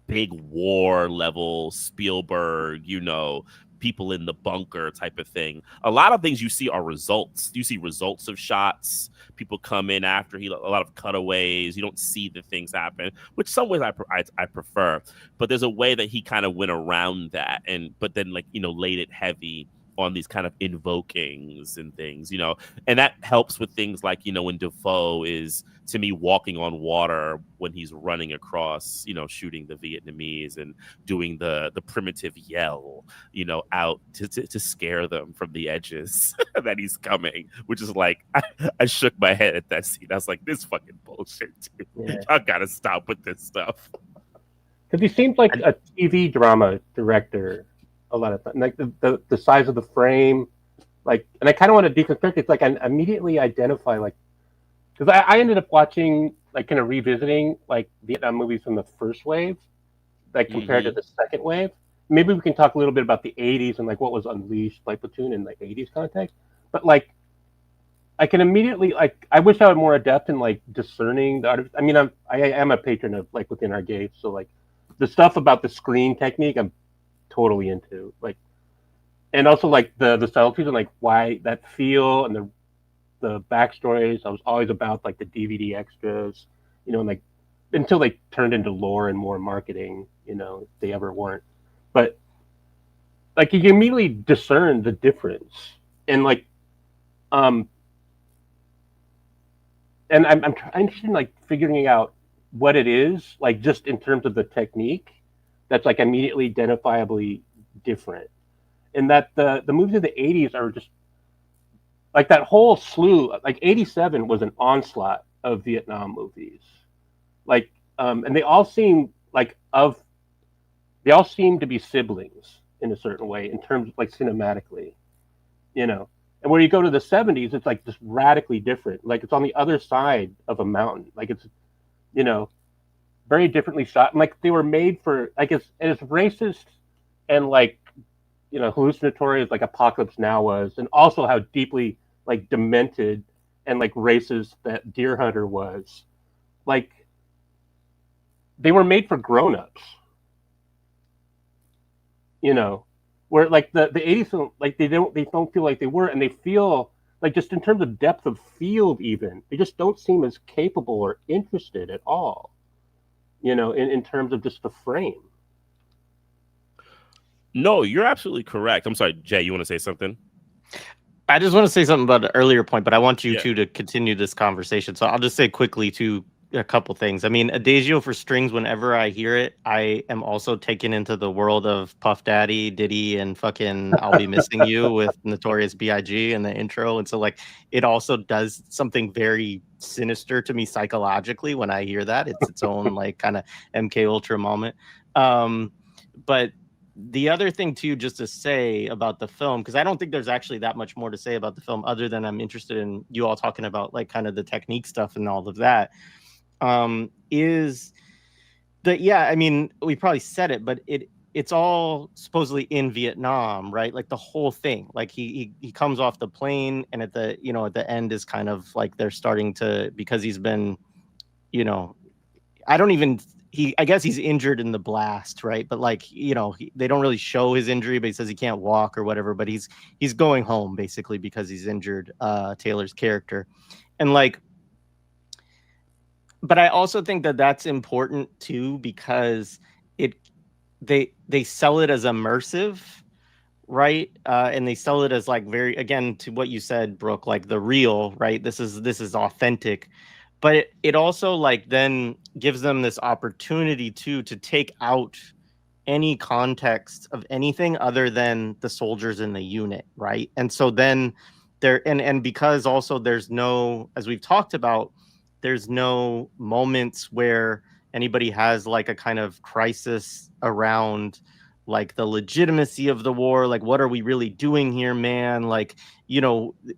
big war level Spielberg, you know, people in the bunker type of thing. A lot of things you see are results. You see results of shots. People come in after a lot of cutaways. You don't see the things happen, which some ways I prefer. But there's a way that he kind of went around that, but then, like, you know, laid it heavy on these kind of invokings and things, you know, and that helps with things like, you know, when Defoe is, to me, walking on water when he's running across, you know, shooting the Vietnamese and doing the primitive yell, you know, out to scare them from the edges that he's coming, which is like, I shook my head at that scene. I was like, this fucking bullshit, dude. Yeah. Y'all gotta stop with this stuff. Because he seems like a TV drama director a lot of times, like the size of the frame, like, and I kind of want to deconstruct it. It's like I immediately identify, like, because I ended up watching, like, kind of revisiting like Vietnam movies from the first wave, like compared to the second wave. Maybe we can talk a little bit about the 80s and like what was unleashed by Platoon in the 80s context. But like, I can immediately, like, I wish I was more adept in like discerning the art. I mean, I am a patron of like Within Our Gates, so like the stuff about the screen technique, I'm totally into, like, and also like the subtleties and like why that feel and the backstories. I was always about like the DVD extras, you know, and like until they turned into lore and more marketing, you know, if they ever weren't. But like you can immediately discern the difference, and like and I'm interested in like figuring out what it is, like just in terms of the technique that's like immediately identifiably different. And that the movies of the 80s are just like that whole slew, like 87 was an onslaught of Vietnam movies. Like, and they all seem to be siblings in a certain way in terms of like cinematically, you know. And where you go to the 70s, it's like just radically different. Like it's on the other side of a mountain. Like it's, you know, very differently shot. And like they were made for, like, as racist and like, you know, hallucinatory as like Apocalypse Now was, and also how deeply like demented and like racist that Deer Hunter was. Like they were made for grown-ups, you know, where like the 80s, like they don't feel like they were, and they feel like, just in terms of depth of field, even they just don't seem as capable or interested at all, you know, in terms of just the frame. No, you're absolutely correct. I'm sorry, Jay, you want to say something? I just want to say something about an earlier point, but I want you to continue this conversation. So I'll just say quickly a couple things. I mean, Adagio for strings, whenever I hear it, I am also taken into the world of Puff Daddy, Diddy, and fucking I'll Be Missing You with Notorious B.I.G. in the intro. And so like it also does something very sinister to me psychologically when I hear that. It's its own like kind of MK Ultra moment. But the other thing too, just to say about the film, because I don't think there's actually that much more to say about the film other than I'm interested in you all talking about like kind of the technique stuff and all of that, is that, yeah, I mean, we probably said it, but it's all supposedly in Vietnam, right? Like the whole thing. Like he comes off the plane, and at the at the end is kind of like they're starting to, because he's been, I don't even I guess he's injured in the blast, right? But like they don't really show his injury, but he says he can't walk or whatever. But he's going home basically because he's injured. Taylor's character, and like. But I also think that that's important too, because they sell it as immersive, right? And they sell it as like very, again, to what you said, Brooke, like the real, right? This is authentic, but it also like then gives them this opportunity to take out any context of anything other than the soldiers in the unit, right? And so then and because also there's no, as we've talked about, there's no moments where anybody has like a kind of crisis around like the legitimacy of the war, like what are we really doing here, man? Like,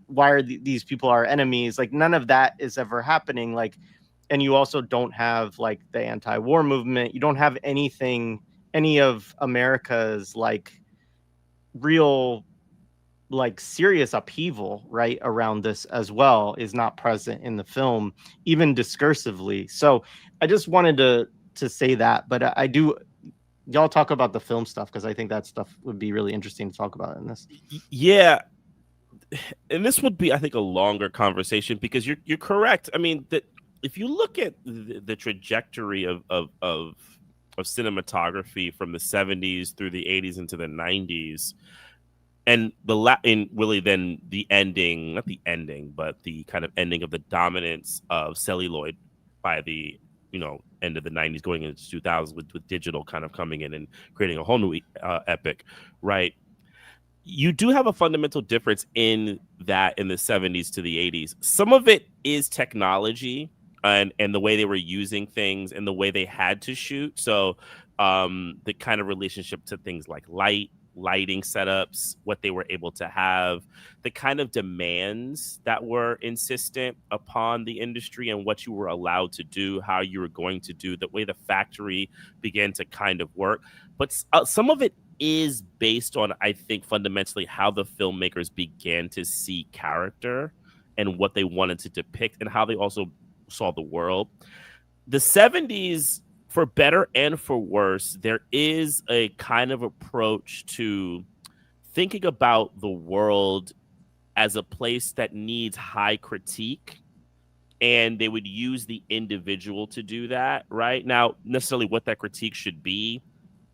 why are these people our enemies? Like none of that is ever happening. Like, and you also don't have like the anti-war movement. You don't have anything, any of America's like real, like serious upheaval, right, around this as well, is not present in the film, even discursively. So I just wanted to say that, but I do, y'all talk about the film stuff, because I think that stuff would be really interesting to talk about in this. Yeah, and this would be, I think, a longer conversation, because you're correct. I mean, that if you look at the trajectory of cinematography from the 70s through the 80s into the 90s, and really then the ending, not the ending, but the kind of ending of the dominance of celluloid by the end of the 90s going into 2000s with digital kind of coming in and creating a whole new epic, right? You do have a fundamental difference in that in the 70s to the 80s. Some of it is technology and the way they were using things and the way they had to shoot. So the kind of relationship to things like lighting setups, what they were able to have, the kind of demands that were insistent upon the industry and what you were allowed to do, how you were going to do, the way the factory began to kind of work. But some of it is based on, I think, fundamentally how the filmmakers began to see character and what they wanted to depict and how they also saw the world. The 70s, for better and for worse, there is a kind of approach to thinking about the world as a place that needs high critique, and they would use the individual to do that, right? Now, necessarily what that critique should be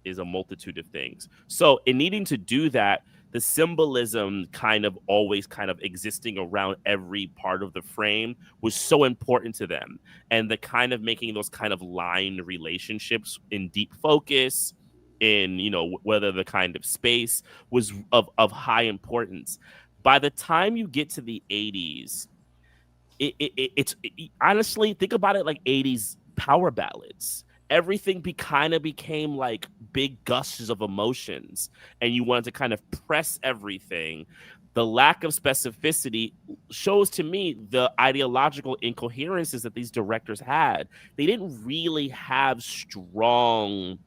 is a multitude of things. So in needing to do that, the symbolism kind of always kind of existing around every part of the frame was so important to them. And the kind of making those kind of line relationships in deep focus, in, whether the kind of space was of high importance. By the time you get to the 80s, it's honestly, think about it like 80s power ballads. Everything kind of became like big gushes of emotions, and you wanted to kind of press everything. The lack of specificity shows to me the ideological incoherences that these directors had. They didn't really have strong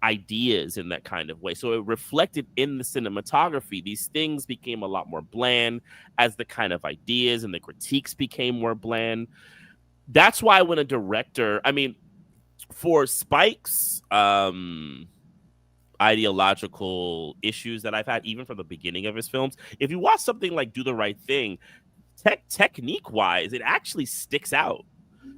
ideas in that kind of way. So it reflected in the cinematography. These things became a lot more bland as the kind of ideas and the critiques became more bland. That's why when a director, I mean, for Spike's ideological issues that I've had, even from the beginning of his films, if you watch something like Do the Right Thing, technique-wise, it actually sticks out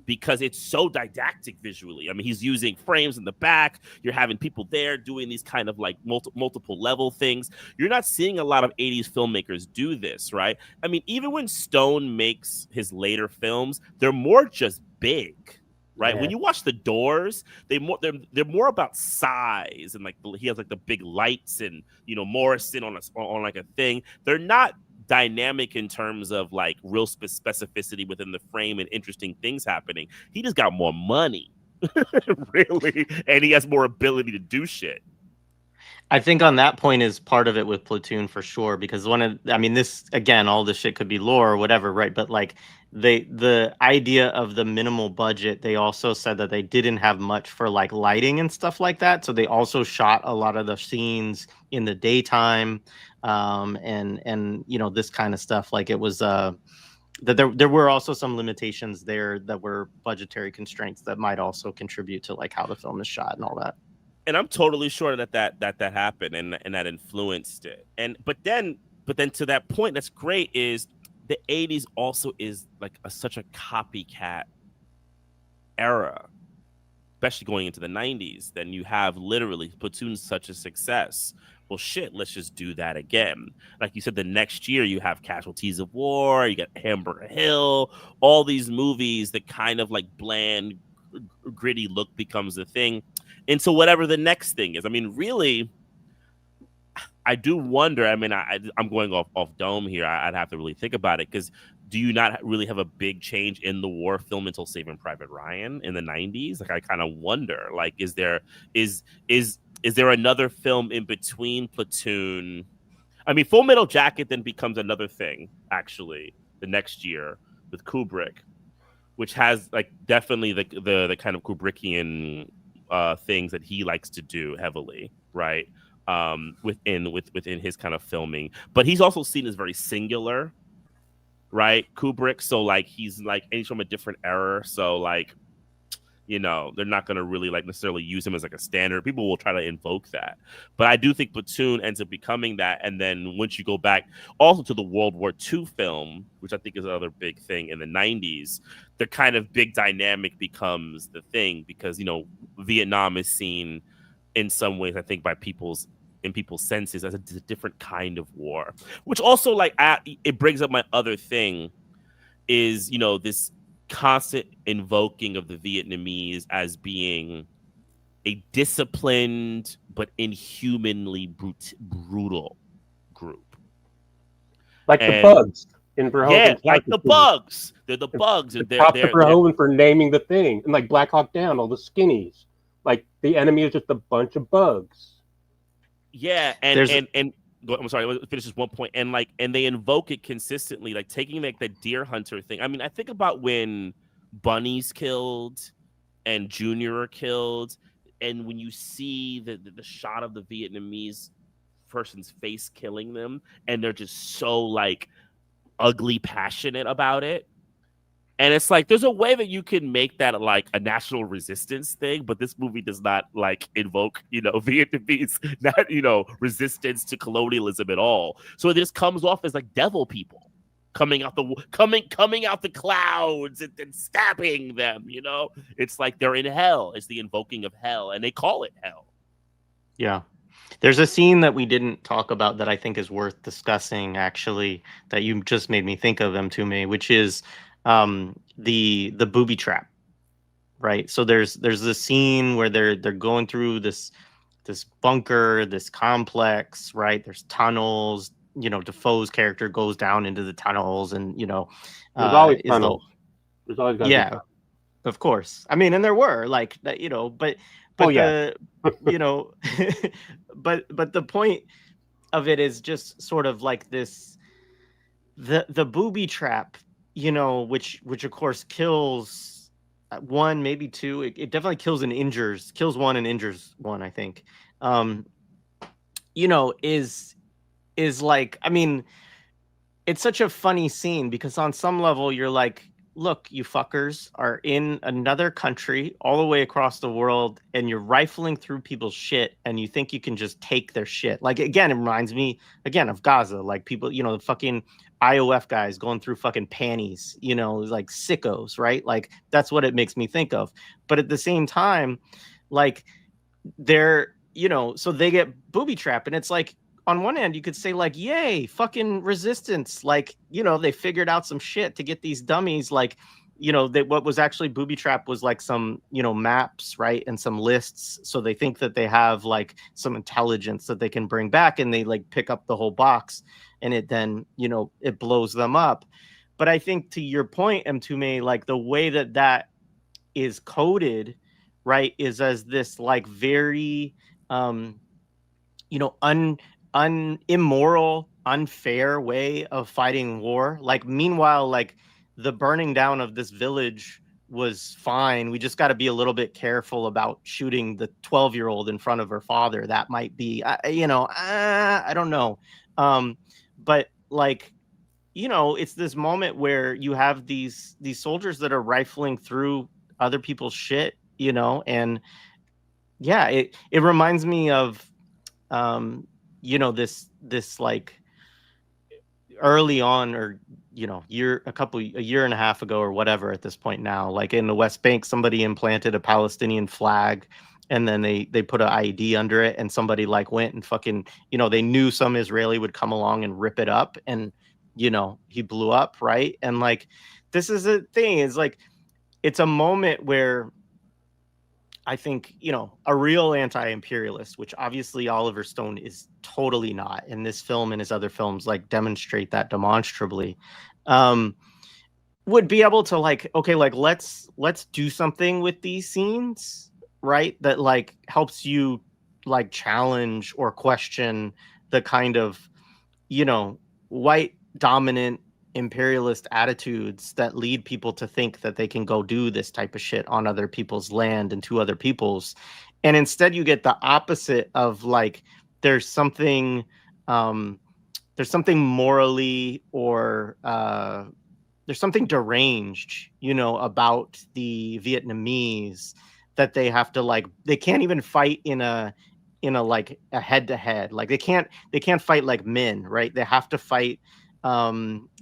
because it's so didactic visually. I mean, he's using frames in the back. You're having people there doing these kind of like multiple level things. You're not seeing a lot of 80s filmmakers do this, right? I mean, even when Stone makes his later films, they're more just big. Right. Yeah. When you watch The Doors, they're more about size, and like he has like the big lights and Morrison on like a thing. They're not dynamic in terms of like real specificity within the frame and interesting things happening. He just got more money, really, and he has more ability to do shit. I think on that point is part of it with Platoon for sure, because this, again, all this shit could be lore or whatever, right? But like the idea of the minimal budget, they also said that they didn't have much for like lighting and stuff like that. So they also shot a lot of the scenes in the daytime, and this kind of stuff. Like it was that there were also some limitations there that were budgetary constraints that might also contribute to like how the film is shot and all that. And I'm totally sure that happened and that influenced it. But then to that point, that's great. Is the 80s also is like such a copycat era, especially going into the 90s. Then you have literally Platoon's such a success. Well, shit, let's just do that again. Like you said, the next year you have Casualties of War, you got Hamburger Hill, all these movies that kind of like bland, gritty look becomes the thing into whatever the next thing is. I mean, really, I do wonder. I mean, I'm going off dome here. I'd have to really think about it, because do you not really have a big change in the war film until Saving Private Ryan in the 90s? Like, I kind of wonder, like, is there another film in between Platoon? I mean, Full Metal Jacket then becomes another thing, actually, the next year with Kubrick, which has like definitely the kind of Kubrickian things that he likes to do heavily, right? Within his kind of filming, but he's also seen as very singular, right? Kubrick, so like he's from a different era, so like, they're not going to really like necessarily use him as like a standard. People will try to invoke that, but I do think Platoon ends up becoming that. And then once you go back also to the World War II film, which I think is another big thing in the 90s, the kind of big dynamic becomes the thing, because Vietnam is seen in some ways, I think, by people's senses as a different kind of war, which also like it brings up my other thing is, this constant invoking of the Vietnamese as being a disciplined but inhumanly brutal group. Like the bugs in Verhoeven's. Yeah, like the bugs. They're the bugs. And they're Verhoeven for naming the thing. And like Black Hawk Down, all the skinnies. Like the enemy is just a bunch of bugs. Yeah, and I'm sorry, let's finish this one point. And they invoke it consistently, like taking like the deer hunter thing. I mean, I think about when Bunny's killed and Junior are killed, and when you see the shot of the Vietnamese person's face killing them, and they're just so like ugly passionate about it. And it's like, there's a way that you can make that like a national resistance thing, but this movie does not like invoke, Vietnamese, not, resistance to colonialism at all. So it just comes off as like devil people coming out the clouds and stabbing them, It's like they're in hell. It's the invoking of hell, and they call it hell. Yeah. There's a scene that we didn't talk about that I think is worth discussing, actually, that you just made me think of, M2Me, which is the booby trap, right? So there's this scene where they're going through this bunker, this complex, right? There's tunnels. Defoe's character goes down into the tunnels, and there's always tunnels. There's always got yeah, of course. I mean, and there were like that, but but the point of it is just sort of like this, the booby trap, which of course kills one, maybe two. It definitely kills one and injures one, I think. Is like, I mean, it's such a funny scene, because on some level you're like, look, you fuckers are in another country all the way across the world, and you're rifling through people's shit, and you think you can just take their shit. Like, again, it reminds me again of Gaza, like people, the fucking IOF guys going through fucking panties, like sickos, right? Like, that's what it makes me think of. But at the same time, like, they're, so they get booby trapped, and it's like, on one hand, you could say like, yay, fucking resistance. Like, they figured out some shit to get these dummies. Like, what was actually booby trap was like some, maps, right? And some lists. So they think that they have like some intelligence that they can bring back, and they like pick up the whole box, and it then, it blows them up. But I think, to your point, M2Me, like the way that is coded, right, is as this like very, immoral, unfair way of fighting war. Like, meanwhile, like the burning down of this village was fine. We just got to be a little bit careful about shooting the 12-year-old in front of her father. That might be, I don't know. But like, it's this moment where you have these soldiers that are rifling through other people's shit, and yeah, it reminds me of, this like early on, or a year and a half ago or whatever at this point now, like in the West Bank, somebody implanted a Palestinian flag, and then they put an IED under it, and somebody like went and fucking, they knew some Israeli would come along and rip it up, and he blew up, right? And like, this is a thing, is like, it's a moment where I think, a real anti-imperialist, which obviously Oliver Stone is totally not, and this film and his other films like demonstrate that demonstrably, would be able to like, okay, like let's do something with these scenes, right? That like helps you like challenge or question the kind of, white dominant imperialist attitudes that lead people to think that they can go do this type of shit on other people's land and to other people's. And instead you get the opposite of like, there's something morally or there's something deranged, about the Vietnamese, that they have to like, they can't even fight in a like a head to head. Like they can't fight like men, right? They have to fight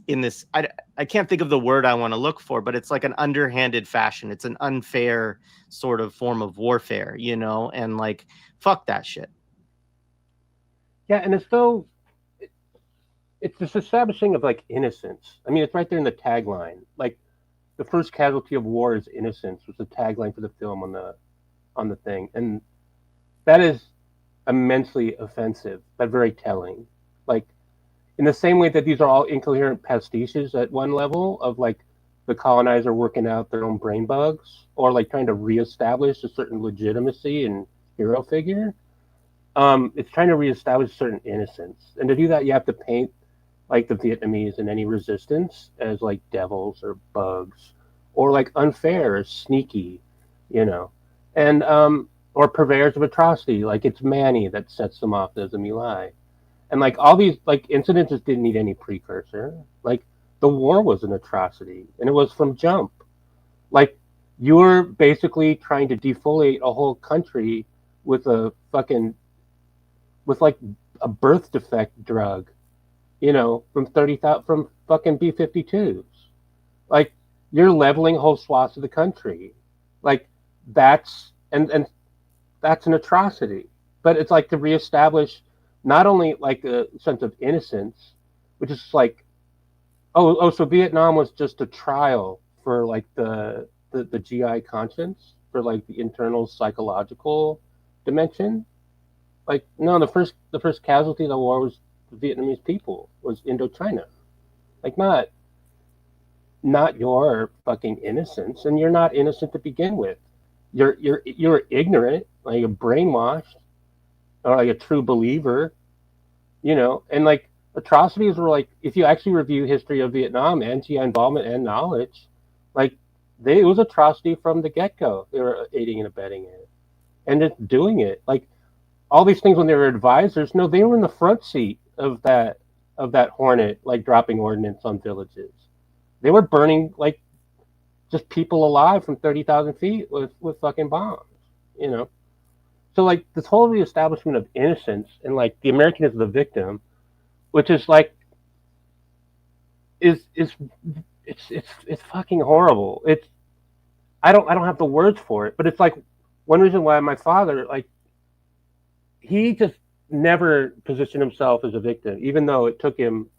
in this, I can't think of the word I want to look for, but it's like an underhanded fashion. It's an unfair sort of form of warfare, and like, fuck that shit. Yeah, and it's though it's this establishing of like innocence. I mean, it's right there in the tagline. Like, the first casualty of war is innocence was the tagline for the film on the thing, and that is immensely offensive, but very telling. Like, in the same way that these are all incoherent pastiches at one level of like the colonizer working out their own brain bugs, or like trying to reestablish a certain legitimacy and hero figure. It's trying to reestablish a certain innocence, and to do that, you have to paint like the Vietnamese and any resistance as like devils or bugs, or like unfair or sneaky, and or purveyors of atrocity, like it's Manny that sets them off as a My Lai. And like all these like incidents just didn't need any precursor. Like, the war was an atrocity, and it was from jump. Like, you're basically trying to defoliate a whole country with a fucking like a birth defect drug, from 30,000 from fucking B-52s. Like, you're leveling whole swaths of the country. Like, that's and that's an atrocity. But it's like to reestablish not only like a sense of innocence, which is like, so Vietnam was just a trial for like the GI conscience, for like the internal psychological dimension. Like, no, the first casualty of the war was the Vietnamese people, was Indochina. Like, not your fucking innocence, and you're not innocent to begin with. You're ignorant, like you're brainwashed, or like a true believer, and like atrocities were like, if you actually review history of Vietnam and GI involvement and knowledge, like it was atrocity from the get-go. They were aiding and abetting it and just doing it. Like, all these things when they were advisors, no, they were in the front seat of that Hornet, like dropping ordnance on villages. They were burning like just people alive from 30,000 feet with fucking bombs, So like this whole reestablishment of innocence and like the American is the victim, which is like it's fucking horrible. It's I don't have the words for it, but it's like one reason why my father, like, he just never positioned himself as a victim, even though it took him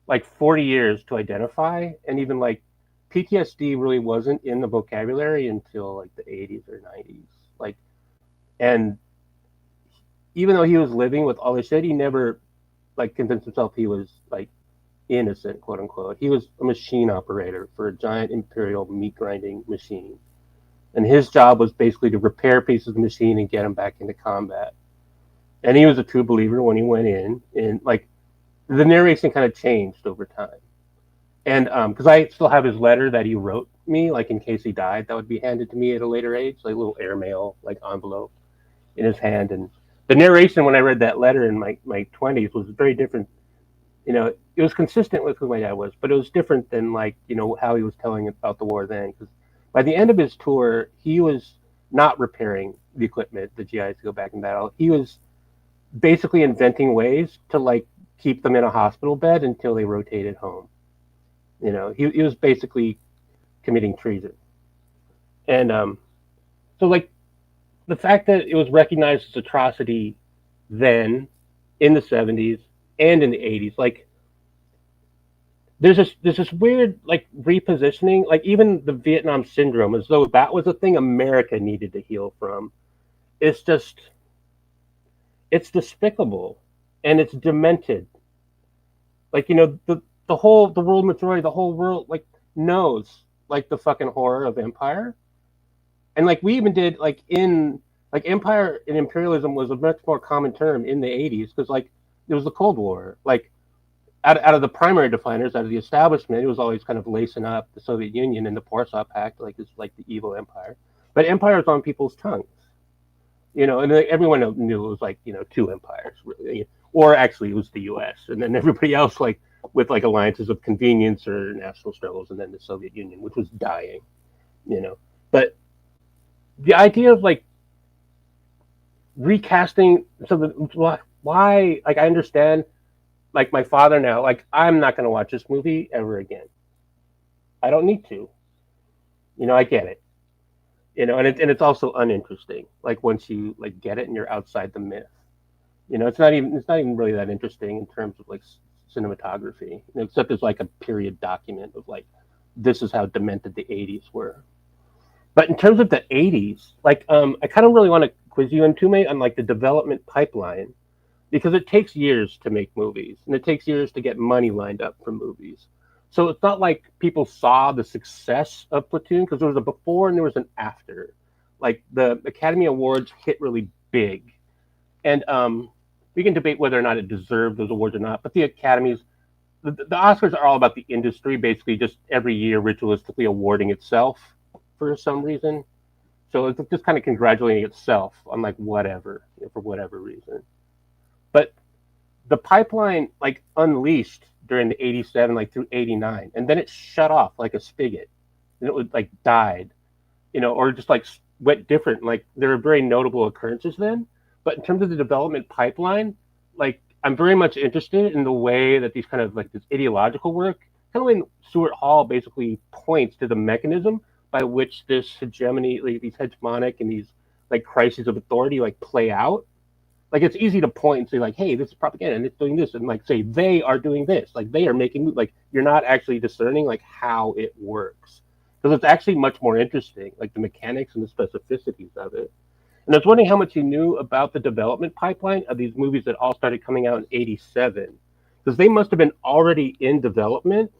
like 40 years to identify, and even like PTSD really wasn't in the vocabulary until like the 80s or 90s. Like, and even though he was living with all this shit, he never like convinced himself he was like innocent, quote unquote. He was a machine operator for a giant Imperial meat grinding machine, and his job was basically to repair pieces of the machine and get them back into combat. And he was a true believer when he went in, and like the narration kind of changed over time. And because I still have his letter that he wrote me, like in case he died, that would be handed to me at a later age, like a little airmail like envelope in his hand. And the narration when I read that letter in my 20s was very different. You know, it was consistent with who my dad was, but it was different than like, you know, how he was telling about the war then. Because by the end of his tour, he was not repairing the equipment, the GIs to go back in battle. He was basically inventing ways to like keep them in a hospital bed until they rotated home. You know, he was basically committing treason. And so like the fact that it was recognized as atrocity then in the 70s and in the 80s, like there's this weird like repositioning, like even the Vietnam syndrome, as though that was a thing America needed to heal from. It's just it's despicable and it's demented. Like, you know, the world majority, the whole world like knows like the fucking horror of empire. And like we even did like in like empire and imperialism was a much more common term in the 80s because like there was the Cold War. Like out of the primary definers, out of the establishment, it was always kind of lacing up the Soviet Union and the Warsaw Pact, like it's like the evil empire. But empire is on people's tongues, you know, and everyone knew it was like, you know, two empires, really. Or actually it was the U.S. and then everybody else like with like alliances of convenience or national struggles, and then the Soviet Union, which was dying, you know. But the idea of like recasting, so why, like I understand like my father now, like I'm not going to watch this movie ever again. I don't need to. You know, I get it. You know, and it's also uninteresting. Like once you like get it and you're outside the myth. You know, it's not even really that interesting in terms of like cinematography, you know, except as like a period document of like this is how demented the 80s were. But in terms of the 80s, like I kind of really want to quiz you into me on like the development pipeline because it takes years to make movies and it takes years to get money lined up for movies. So it's not like people saw the success of Platoon because there was a before and there was an after. Like the Academy Awards hit really big, and we can debate whether or not it deserved those awards or not. But the Academies, the Oscars are all about the industry, basically just every year ritualistically awarding itself for some reason. So it's just kind of congratulating itself on like whatever, you know, for whatever reason. But the pipeline like unleashed during the 87 like through 89 and then it shut off like a spigot and it would like died, you know, or just like went different. Like there were very notable occurrences then, but in terms of the development pipeline, like I'm very much interested in the way that these kind of like this ideological work, kind of when Stuart Hall basically points to the mechanism by which this hegemony, like these hegemonic and these like crises of authority like play out. Like it's easy to point and say like, hey, this is propaganda and it's doing this, and like say they are doing this, like they are making, like you're not actually discerning like how it works, because it's actually much more interesting, like the mechanics and the specificities of it. And I was wondering how much you knew about the development pipeline of these movies that all started coming out in 87, because they must have been already in development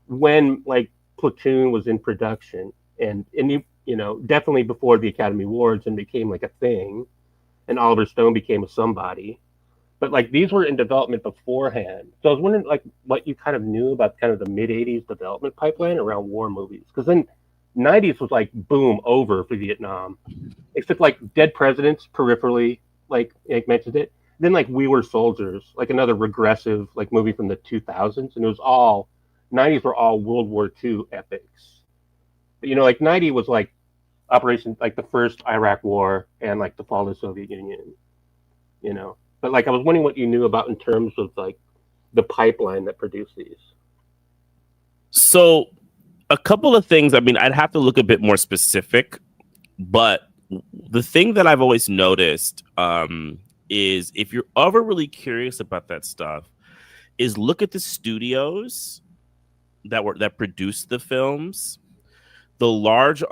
when like Platoon was in production, and you know, definitely before the Academy Awards and became like a thing, and Oliver Stone became a somebody. But like these were in development beforehand. So I was wondering like what you kind of knew about kind of the mid 80s development pipeline around war movies. Because then 90s was like boom over for Vietnam. Except like Dead Presidents peripherally, like mentioned it. Then like We Were Soldiers, like another regressive like movie from the 2000s, and it was all 90s were all World War II epics. But, you know, like 90 was like Operation, like the first Iraq War and like the fall of the Soviet Union, you know. But like I was wondering what you knew about in terms of like the pipeline that produced these. So a couple of things. I mean, I'd have to look a bit more specific, but the thing that I've always noticed is if you're ever really curious about that stuff, is look at the studios that produced the films, the large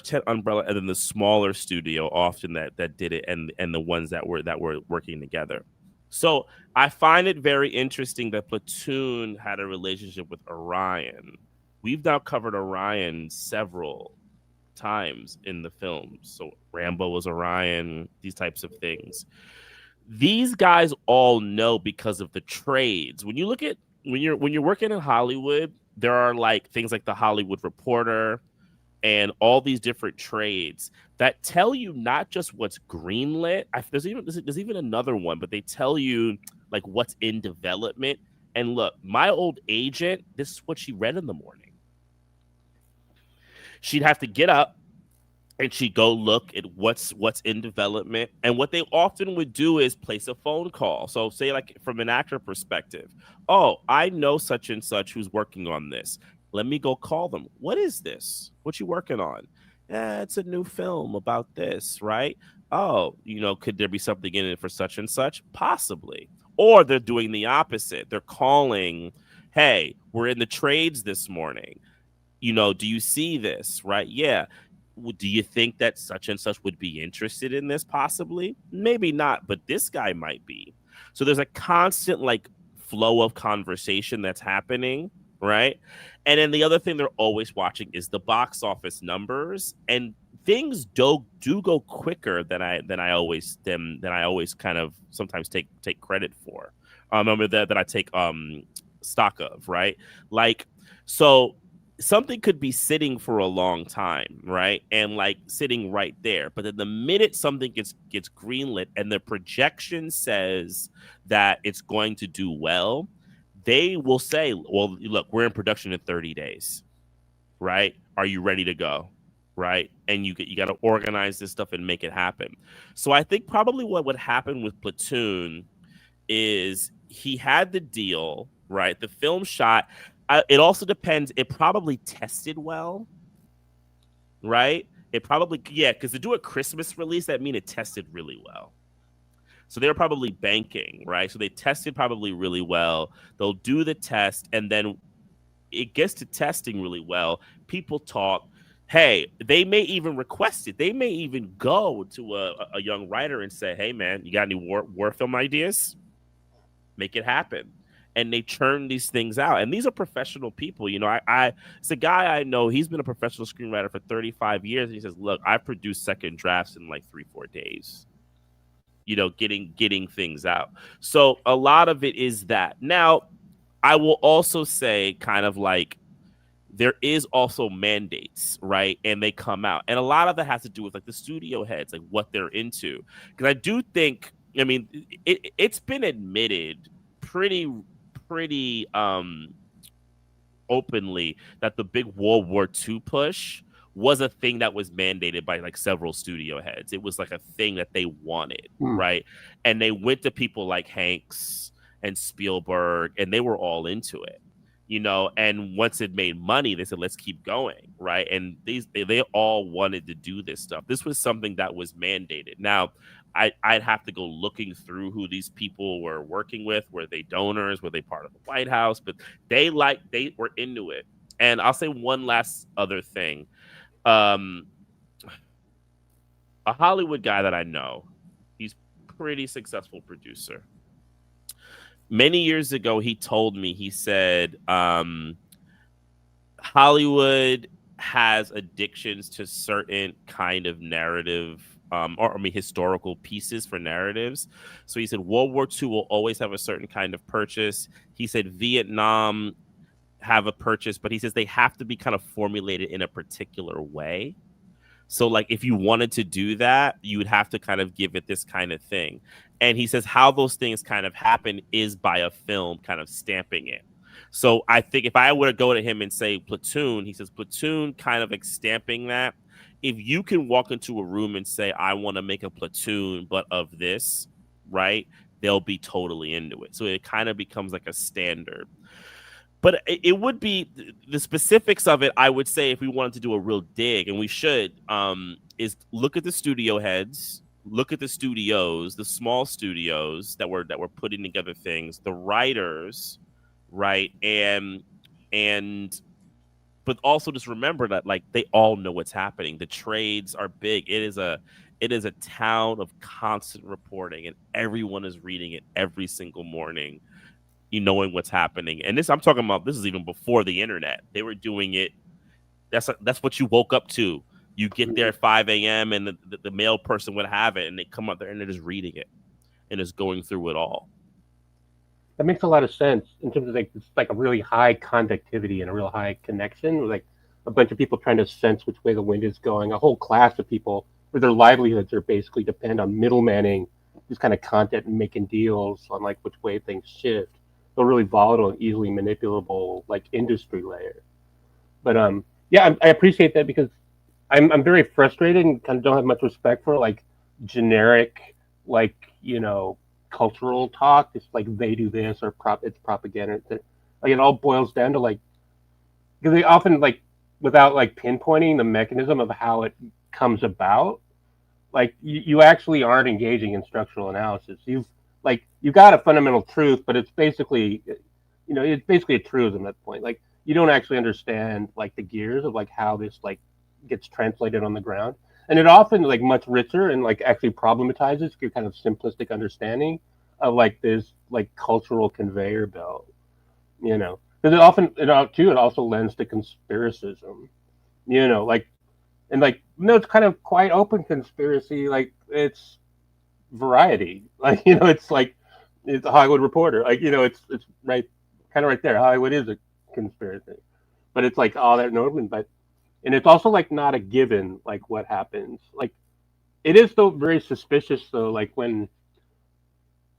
tent umbrella, and then the smaller studio often that did it, and the ones that were working together. So I find it very interesting that Platoon had a relationship with Orion. We've now covered Orion several times in the films. So Rambo was Orion, these types of things. These guys all know because of the trades. When you look at when you're working in Hollywood, there are like things like the Hollywood Reporter and all these different trades that tell you not just what's greenlit. There's even another one, but they tell you like what's in development. And look, my old agent, this is what she read in the morning. She'd have to get up and she'd go look at what's in development. And what they often would do is place a phone call. So say like from an actor perspective, oh, I know such and such who's working on this. Let me go call them. What is this? What you working on? Yeah, it's a new film about this, right? Oh, could there be something in it for such and such? Possibly. Or they're doing the opposite. They're calling, hey, we're in the trades this morning. Do you see this? Right? Yeah. Do you think that such and such would be interested in this? Possibly. Maybe not, but this guy might be. So there's a constant like flow of conversation that's happening, right? And then the other thing they're always watching is the box office numbers, and things do go quicker than I always kind of sometimes take credit for. That I take stock of, right? Like, so something could be sitting for a long time, right? And like sitting right there. But then the minute something gets greenlit and the projection says that it's going to do well, they will say, well, look, we're in production in 30 days, right? Are you ready to go? Right? And you got to organize this stuff and make it happen. So I think probably what would happen with Platoon is he had the deal, right? The film shot. It also depends. It probably tested well, right? It probably, yeah, because to do a Christmas release, that means it tested really well. So they were probably banking, right? So they tested probably really well. They'll do the test, and then it gets to testing really well. People talk. Hey, they may even request it. They may even go to a young writer and say, hey, man, you got any war film ideas? Make it happen. And they churn these things out. And these are professional people. It's a guy I know. He's been a professional screenwriter for 35 years. And he says, look, I produced second drafts in like 3-4 days, getting things out. So a lot of it is that. Now, I will also say kind of like there is also mandates, right? And they come out. And a lot of that has to do with like the studio heads, like what they're into. Because I do think, it's been admitted pretty openly that the big World War II push was a thing that was mandated by like several studio heads. It was like a thing that they wanted, right? And they went to people like Hanks and Spielberg, and they were all into it, and once it made money, they said, let's keep going, right? And they all wanted to do this stuff. This was something that was mandated. Now, I'd have to go looking through who these people were working with. Were they donors? Were they part of the White House? But they were into it. And I'll say one last other thing. A Hollywood guy that I know, he's a pretty successful producer. Many years ago, he told me, he said, Hollywood has addictions to certain kind of narrative historical pieces for narratives. So he said World War II will always have a certain kind of purchase. He said Vietnam have a purchase, but he says they have to be kind of formulated in a particular way. So like if you wanted to do that, you would have to kind of give it this kind of thing. And he says how those things kind of happen is by a film kind of stamping it. So I think if I were to go to him and say Platoon, he says Platoon kind of like stamping that. If you can walk into a room and say, I want to make a Platoon, but of this, right, they'll be totally into it. So it kind of becomes like a standard. But it would be the specifics of it. I would say if we wanted to do a real dig, and we should, is look at the studio heads, look at the studios, the small studios that were putting together things, the writers, right, and but also just remember that like they all know what's happening. The trades are big. It is a town of constant reporting, and everyone is reading it every single morning, knowing what's happening. And I'm talking about, this is even before the internet. They were doing it. That's what you woke up to. You get there at 5 a.m. and the mail person would have it, and they come up there and they're just reading it and just going through it all. that makes a lot of sense in terms of like it's like a really high conductivity and a real high connection, like a bunch of people trying to sense which way the wind is going, a whole class of people where their livelihoods are basically depend on middlemaning this kind of content and making deals on like which way things shift. So really volatile and easily manipulable like industry layer. But yeah, I appreciate that because I'm very frustrated and kind of don't have much respect for like generic like cultural talk. It's like they do this or it's propaganda. Like it all boils down to like because they often like without like pinpointing the mechanism of how it comes about. Like you actually aren't engaging in structural analysis. You've got a fundamental truth, but it's basically it's basically a truism at that point. Like you don't actually understand like the gears of like how this like gets translated on the ground. And it often like much richer and like actually problematizes your kind of simplistic understanding of like this like cultural conveyor belt, because it also lends to conspiracism, like and like no, it's kind of quite open conspiracy, like it's variety, like it's like it's a Hollywood Reporter, like it's right kind of right there. Hollywood is a conspiracy, but it's like all that Norman, but and it's also like not a given like what happens, like it is though very suspicious though, like when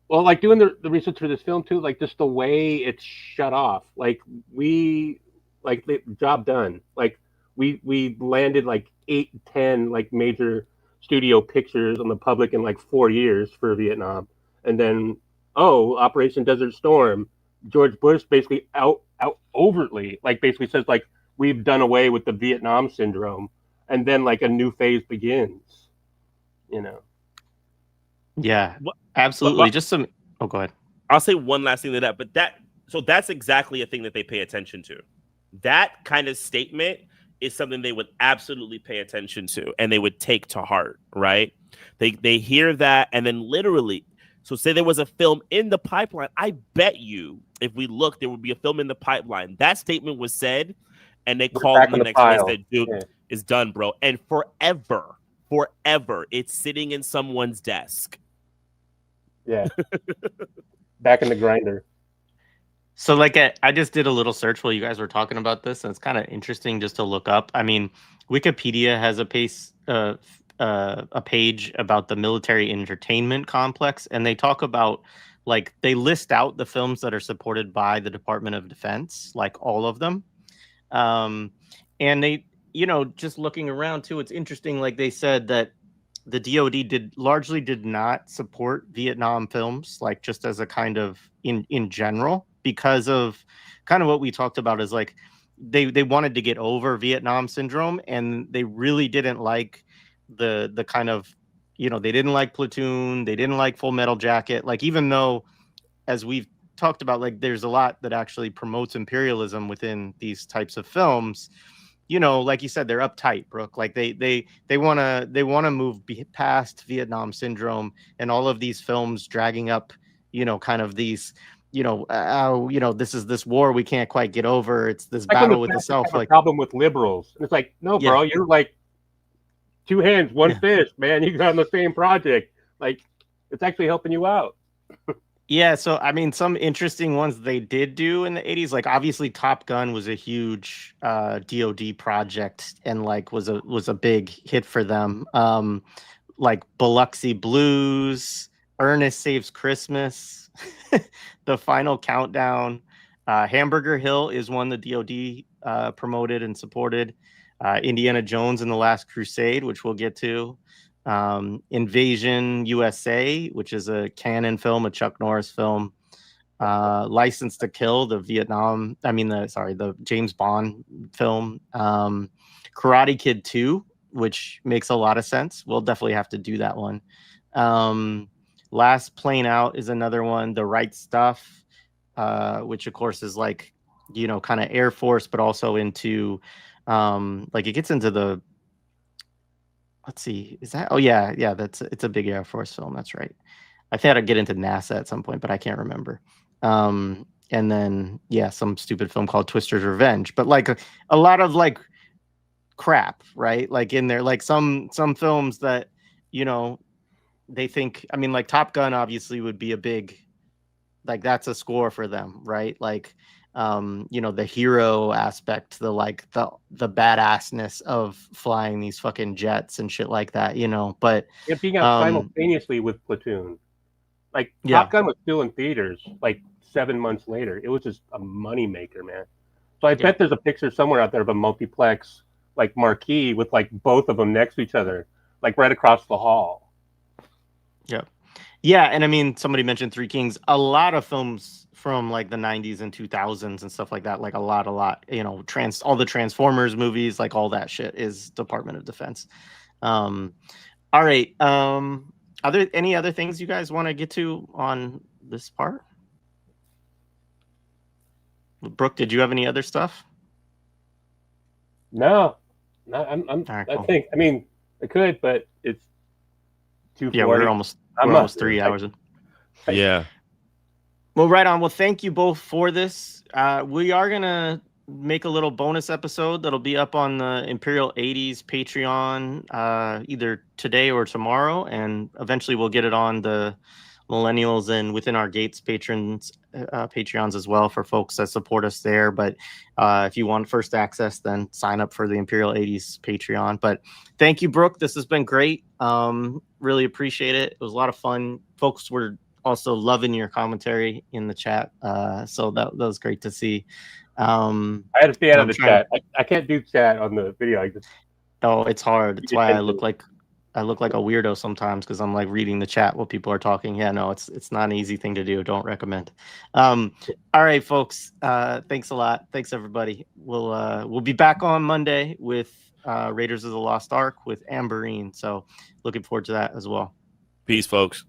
like doing the research for this film too, like just the way it's shut off, like we like the job done, like we landed like 8-10 like major studio pictures on the public in like 4 years for Vietnam, and then Operation Desert Storm, George Bush basically out overtly like basically says like we've done away with the Vietnam syndrome, and then like a new phase begins, Yeah, What- absolutely. Just some. Oh, go ahead. I'll say one last thing to that, but that's exactly a thing that they pay attention to. That kind of statement is something they would absolutely pay attention to and they would take to heart, right? They hear that and then literally, so say there was a film in the pipeline. I bet you if we look, there would be a film in the pipeline. That statement was said and they called him the next day and said, dude, it's done, bro. And forever, it's sitting in someone's desk. Yeah. Back in the grinder. So like I just did a little search while you guys were talking about this, and it's kind of interesting just to look up. I mean, Wikipedia has a page about the military entertainment complex, and they talk about like they list out the films that are supported by the Department of Defense, like all of them. And they, just looking around too, it's interesting. Like they said that the DoD largely did not support Vietnam films, like just as a kind of in general, because of kind of what we talked about is like they wanted to get over Vietnam syndrome, and they really didn't like the kind of they didn't like Platoon, they didn't like Full Metal Jacket, like even though as we've talked about, like there's a lot that actually promotes imperialism within these types of films. Like you said, they're uptight, Brooke. Like they want to move past Vietnam syndrome and all of these films dragging up, kind of these, this is this war we can't quite get over. It's this like battle with the self. Like problem with liberals. And it's like, no, bro, you're like two hands, one fist, man. You got on the same project. Like it's actually helping you out. Yeah, so I mean, some interesting ones they did do in the 80s, like obviously Top Gun was a huge DoD project and like was a big hit for them. Like Biloxi Blues, Ernest Saves Christmas, The Final Countdown, Hamburger Hill is one the DoD promoted and supported. Indiana Jones and the Last Crusade, which we'll get to. Invasion USA, which is a Cannon film, a Chuck Norris film. License to Kill, the James Bond film. Karate Kid 2, which makes a lot of sense. We'll definitely have to do that one. Last Plane Out is another one. The Right Stuff, which of course is like, kind of Air Force, but also into like it gets into the, let's see, is that? Oh yeah, it's a big Air Force film. That's right. I thought I'd get into NASA at some point, but I can't remember. And then some stupid film called Twister's Revenge. But like a lot of like crap, right? Like in there, like some films that they think. I mean, like Top Gun obviously would be a big like that's a score for them, right? Like, you know, the hero aspect, the like the badassness of flying these fucking jets and shit like that, you know. But It being out simultaneously with Platoon. Like yeah, Top Gun was still in theaters like 7 months later. It was just a moneymaker, man. So I bet there's a picture somewhere out there of a multiplex like marquee with like both of them next to each other, like right across the hall. yeah. Yeah, and I mean, somebody mentioned Three Kings. A lot of films from like the 90s and 2000s and stuff like that, like a lot, you know, all the Transformers movies, like all that shit is Department of Defense. All right. Are there any other things you guys want to get to on this part? Brooke, did you have any other stuff? No, All right, I cool. think, I mean, I could, but it's 2:40. Yeah, we're almost 3 hours in. Yeah. Well, right on. Well, thank you both for this. We are gonna make a little bonus episode that'll be up on the Imperial 80s Patreon either today or tomorrow, and eventually we'll get it on the Millennials and Within Our Gates patrons Patreons as well for folks that support us there. But if you want first access, then sign up for the Imperial 80s Patreon. But thank you, Brooke. This has been great. Really appreciate it. It was a lot of fun. Folks were also loving your commentary in the chat. So that was great to see. I had to stay out of the chat. I can't do chat on the video. Oh, it's hard. It's why I look like a weirdo sometimes, because I'm like reading the chat while people are talking. Yeah, no, it's not an easy thing to do. Don't recommend. All right, folks. Thanks a lot. Thanks everybody. We'll be back on Monday with Raiders of the Lost Ark with Amberine. So looking forward to that as well. Peace, folks.